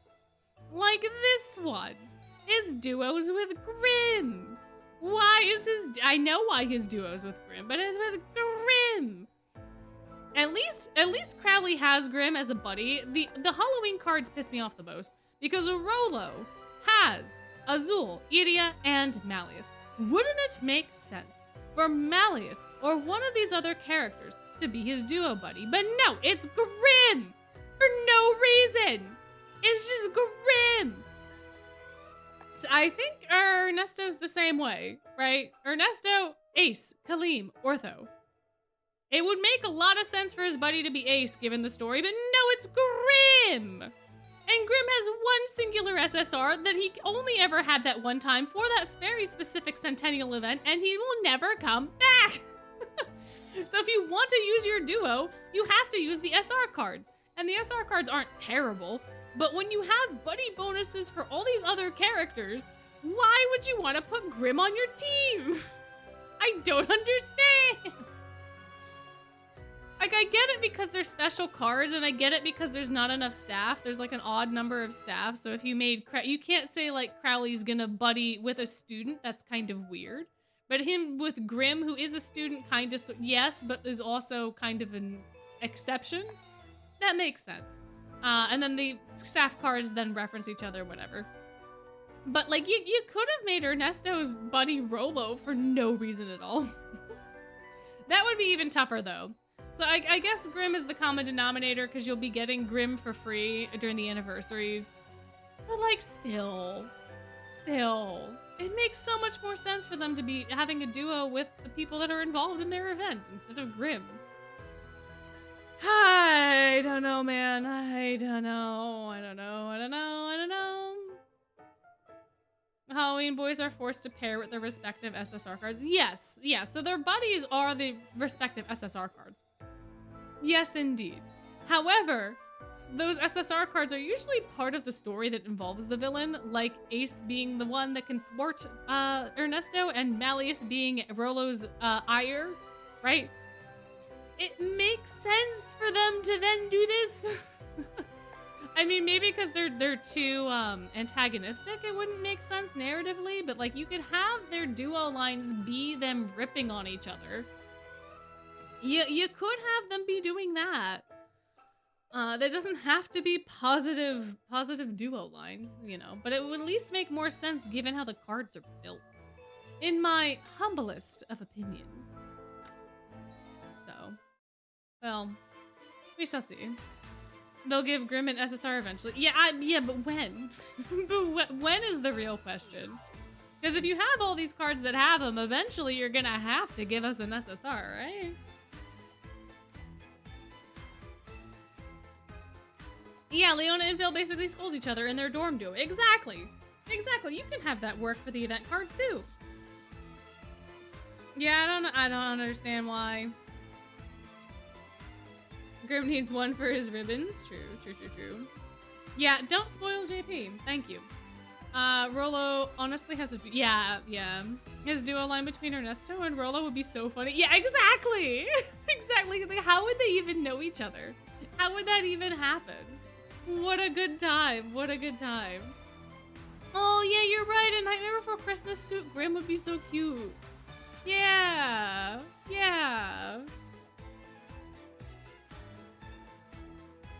Like this one is duos with Grim. Why is I know why his duo's with Grim, but it's with Grim. At least Crowley has Grim as a buddy. The Halloween cards piss me off the most because Rolo has Azul, Iria, and Malleus. Wouldn't it make sense for Malleus or one of these other characters to be his duo buddy? But no, it's Grim for no reason. It's just Grim. So I think Ernesto's the same way, right? Ernesto, Ace, Kaleem, Ortho. It would make a lot of sense for his buddy to be Ace given the story, but no, it's Grim. And Grim has one singular SSR that he only ever had that one time for that very specific Centennial event, and he will never come back. So if you want to use your duo, you have to use the SR cards. And the SR cards aren't terrible, but when you have buddy bonuses for all these other characters, why would you want to put Grim on your team? I don't understand. Like, I get it because they're special cards, and I get it because there's not enough staff. There's, like, an odd number of staff, so if you made... You can't say, like, Crowley's gonna buddy with a student. That's kind of weird. But him with Grim, who is a student, kind of... Yes, but is also kind of an exception. That makes sense. And then the staff cards then reference each other, whatever. But, like, you could have made Ernesto's buddy Rolo for no reason at all. That would be even tougher, though. So I guess Grim is the common denominator because you'll be getting Grim for free during the anniversaries. But, like, still, it makes so much more sense for them to be having a duo with the people that are involved in their event instead of Grim. I don't know, man. I don't know. Halloween boys are forced to pair with their respective SSR cards. Yes. So their buddies are the respective SSR cards. Yes, indeed. However, those SSR cards are usually part of the story that involves the villain, like Ace being the one that can thwart Ernesto and Malleus being Rolo's ire, right? It makes sense for them to then do this. I mean, maybe because they're too antagonistic, it wouldn't make sense narratively, but like you could have their duo lines be them ripping on each other. You could have them be doing that. That doesn't have to be positive duo lines, you know, but it would at least make more sense given how the cards are built. In my humblest of opinions. So, well, we shall see. They'll give Grim an SSR eventually. Yeah, but when? But when is the real question? Because if you have all these cards that have them, eventually you're gonna have to give us an SSR, right? Yeah, Leona and Phil basically scold each other in their dorm duo. Exactly. You can have that work for the event cards too. Yeah, I don't understand why. Grim needs one for his ribbons. True. Yeah, don't spoil JP. Thank you. Rolo honestly has a... Yeah. His duo line between Ernesto and Rolo would be so funny. Yeah, exactly. Exactly. Like, how would they even know each other? How would that even happen? What a good time. Oh, yeah, you're right. A Nightmare Before Christmas suit Grim would be so cute. Yeah.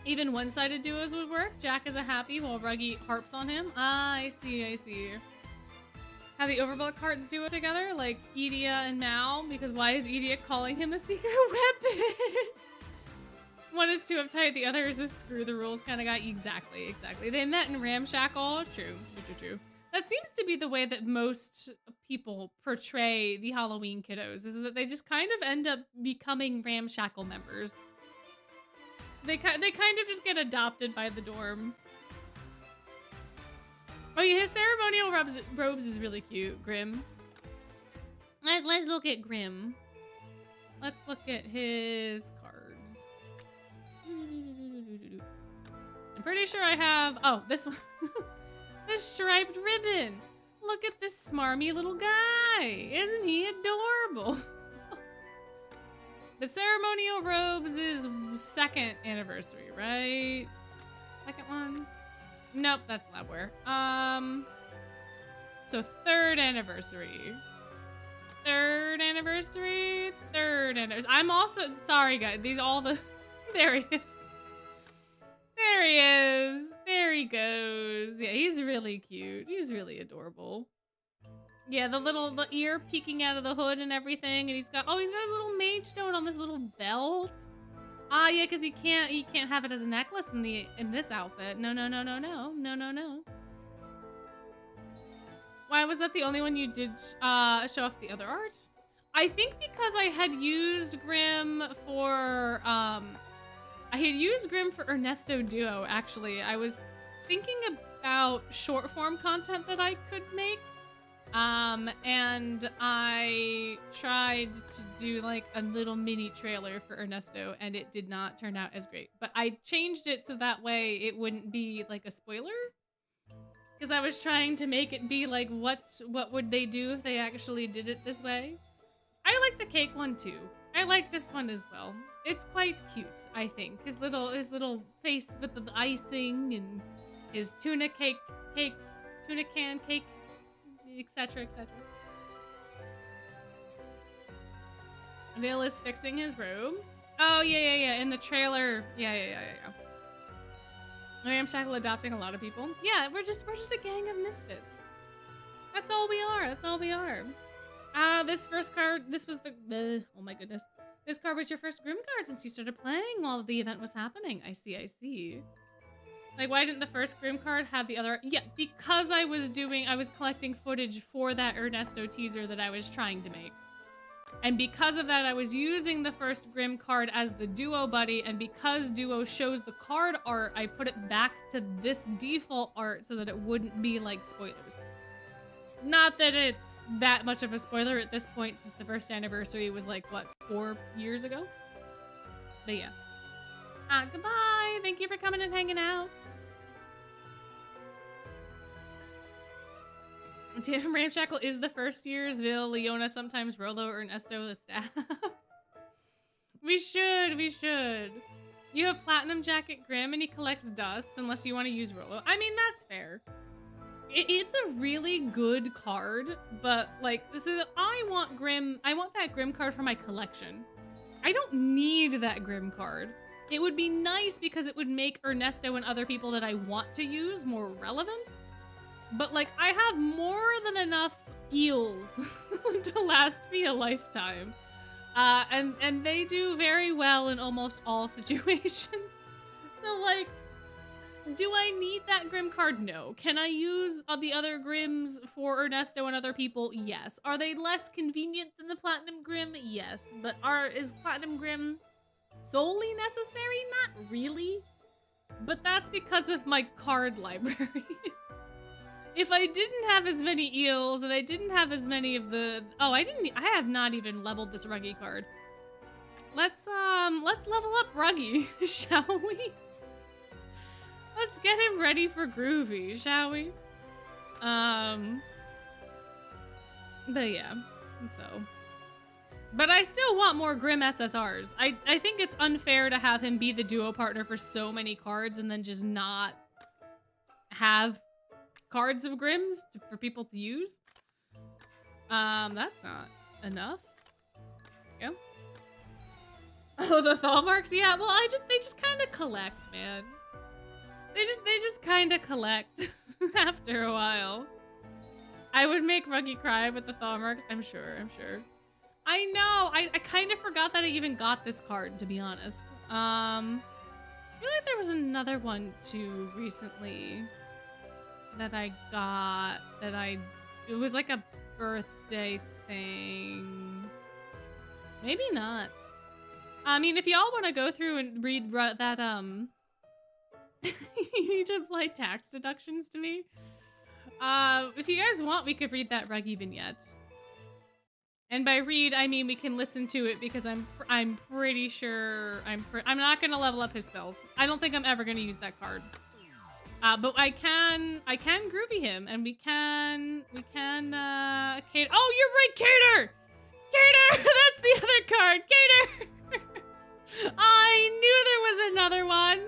Even one-sided duos would work. Jack is a happy while Ruggy harps on him. I see. Have the Overblock cards duo together, like Edea and Mal, because why is Edea calling him a secret weapon? one is too uptight, the other is a screw the rules kind of guy. Exactly. They met in Ramshackle. True. That seems to be the way that most people portray the Halloween kiddos, is that they just kind of end up becoming Ramshackle members. They kind of just get adopted by the dorm. Oh yeah, his ceremonial robes is really cute. Grim. Let's look at Grim. Let's look at his cards. I'm pretty sure I have... Oh, this one. The striped ribbon. Look at this smarmy little guy. Isn't he adorable? The ceremonial robes is 2nd anniversary, right? 2nd one? Nope, that's not where. So 3rd anniversary. 3rd anniversary. I'm also sorry, guys. These all the. There he is. There he is. There he goes. Yeah, he's really cute. He's really adorable. Yeah, the ear peeking out of the hood and everything, and he's got his little mage stone on this little belt. Ah, yeah, because he can't have it as a necklace in this outfit. No. Why was that the only one you did show off the other art? I think because I had used Grim for Ernesto Duo, actually. I was thinking about short form content that I could make. And I tried to do like a little mini trailer for Ernesto, and it did not turn out as great. But I changed it so that way it wouldn't be like a spoiler. Because I was trying to make it be like, what would they do if they actually did it this way? I like the cake one too. I like this one as well. It's quite cute, I think. His little face with the icing and his tuna can cake, etc. Vale is fixing his robe. Oh yeah. In the trailer, yeah. Ramshackle adopting a lot of people. Yeah, we're just a gang of misfits. That's all we are. This first card, this was the oh my goodness. This card was your first Grim card since you started playing while the event was happening. I see. Like, why didn't the first Grim card have the other? Yeah, because I was collecting footage for that Ernesto teaser that I was trying to make. And because of that, I was using the first Grim card as the Duo buddy, and because Duo shows the card art, I put it back to this default art so that it wouldn't be like spoilers. Not that it's that much of a spoiler at this point, since the first anniversary was like, what, 4 years ago? But yeah. Goodbye! Thank you for coming and hanging out. Tim Ramshackle is the first year's Vil, Leona, sometimes Rolo, Ernesto, the staff. We should. You have Platinum Jacket Grim and he collects dust unless you want to use Rolo. I mean, that's fair. It's a really good card, but like, I want that Grim card for my collection. I don't need that Grim card. It would be nice because it would make Ernesto and other people that I want to use more relevant. But like, I have more than enough eels to last me a lifetime. And they do very well in almost all situations. So like, do I need that Grim card? No. Can I use the other Grims for Ernesto and other people? Yes. Are they less convenient than the Platinum Grim? Yes. But is Platinum Grim solely necessary? Not really. But that's because of my card library. If I didn't have as many eels and I didn't have as many of the... Oh, I have not even leveled this Ruggy card. Let's level up Ruggy, shall we? Let's get him ready for Groovy, shall we? But yeah, so. But I still want more Grim SSRs. I think it's unfair to have him be the duo partner for so many cards and then just not have cards of Grims for people to use. That's not enough. Yeah. Oh, the thaw marks? Yeah, well, they just kind of collect, man. They just kind of collect after a while. I would make Ruggy cry with the thaw marks. I'm sure. I know. I kind of forgot that I even got this card, to be honest. feel like there was another one too recently that I got it was like a birthday thing. Maybe not. I mean, if y'all want to go through and read that, you need to apply tax deductions to me. If you guys want, we could read that Ruggy vignette. And by read, I mean we can listen to it because I'm pretty sure I'm not gonna level up his spells. I don't think I'm ever gonna use that card. But I can groovy him, and we can Cater. Oh, you're right, Cater! Cater! That's the other card, Cater! I knew there was another one.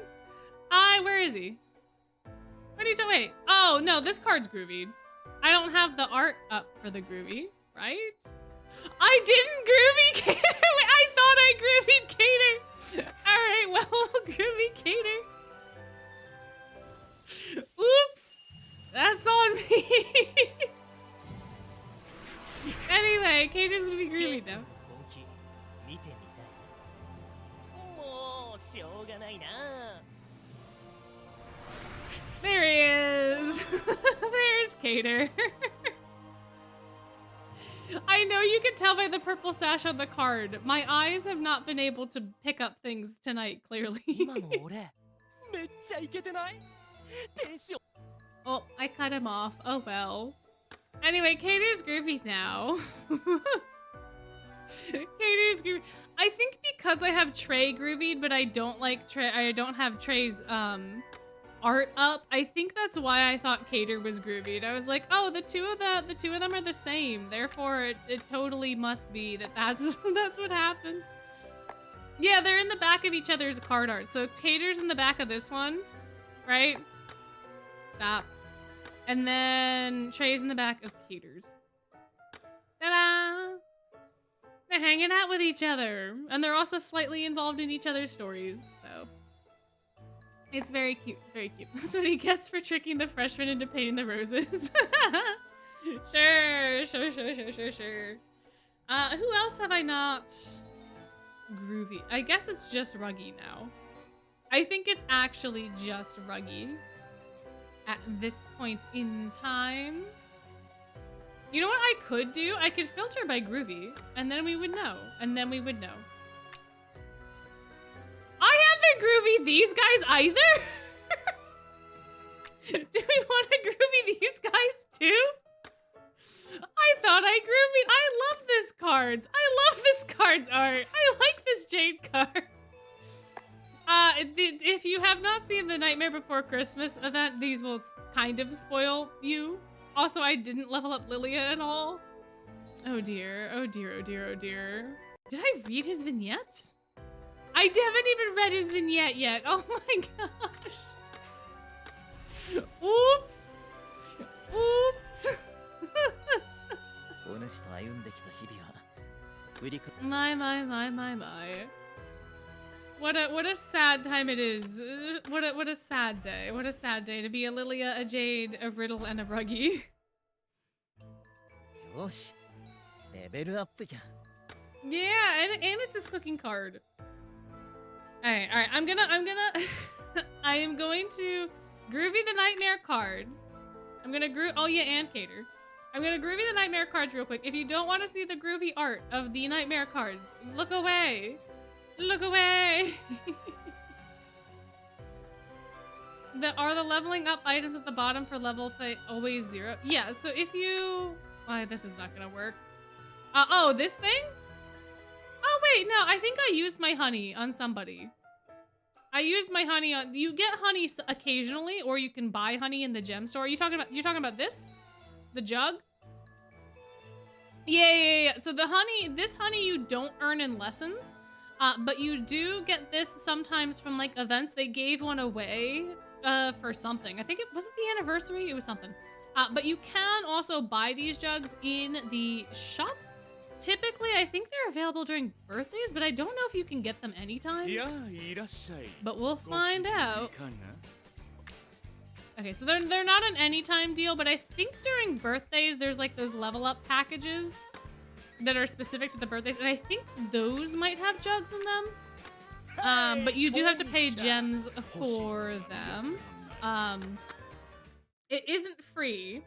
Where is he? What are you doing? Wait. Oh, no, this card's groovied. I don't have the art up for the groovy, right? I didn't groovy Cater. Wait, I thought I groovied Cater. All right, well, groovy Cater. Oops. That's on me. Anyway, Cater's gonna be groovy now. There he is. There's Cater. I know you can tell by the purple sash on the card. My eyes have not been able to pick up things tonight, clearly. Oh, I cut him off. Oh well. Anyway, Cater's groovy now. Cater's groovy. I think because I have Trey groovied, but I don't like Trey. I don't have Trey's art up. I think that's why I thought Cater was groovied. I was like, oh, the two of them are the same. Therefore, it totally must be that's what happened. Yeah, they're in the back of each other's card art. So Cater's in the back of this one, right? Stop. And then Trey's in the back of Cater's. Ta-da! They're hanging out with each other. And they're also slightly involved in each other's stories, so. It's very cute. It's very cute. That's what he gets for tricking the freshmen into painting the roses. Sure. Who else have I not groovy? I guess it's just Ruggy now. I think it's actually just Ruggy at this point in time. You know what I could do? I could filter by groovy, and then we would know. I haven't groovy these guys either. Do we want to groovy these guys too? I thought I groovied. I love this cards. I love this card's art. I like this Jade card. If you have not seen the Nightmare Before Christmas event, these will kind of spoil you. Also, I didn't level up Lilia at all. Oh dear. Did I read his vignette? I haven't even read his vignette yet. Oh my gosh. Oops. My. What a sad time it is. What a sad day. What a sad day to be a Lilia, a Jade, a Riddle, and a Ruggy. Yeah, and it's this cooking card. Alright, I'm gonna I am going to groovy the Nightmare cards. I'm gonna oh yeah, and Cater. I'm gonna groovy the Nightmare cards real quick. If you don't want to see the groovy art of the Nightmare cards, look away. Look away. Are the leveling up items at the bottom for level always 0? Yeah, so if you... Oh, this is not gonna work. Oh, this thing? Oh, wait, no, I think I used my honey on somebody. I used my honey on... You get honey occasionally, or you can buy honey in the gem store. You're talking about this? The jug? Yeah. So this honey you don't earn in lessons. But you do get this sometimes from like events. They gave one away for something. I think it wasn't the anniversary. It was something. But you can also buy these jugs in the shop. Typically, I think they're available during birthdays, but I don't know if you can get them anytime. But we'll find out. Okay, so they're not an anytime deal, but I think during birthdays there's like those level up packages that are specific to the birthdays, and I think those might have jugs in them. But you do have to pay gems for them. It isn't free.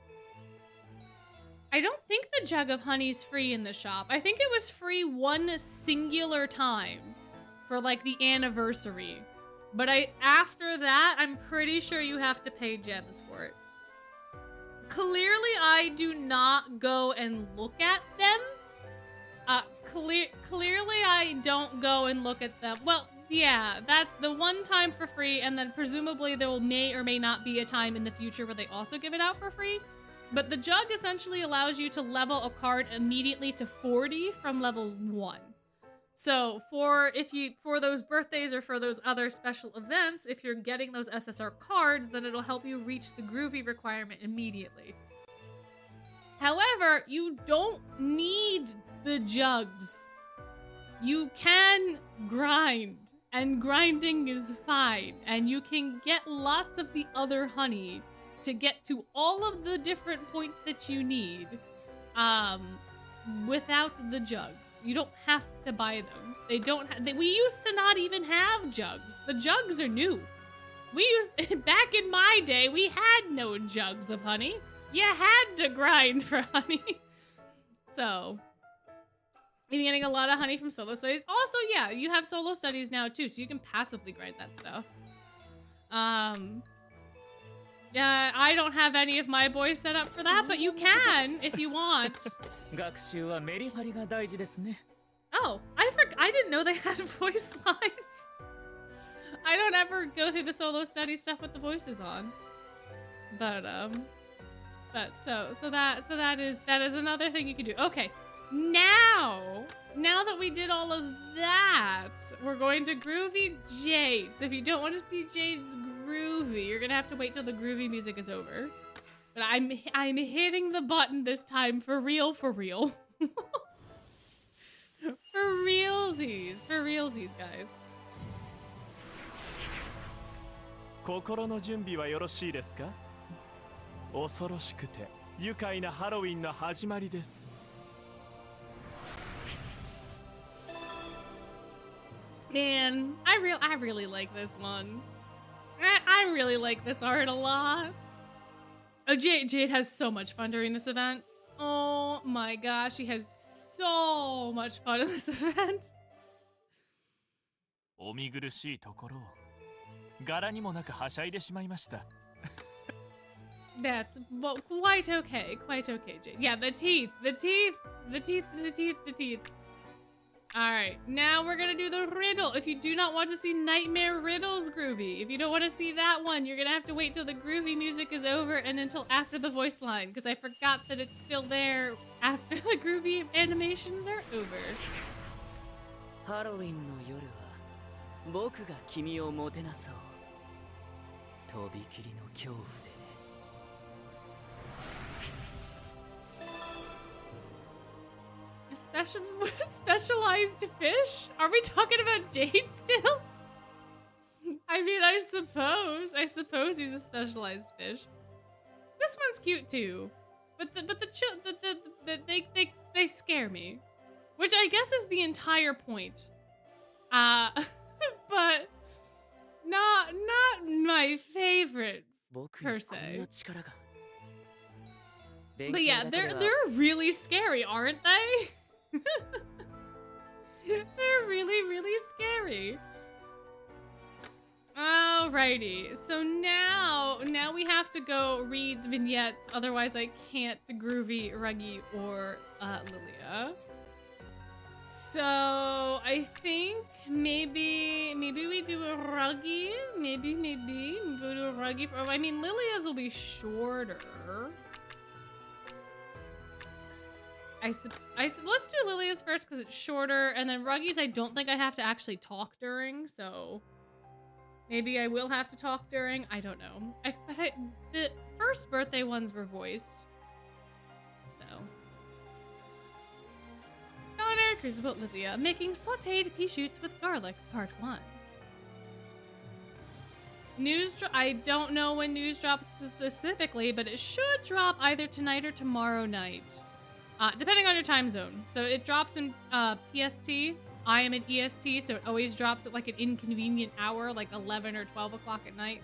I don't think the jug of honey's free in the shop. I think it was free one singular time for like the anniversary. But after that, I'm pretty sure you have to pay gems for it. Clearly, I do not go and look at them. Clearly, I don't go and look at them. Well, yeah, that's the one time for free, and then presumably there may or may not be a time in the future where they also give it out for free. But the jug essentially allows you to level a card immediately to 40 from level 1. So for those birthdays or for those other special events, if you're getting those SSR cards, then it'll help you reach the groovy requirement immediately. However, you don't need the jugs. You can grind, and grinding is fine, and you can get lots of the other honey to get to all of the different points that you need without the jugs. You don't have to buy them. We used to not even have jugs. The jugs are new. Back in my day, we had no jugs of honey. You had to grind for honey. So, you're getting a lot of honey from solo studies. Also, yeah, you have solo studies now too, so you can passively grind that stuff. Yeah, I don't have any of my boys set up for that, but you can if you want. Oh, I didn't know they had voice lines. I don't ever go through the solo study stuff with the voices on. But so that is another thing you can do. Okay. Now that we did all of that, we're going to Groovy Jade. So if you don't want to see Jade's groovy, you're gonna have to wait till the groovy music is over. But I'm hitting the button this time for real. For realsies, guys. 心の準備はよろしいですか? 恐ろしくて愉快なハロウィンの始まりです。 Man, I really like this one. I really like this art a lot. Oh, Jade has so much fun during this event. Oh my gosh, she has so much fun in this event. お見苦しいところを柄にもなくはしゃいでしまいました。 That's quite okay, Jade. Yeah, the teeth. Alright, now we're gonna do the riddle. If you do not want to see Nightmare Riddles Groovy, if you don't want to see that one, you're gonna have to wait till the groovy music is over and until after the voice line, because I forgot that it's still there after the groovy animations are over. Halloween の夜は僕が君をもてなそう。とびきりの恐怖でね。 Specialized fish? Are we talking about Jade still? I mean, I suppose he's a specialized fish. This one's cute too, but they scare me, which I guess is the entire point. But not my favorite per se. But yeah, they're really scary, aren't they? They're really scary. Alrighty, so now we have to go read vignettes, otherwise I can't Groovy, Ruggy, or Lilia. So I think maybe we do a Ruggy, maybe we do a Ruggy. I mean, Lilia's will be shorter. Let's do Lilia's first because it's shorter, and then Ruggy's I don't think I have to actually talk during, so maybe I will have to talk during. I don't know. The first birthday ones were voiced, so. Culinary Cruise about Lilia making sautéed pea shoots with garlic, part 1. I don't know when news drops specifically, but it should drop either tonight or tomorrow night. Depending on your time zone. So it drops in PST I am an EST, so it always drops at like an inconvenient hour, like 11 or 12 o'clock at night.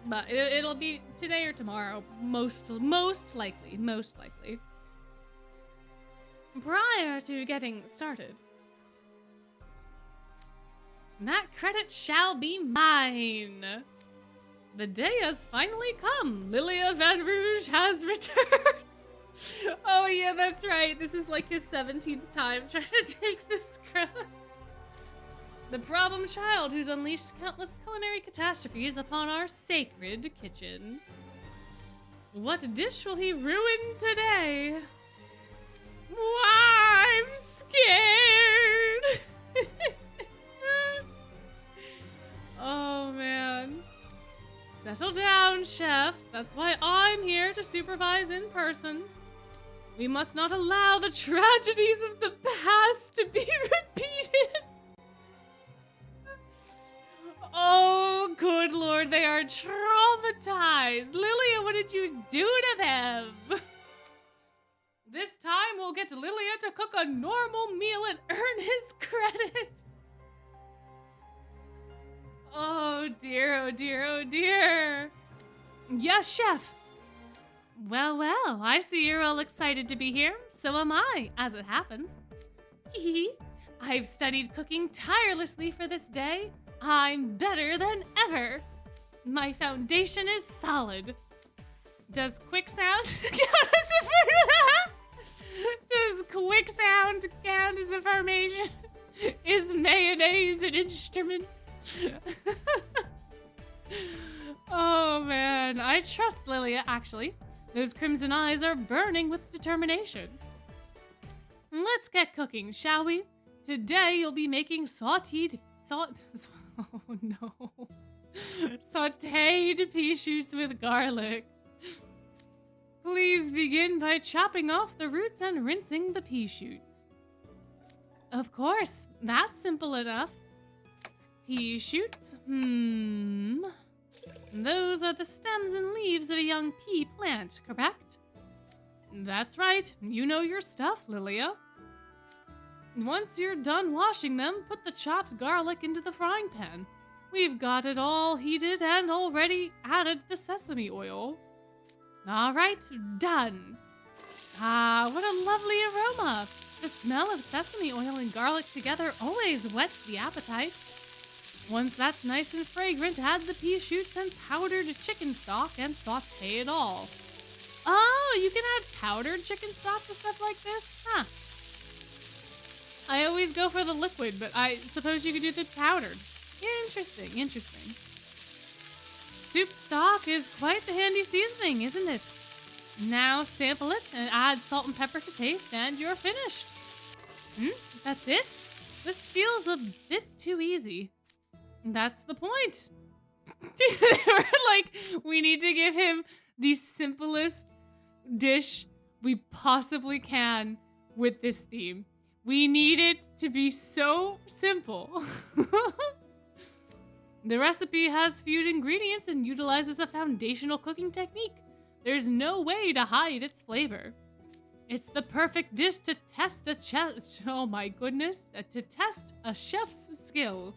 But it'll be today or tomorrow, most likely. Prior to getting started, that credit shall be mine. The day has finally come. Lilia Van Rouge has returned. Oh yeah, that's right. This is like his 17th time trying to take this cross. The problem child who's unleashed countless culinary catastrophes upon our sacred kitchen. What dish will he ruin today? Why, I'm scared. Oh man. Settle down, chefs. That's why I'm here to supervise in person. We must not allow the tragedies of the past to be repeated. Oh, good lord, they are traumatized. Lilia, what did you do to them? This time we'll get Lilia to cook a normal meal and earn his credit. Oh dear, oh dear, oh dear. Yes, chef. Well, I see you're all excited to be here. So am I, as it happens. Hee. I've studied cooking tirelessly for this day. I'm better than ever. My foundation is solid. Does quick sound count as a Does quick sound count as a formation? Is mayonnaise an instrument? Oh man, I trust Lilia, actually. Those crimson eyes are burning with determination. Let's get cooking, shall we? Today you'll be making sauteed pea shoots with garlic. Please begin by chopping off the roots and rinsing the pea shoots. Of course, that's simple enough. Pea shoots? Those are the stems and leaves of a young pea plant, correct? That's right. You know your stuff, Lilia. Once you're done washing them, put the chopped garlic into the frying pan. We've got it all heated and already added the sesame oil. All right, done. Ah, what a lovely aroma. The smell of sesame oil and garlic together always whets the appetite. Once that's nice and fragrant, add the pea shoots and powdered chicken stock and saute it all. Oh, you can add powdered chicken stock to stuff like this? Huh. I always go for the liquid, but I suppose you could do the powdered. Interesting, interesting. Soup stock is quite the handy seasoning, isn't it? Now sample it and add salt and pepper to taste, and you're finished. That's it? This feels a bit too easy. That's the point. We're like, we need to give him the simplest dish we possibly can with this theme. We need it to be so simple. The recipe has few ingredients and utilizes a foundational cooking technique. There's no way to hide its flavor. It's the perfect dish to test a chef's skill.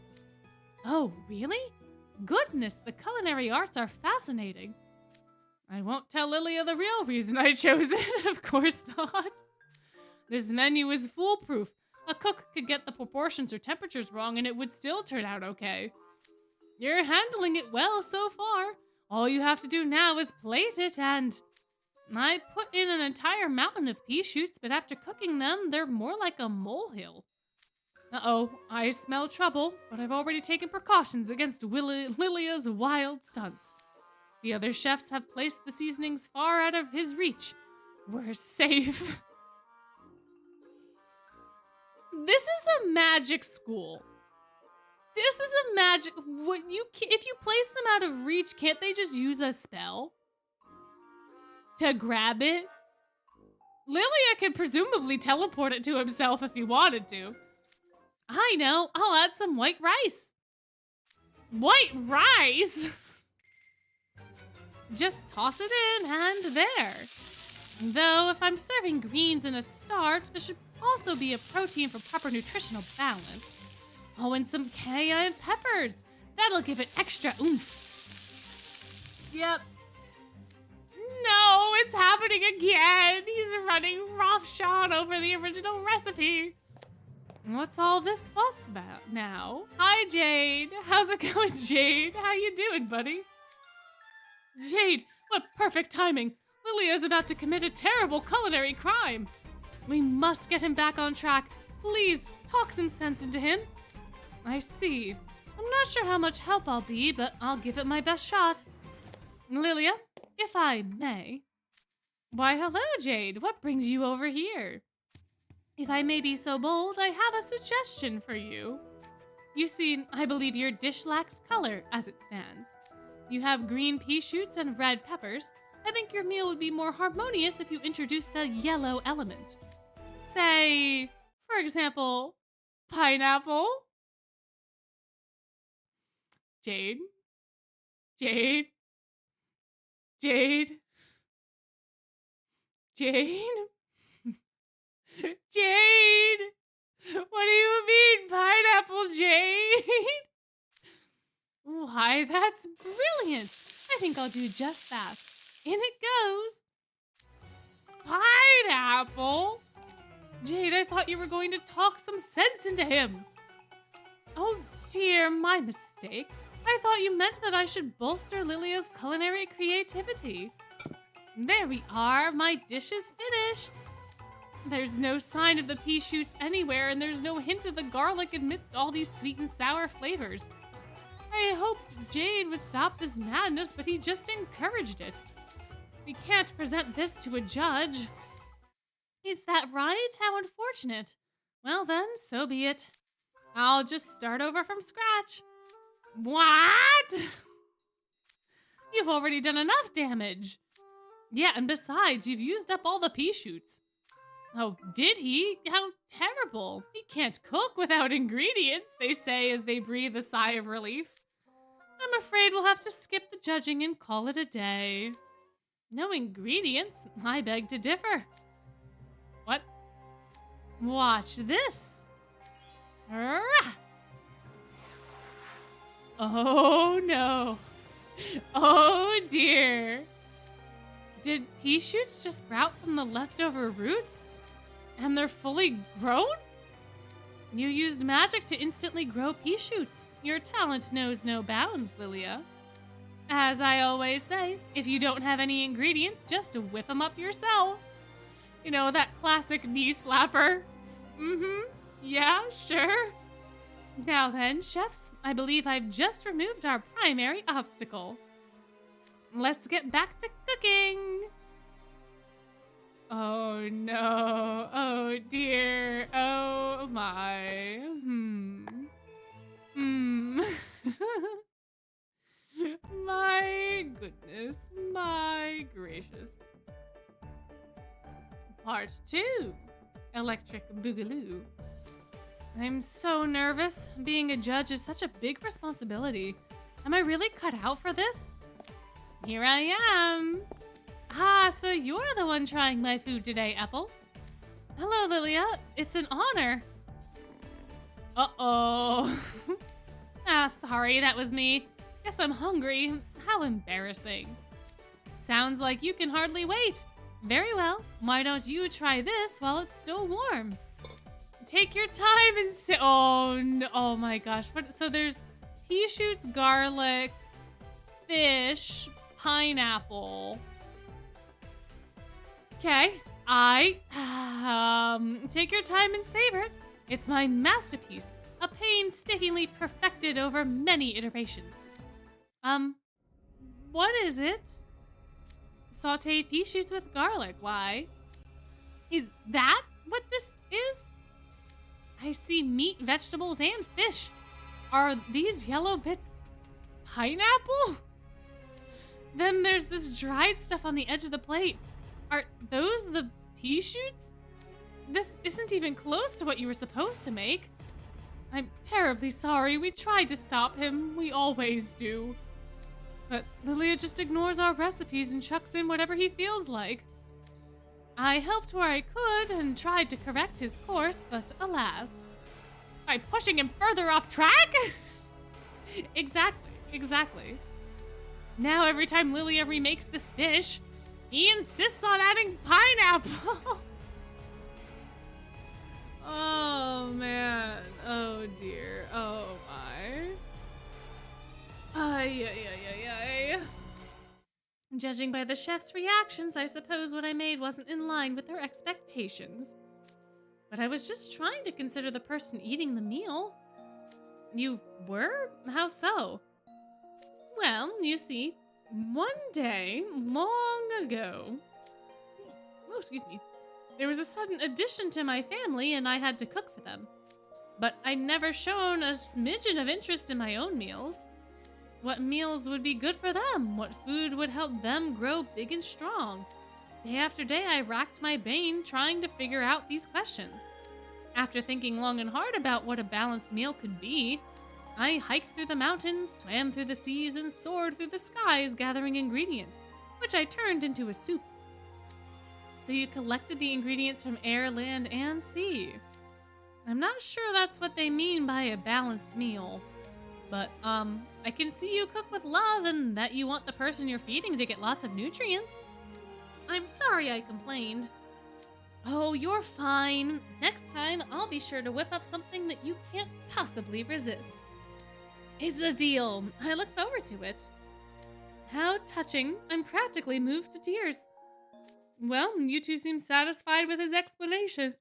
Oh, really? Goodness, the culinary arts are fascinating. I won't tell Lilia the real reason I chose it, of course not. This menu is foolproof. A cook could get the proportions or temperatures wrong and it would still turn out okay. You're handling it well so far. All you have to do now is plate it, and I put in an entire mountain of pea shoots, but after cooking them, they're more like a molehill. Uh-oh, I smell trouble, but I've already taken precautions against Lilia's wild stunts. The other chefs have placed the seasonings far out of his reach. We're safe. This is a magic school. This is a magic... If you place them out of reach, can't they just use a spell to grab it? Lilia could presumably teleport it to himself if he wanted to. I know. I'll add some white rice. White rice? Just toss it in and there. Though if I'm serving greens in a starch, also be a protein for proper nutritional balance. Oh, and some cayenne peppers. That'll give it extra oomph. Yep. No, it's happening again. He's running roughshod over the original recipe. What's all this fuss about now? Hi, Jade. How's it going, Jade? How you doing, buddy? Jade, what perfect timing. Lilia's about to commit a terrible culinary crime. We must get him back on track. Please, talk some sense into him. I see. I'm not sure how much help I'll be, but I'll give it my best shot. Lilia, if I may. Why, hello, Jade. What brings you over here? If I may be so bold, I have a suggestion for you. You see, I believe your dish lacks color as it stands. You have green pea shoots and red peppers. I think your meal would be more harmonious if you introduced a yellow element. Say, for example, pineapple? Jade? Jade? Jade? Jade? Jade! What do you mean, pineapple, Jade? Why, that's brilliant! I think I'll do just that. In it goes. Pineapple? Jade, I thought you were going to talk some sense into him. Oh dear, my mistake. I thought you meant that I should bolster Lilia's culinary creativity. There we are, my dish is finished. There's no sign of the pea shoots anywhere, and there's no hint of the garlic amidst all these sweet and sour flavors. I hoped Jade would stop this madness, but he just encouraged it. We can't present this to a judge. Is that right? How unfortunate. Well then, so be it. I'll just start over from scratch. What? You've already done enough damage. Yeah, and besides, you've used up all the pea shoots. Oh, did he? How terrible. He can't cook without ingredients, they say as they breathe a sigh of relief. I'm afraid we'll have to skip the judging and call it a day. No ingredients? I beg to differ. What? Watch this. Rah! Oh no. Oh dear. Did pea shoots just sprout from the leftover roots? And they're fully grown? You used magic to instantly grow pea shoots. Your talent knows no bounds, Lilia. As I always say, if you don't have any ingredients, just whip them up yourself. You know, that classic knee slapper. Yeah, sure. Now then, chefs, I believe I've just removed our primary obstacle. Let's get back to cooking. Oh no, oh dear, oh my. My goodness, my gracious. Part 2, Electric Boogaloo. I'm so nervous. Being a judge is such a big responsibility. Am I really cut out for this? Here I am. Ah, so you're the one trying my food today, Apple. Hello, Lilia. It's an honor. Uh-oh. Sorry, that was me. Guess I'm hungry. How embarrassing. Sounds like you can hardly wait. Very well. Why don't you try this while it's still warm? Take your time and sit. Oh, no. Oh my gosh. So there's pea shoots, garlic, fish, pineapple. Okay. Take your time and savor it. It's my masterpiece, a painstakingly perfected over many iterations. What is it? Sauteed pea shoots with garlic. Why? Is that what this is? I see meat, vegetables, and fish. Are these yellow bits pineapple? Then there's this dried stuff on the edge of the plate. Are those the pea shoots? This isn't even close to what you were supposed to make. I'm terribly sorry. We tried to stop him. We always do. But Lilia just ignores our recipes and chucks in whatever he feels like. I helped where I could and tried to correct his course, but alas. By pushing him further off track? Exactly. Now every time Lilia remakes this dish, he insists on adding pineapple. Oh man. Oh dear. Oh my. Ay. Judging by the chef's reactions, I suppose what I made wasn't in line with their expectations. But I was just trying to consider the person eating the meal. You were? How so? Well, you see, one day, long ago... Oh, excuse me. There was a sudden addition to my family and I had to cook for them. But I'd never shown a smidgen of interest in my own meals. What meals would be good for them? What food would help them grow big and strong? Day after day, I racked my brain trying to figure out these questions. After thinking long and hard about what a balanced meal could be, I hiked through the mountains, swam through the seas, and soared through the skies gathering ingredients, which I turned into a soup. So you collected the ingredients from air, land, and sea. I'm not sure that's what they mean by a balanced meal. But, I can see you cook with love and that you want the person you're feeding to get lots of nutrients. I'm sorry I complained. Oh, you're fine. Next time, I'll be sure to whip up something that you can't possibly resist. It's a deal. I look forward to it. How touching. I'm practically moved to tears. Well, you two seem satisfied with his explanation.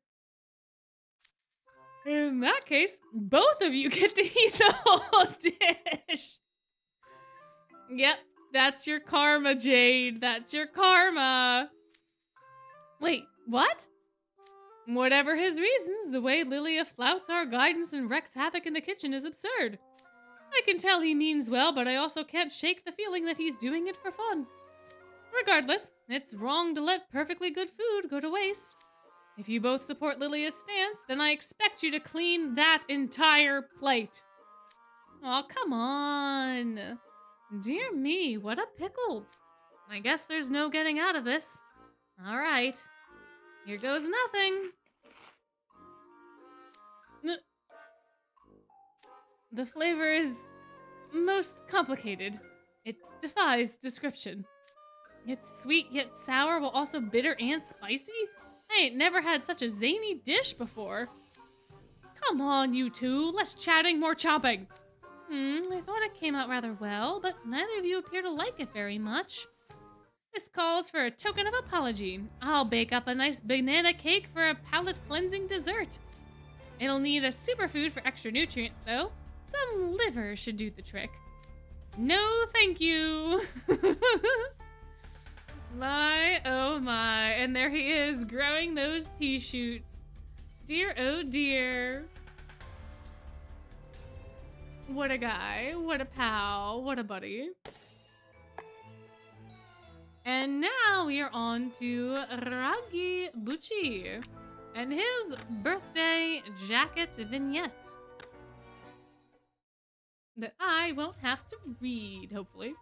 In that case, both of you get to eat the whole dish. Yep, that's your karma, Jade. That's your karma. Wait, what? Whatever his reasons, the way Lilia flouts our guidance and wreaks havoc in the kitchen is absurd. I can tell he means well, but I also can't shake the feeling that he's doing it for fun. Regardless, it's wrong to let perfectly good food go to waste. If you both support Lilia's stance, then I expect you to clean that entire plate. Aw, come on. Dear me, what a pickle. I guess there's no getting out of this. All right. Here goes nothing. The flavor is most complicated. It defies description. It's sweet yet sour while also bitter and spicy? I ain't never had such a zany dish before. Come on, you two. Less chatting, more chomping. I thought it came out rather well, but neither of you appear to like it very much. This calls for a token of apology. I'll bake up a nice banana cake for a palate-cleansing dessert. It'll need a superfood for extra nutrients, though. Some liver should do the trick. No, thank you. My, oh my. And there he is, growing those pea shoots. Dear, oh dear. What a guy. What a pal. What a buddy. And now we are on to Ragi Bucci and his birthday jacket vignette that I won't have to read, hopefully.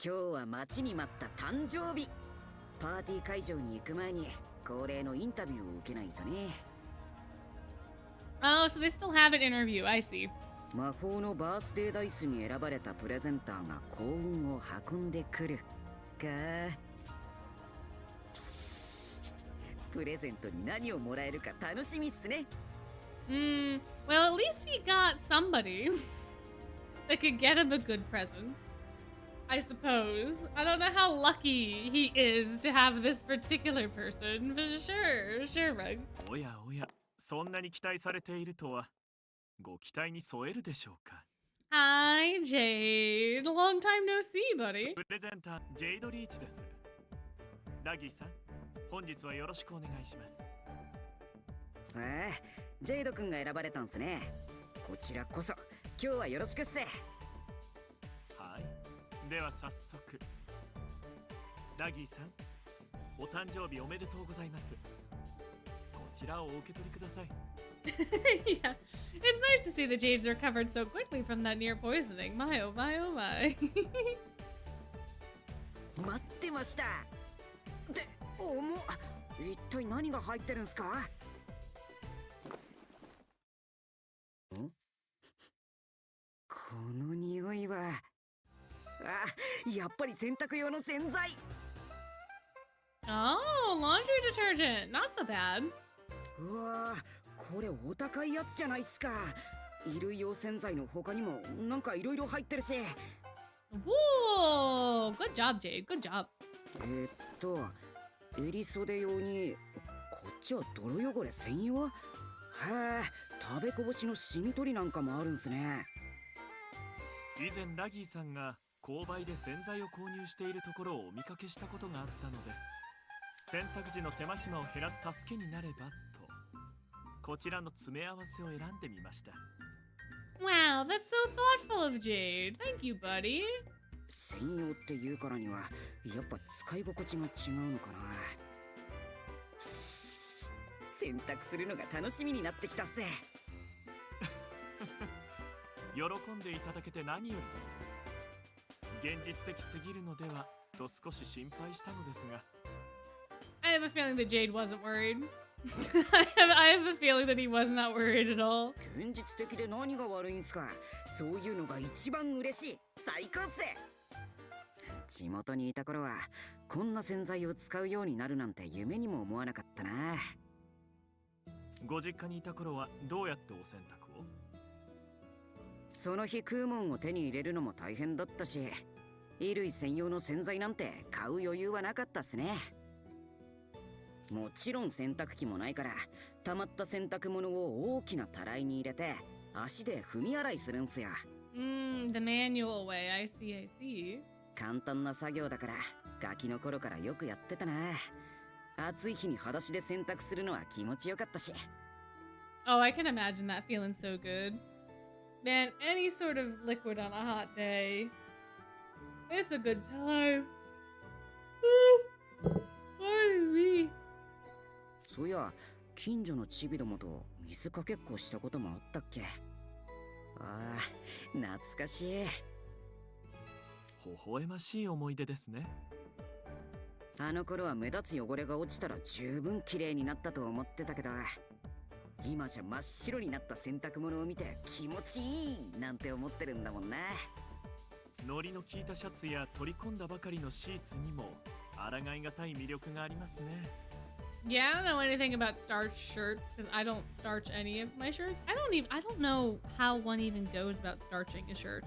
今日は待ちに待った誕生日。パーティー会場に行く前に恒例のインタビューを受けないとね。Oh, so they still have an interview. I see. 魔法のバースデーダイスに選ばれたプレゼンターが幸運を運んでくるか。プレゼントに何をもらえるか楽しみっすね。Well, at least he got somebody that could get him a good present. I suppose. I don't know how lucky he is to have this particular person, but sure, Rug. おやおや、そんなに期待されているとは、ご期待に添えるでしょうか。Hi, Jade. Long time no see, buddy. プレゼンター、ジェイドリーチです。ラギーさん、本日はよろしくお願いします。ジェイド君が選ばれたんすね。こちらこそ、今日はよろしくっす。はい、では早速。ラギーさん、お誕生日おめでとうございます。こちらをお受け取りください。Yeah, it's nice to see the Jades recovered so quickly from that near poisoning. My oh my oh my. 待ってました。って重っ。一体何が入ってるんすか？ん？この匂いは、あ、やっぱり洗濯用の洗剤。 Oh, laundry detergent. Not so bad. うわー、これお高いやつじゃないっすか。衣類用洗剤の他にもなんかいろいろ入ってるし。Whoa, good job, Jade. Good job. えーっと襟袖用に、こっちは泥汚れ専用。へえ、食べこぼしのシミ取りなんかもあるんすね。以前ラギーさんが購買で洗剤を購入しているところをお見かけしたことがあったので、洗濯時の手間暇を減らす助けになればと、こちらの詰め合わせを選んでみました。 Wow, that's so thoughtful of Jade. Thank you, buddy. 専用って言うからにはやっぱ使い心地が違うのかな。洗濯するのが楽しみになってきたっす。喜んでいただけて何よりです。現実的すぎるのではと少し心配したのですが。 I have a feeling that Jade wasn't worried. I have a feeling that he was not worried at all. 現実的で何が悪いんすか。そういうのが一番嬉しい。最高っす。地元にいた頃はこんな洗剤を使うようになるなんて夢にも思わなかったな。ご実家にいた頃はどうやってお洗濯を？その日食うもんを手に入れるのも大変だったし、衣類専用の洗剤なんて買う余裕はなかったっすね。もちろん洗濯機もないから、溜まった洗濯物を大きなたらいに入れて足で踏み洗いするんすよ。The manual way. I see, I see. 簡単な作業だからガキの頃からよくやってたな。暑い日に裸足で洗濯するのは気持ちよかったし。 Oh, I can imagine that feeling so good. Man, any sort of liquid on a hot day. It's a good time. Pardon me. そういや、近所のチビどもと水かけっこしたこともあったっけ。ああ、懐かしい。微笑ましい思い出ですね。あの頃は目立つ汚れが落ちたら十分綺麗になったと思ってたけど、今じゃ真っ白になった洗濯物を見て気持ちいいなんて思ってるんだもんな。ノリの効いたシャツや取り込んだばかりのシーツにも抗いがたい魅力がありますね。Yeah, I don't know anything about starch shirts because I don't starch any of my shirts. I don't know how one even goes about starching a shirt.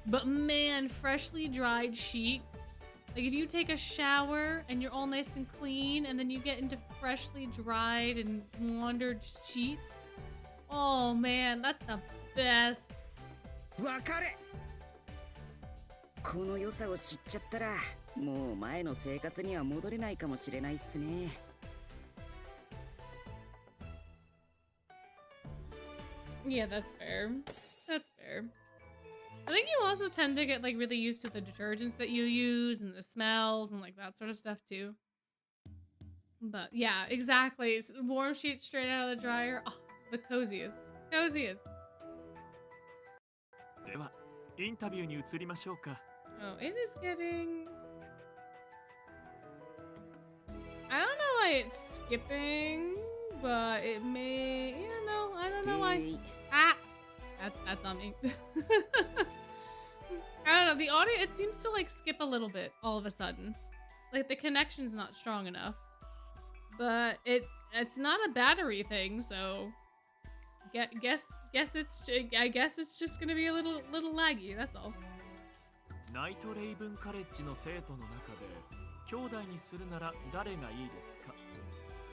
But man, freshly dried sheets. Like if you take a shower and you're all nice and clean and then you get into freshly dried and laundered sheets. Oh man, that's the best. わかる。この良さを知っちゃったらもう前の生活には戻れないかもしれないっすね。Yeah, that's fair. That's fair. I think you also tend to get like really used to the detergents that you use and the smells and like that sort of stuff too. But yeah, exactly. Warm sheets straight out of the dryer. Oh, the coziest. Coziest. では、インタビューに移りましょうか。Oh, it is getting... I don't know why it's skipping, but it may... Yeah, no, I don't know why. Ah! That's on me. I don't know, the audio, it seems to like skip a little bit all of a sudden. Like the connection's not strong enough. But it's not a battery thing, so I guess it's just gonna be a little laggy, that's all. ナイトレイブンカレッジの生徒の中で兄弟にするなら誰がいいですか？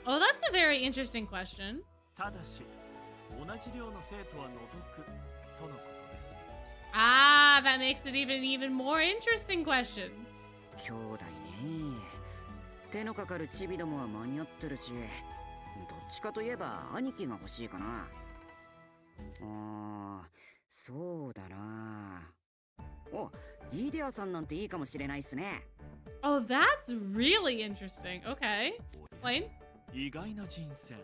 Oh, that's a very interesting question. ただし同じ量の生徒は除くとのことです。 Ah, that makes it even more interesting question. 兄弟ね。手のかかるチビどもは間に合ってるし、どっちかといえば兄貴が欲しいかな。そうだな。お、イデアさんなんていいかもしれないっすね。Oh, that's really interesting. Okay. Explain. 意外な人選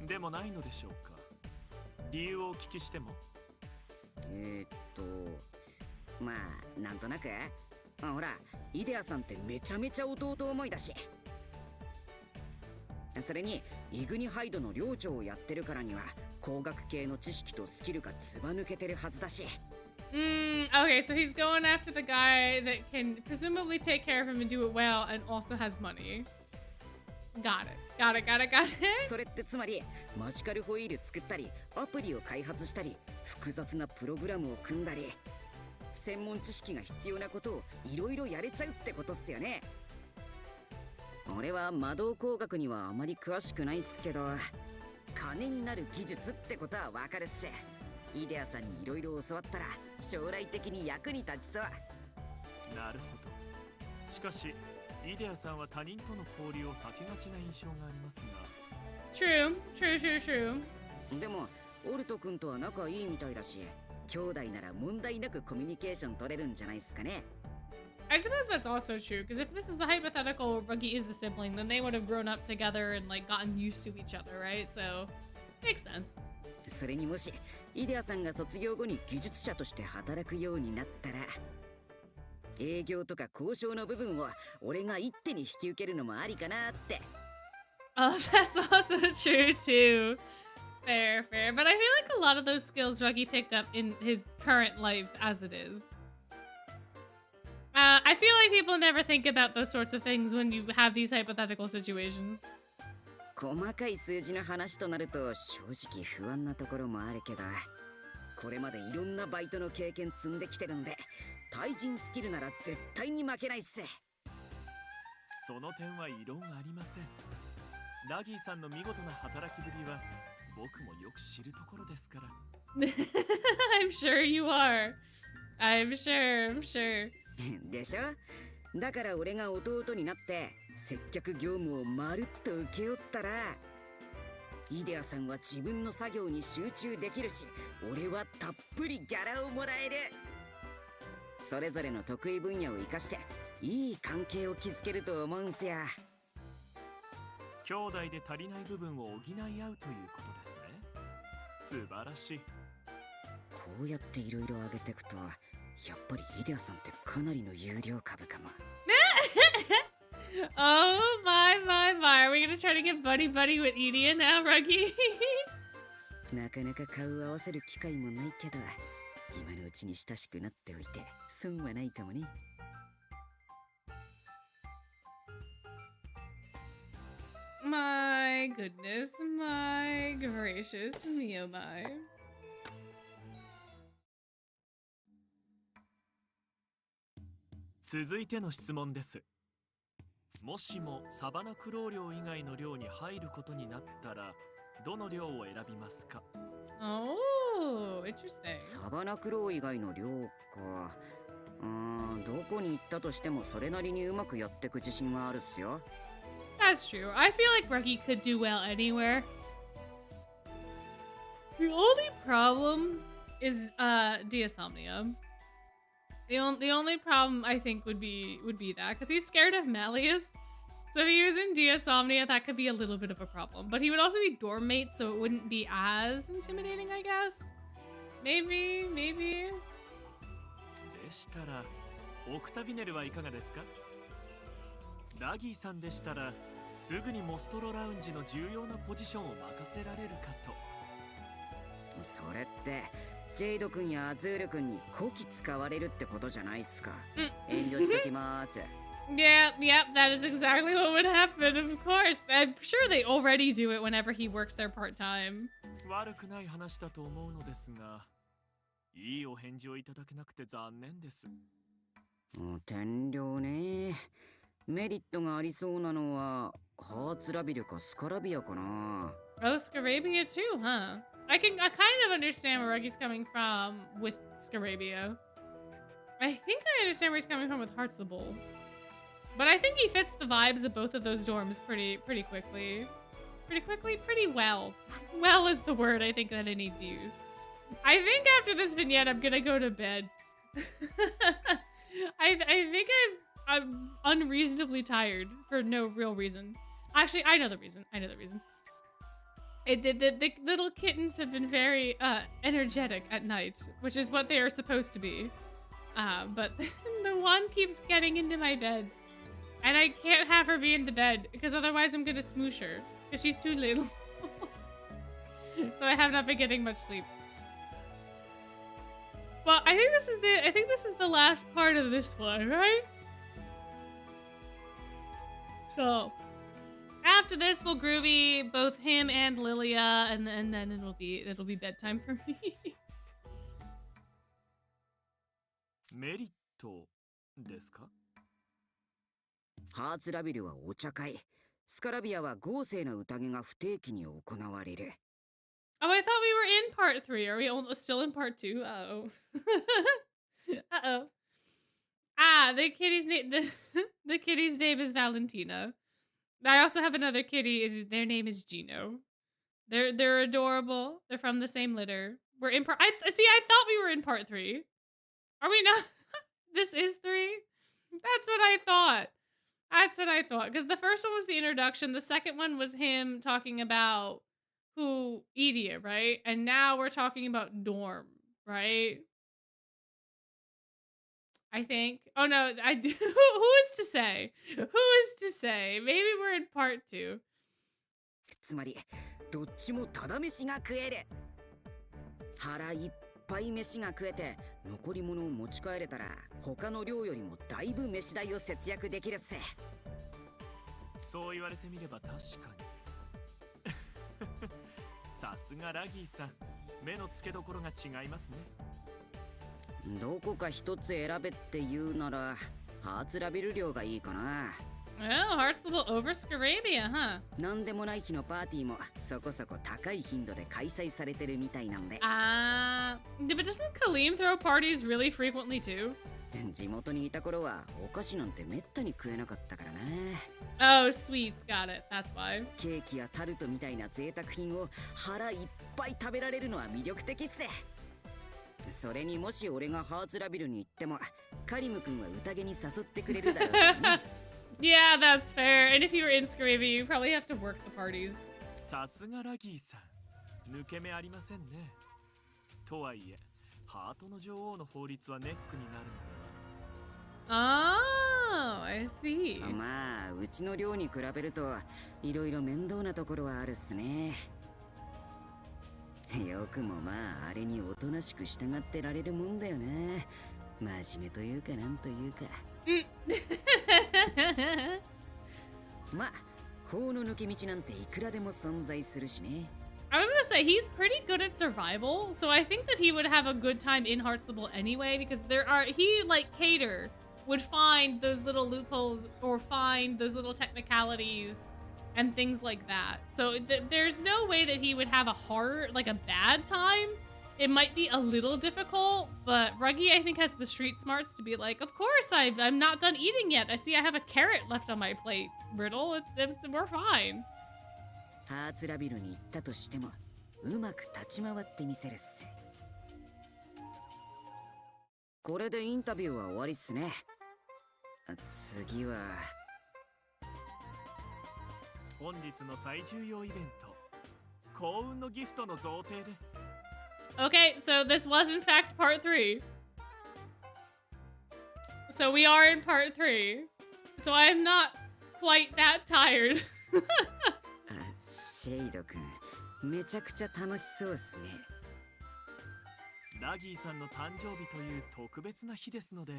でもないのでしょうか。理由をお聞きしても。まあなんとなく。ほら、イデアさんってめちゃめちゃ弟思いだし、それにイグニハイドの寮長をやってるからには工学系の知識とスキルがずば抜けてるはずだし。Okay, so he's going after the guy that can presumably take care of him and do it well and also has money. Got it. それってつまりマジカルホイール作ったりアプリを開発したり複雑なプログラムを組んだり専門知識が必要なことをいろいろやれちゃうってことっすよね。俺は魔導工学にはあまり詳しくないっすけど金になる技術ってことはわかるっす。イデアさんにいろいろ教わったら将来的に役に立ちそう。なるほど。しかしイデアさんは他人との交流を避けがちな印象がありますが。 True. でもオルト君とは仲いいみたいだし兄弟なら問題なくコミュニケーション取れるんじゃないっすかね。I suppose that's also true, because if this is a hypothetical where Ruggy is the sibling, then they would have grown up together and like gotten used to each other, right? So, makes sense. それにもしイデアさんが卒業後に技術者として働くようになったら営業とか交渉の部分を俺が一手に引き受けるのもありかなって。Oh, that's also true too. Fair. But I feel like a lot of those skills Ruggy picked up in his current life as it is. I feel like people never think about those sorts of things when you have these hypothetical situations. 細かい数字の話となると正直不安なところもあるけどこれまでいろんなバイトの経験積んできてるんで対人スキルなら絶対に負けないっす。その点は異論ありません。ラギーさんの見事な働きぶりは僕もよく知るところですから。I'm sure you are. I'm sure. でしょ。だから俺が弟になって接客業務をまるっと請け負ったらイデアさんは自分の作業に集中できるし俺はたっぷりギャラをもらえる。それぞれの得意分野を生かしていい関係を築けると思うんすよ。兄弟で足りない部分を補い合うということですね。素晴らしい。こうやっていろいろ上げていくとやっぱりイデアさんってかなりの有料株かも。Oh my. Are we gonna try to get buddy with Edie now, Ruggy? なかなか顔を合わせる機会もないけど今のうちに親しくなっておいて損はないかもね。My goodness, my gracious, me oh my. 続いての質問です。もしもサバナクロウ寮以外の寮に入ることになったらどの寮を選びますか？ Oh, interesting. サバナクロウ以外の寮か。どこに行ったとしてもそれなりにうまくやってく自信はあるっすよ。That's true. I feel like Ruggy could do well anywhere. The only problem is Diasomnia. The only problem I think would be that because he's scared of Malleus. So if he was in Diasomnia, that could be a little bit of a problem. But he would also be dorm mate, so it wouldn't be as intimidating, I guess. Maybe. でしたらオクタビネルはいかがですか？ラギーさんでしたらすぐにモストロラウンジの重要なポジションを任せられるかと。それってジェイド君やアズール君にこき使われるってことじゃないっすか。遠慮しときます。Yep, that is exactly what would happen, of course. I'm sure they already do it whenever he works there part-time. 悪くない話だと思うのですが、いいお返事をいただけなくて残念です。天領ね。メリットがありそうなのはハーツラビルかスカラビアかな。Oh, Scarabia too, huh? I kind of understand where Ruggy's coming from with Scarabia. I think I understand where he's coming from with Hearts the Bull. But I think he fits the vibes of both of those dorms pretty quickly. Pretty well. Well is the word I think that I need to use. I think after this vignette, I'm gonna go to bed. I think I'm unreasonably tired for no real reason. Actually, I know the reason. The little kittens have been very energetic at night, which is what they are supposed to be. But the one keeps getting into my bed. And I can't have her be in the bed, because otherwise I'm gonna smoosh her. Because she's too little. So I have not been getting much sleep. Well, I think this is the last part of this one, right? So after this, we'll groovy both him and Lilia, and then it'll be bedtime for me. メリットですか？ハーツラビルはお茶会、スカラビアは豪勢な宴が不定期に行われる。 Oh, I thought we were in part 3. Are we still in part 2? Uh-oh. Uh-oh. Ah, the kitty's name the kitty's name is Valentina. I also have another kitty. Their name is Gino. They're adorable. They're from the same litter. We're in part. I thought we were in part 3. Are we not? This is 3. That's what I thought. That's what I thought. Because the first one was the introduction. The second one was him talking about who Edia, right? And now we're talking about Dorm, right? I think. Oh no, who is to say? Who is to say? Maybe we're in part 2. つまりどっちもただ飯が食える。腹いっぱい飯が食えて残り物を持ち帰れたら他の量よりもだいぶ飯代を節約できるっす。そう言われてみれば確かに。さすがラギーさん、目の付けどころが違いますね。どこか一つ選べって言うならハーツラビル寮がいいかな。 Oh, Hearthstone over Scarabia, huh? なんでもない日のパーティーもそこそこ高い頻度で開催されてるみたいなんで。But doesn't Kaleem throw parties really frequently too? 地元にいた頃はお菓子なんてめったに食えなかったからな。 Oh, sweets, got it. That's why. ケーキやタルトみたいな贅沢品を腹いっぱい食べられるのは魅力的っす。それにもし俺がハーツラビルに行ってもカリム君は宴に誘ってくれるだろうね。Yeah, that's fair. And if you were in Scarabia, you probably have to work the parties. さすがラギーさん、抜け目ありませんね。とはいえ、ハートの女王の法律はネックになるのでは。Oh, I see. まあうちの寮に比べるといろいろ面倒なところはあるっすね。よくもまああれにおとなしく従ってられるもんだよな。真面目というかなんというか。まあ法の抜け道なんていくらでも存在するしね。 I was gonna say, he's pretty good at survival, so I think that he would have a good time in Hearthstone anyway, because he, like Cater, would find those little loopholes or find those little technicalities and things like that. So there's no way that he would have a bad time. It might be a little difficult, but Ruggy, I think, has the street smarts to be like, of course, I'm not done eating yet. I see I have a carrot left on my plate, Riddle. We're fine. ハーツラビルに行ったとしてもうまく立ち回ってみせるっす。これでインタビューは終わりっすね。次は本日の最重要イベント、幸運のギフトの贈呈です。Okay, so this was in fact part 3. So we are in part 3. So I am not quite that tired. シェイド君めちゃくちゃ楽しそうっすね。ラギーさんの誕生日という特別な日ですので、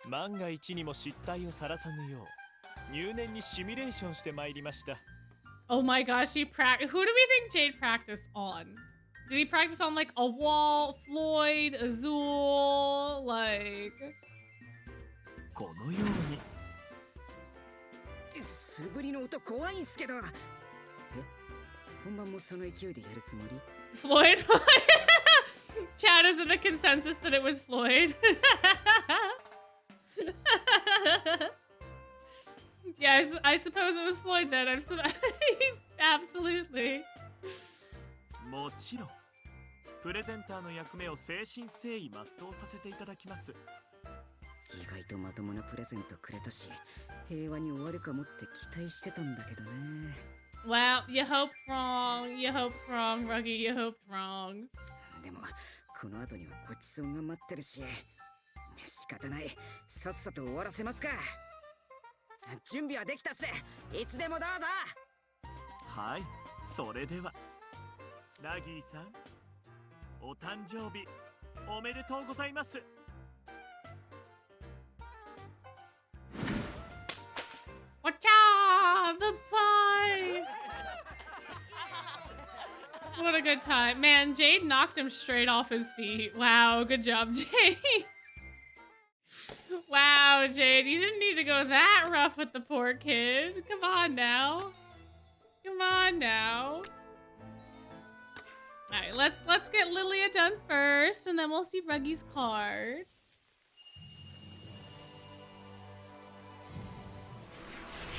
万が一にも失態をさらさぬよう入念にシミュレーションしてまいりました。 Oh my gosh, who do we think Jade practiced on? Did he practice on like a wall, Floyd, Azul, like... このように素振りの音怖いんすけど。本番もその勢いでやるつもり？ Floyd? Chad is in the consensus that it was Floyd. Yeah, I suppose it was Floyd then. Absolutely. もちろんプレゼンターの役目を誠心誠意全うさせていただきます。意外とまともなプレゼントくれたし平和に終わるかもって期待してたんだけどね。 Well, you hoped wrong. You hoped wrong, Ruggy. You hoped wrong. でもこの後にはごちそうが待ってるし仕方ない。さっさと終わらせますか。準備はできたっす。いつでもどうぞ。はい、それではラギーさん、お誕生日おめでとうございます。Wacha! The pie! What a good time. Man, Jade knocked him straight off his feet. Wow, good job, Jade. Wow, Jade, you didn't need to go that rough with the poor kid. Come on now. Come on now. All right, let's get Lilia done first, and then we'll see Ruggy's card.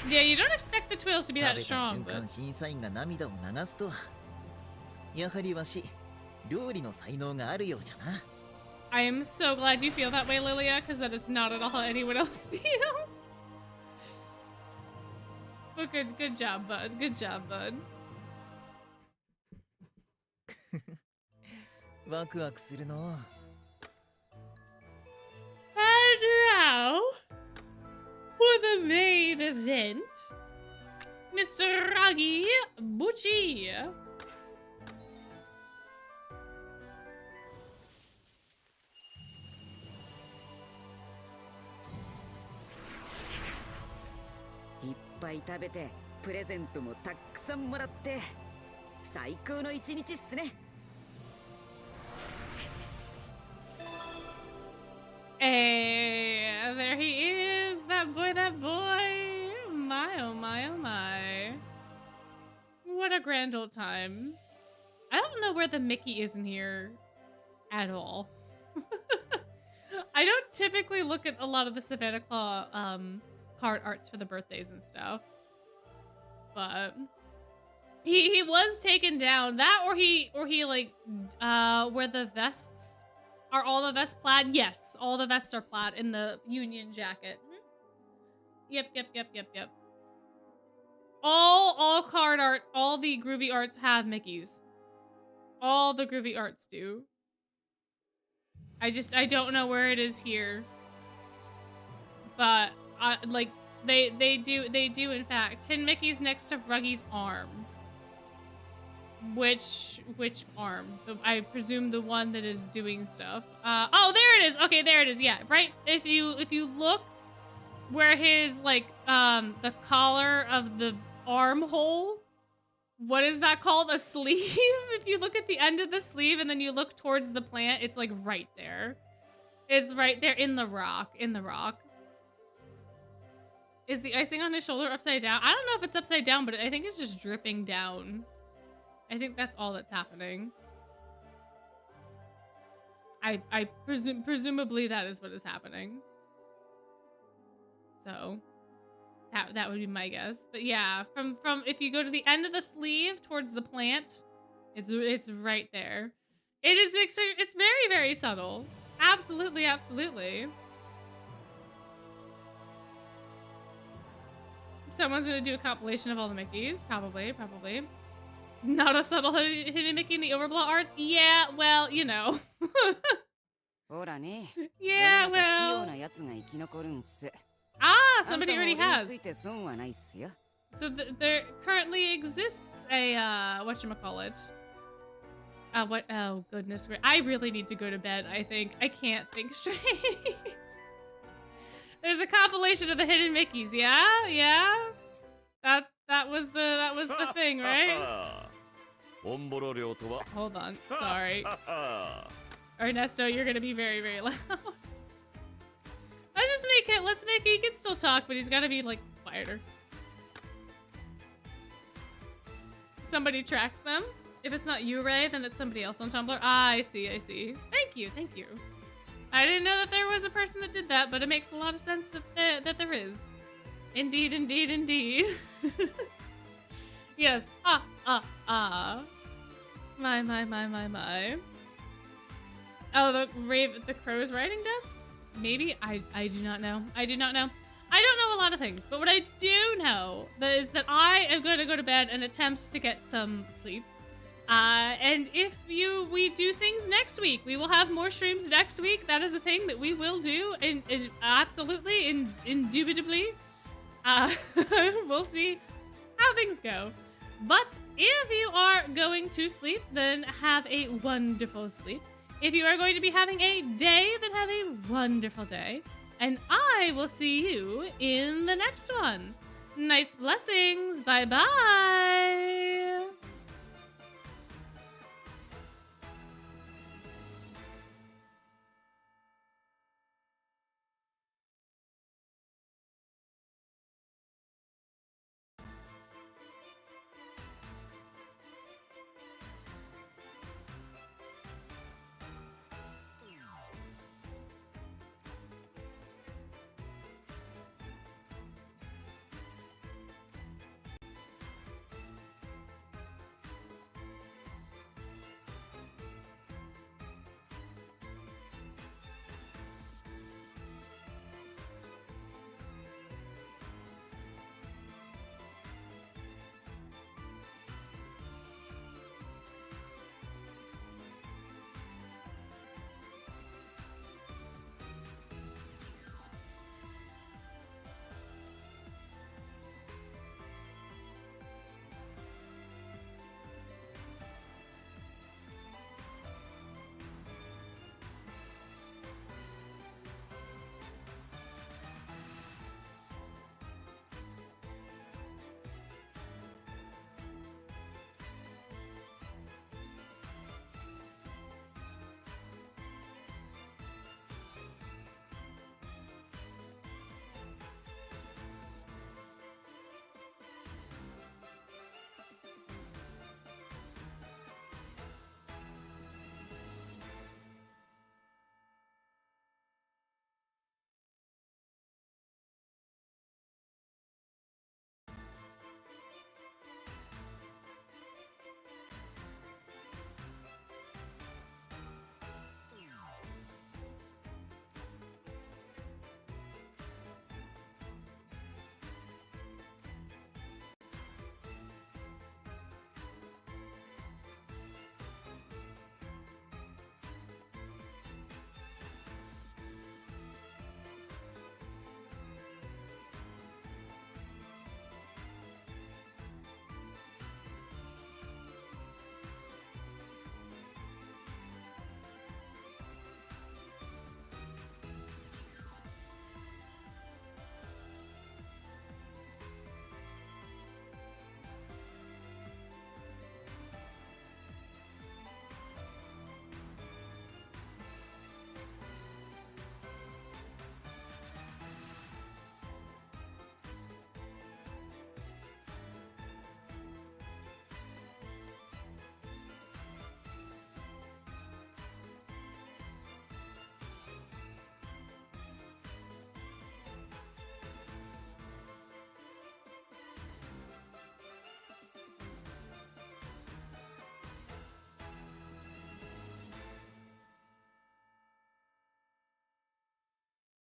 Yeah, you don't expect the twills to be that strong, but... 審査員が涙を流すとは、やはりわし、料理の才能があるようじゃな。I am so glad you feel that way, Lilia, because that is not at all how anyone else feels. But good job, bud. Good job, bud. ワクワクするの。And now, for the main event, Mr. Ruggy Bucci. いっぱい食べてプレゼントもたくさんもらって最高の一日っすね。Hey, there he is, that boy, that boy. My, oh my, oh my. What a grand old time. I don't know where the Mickey is in here at all. I don't typically look at a lot of the Savannah Claw card arts for the birthdays and stuff. But he was taken down. That or he like where the vests are all the vests plaid? Yes, all the vests are plaid in the Union jacket. Yep. All card art, all the groovy arts have Mickeys. All the groovy arts do. I don't know where it is here. But like they do in fact. Hidden Mickey's next to Ruggy's arm. Which arm? I presume the one that is doing stuff. Oh, there it is. Okay, there it is. Yeah, right. If you look where his like the collar of the armhole, what is that called? A sleeve? If you look at the end of the sleeve and then you look towards the plant, it's like right there. It's right there in the rock. In the rock. Is the icing on his shoulder upside down? I don't know if it's upside down, but I think it's just dripping down. I think that's all that's happening. I presumably that is what is happening. So that would be my guess. But yeah, from if you go to the end of the sleeve towards the plant, it's right there. It's very, very subtle. Absolutely. Someone's gonna do a compilation of all the Mickeys, probably. Not a subtle hidden Mickey in the Overblow arts? Yeah, well, you know. Yeah, well. Ah, somebody already has. So there currently exists a, whatchamacallit. What? Oh, goodness. I really need to go to bed, I think. I can't think straight. There's a compilation of the hidden Mickeys, yeah? That was the thing, right? Hold on. Sorry. Ernesto, you're gonna be very, very loud. Let's make it, he can still talk, but he's gotta be, like, quieter. Somebody tracks them. If it's not you, Ray, then it's somebody else on Tumblr. Ah, I see. Thank you. I didn't know that there was a person that did that, but it makes a lot of sense that there is. Indeed. Yes. My. Oh, the crow's writing desk? Maybe? I do not know. I don't know a lot of things, but what I do know is that I am going to go to bed and attempt to get some sleep. And if we do things next week, we will have more streams next week. That is a thing that we will do, and absolutely, indubitably. We'll see how things go. But if you are going to sleep, then have a wonderful sleep. If you are going to be having a day, then have a wonderful day. And I will see you in the next one. Night's blessings. Bye-bye.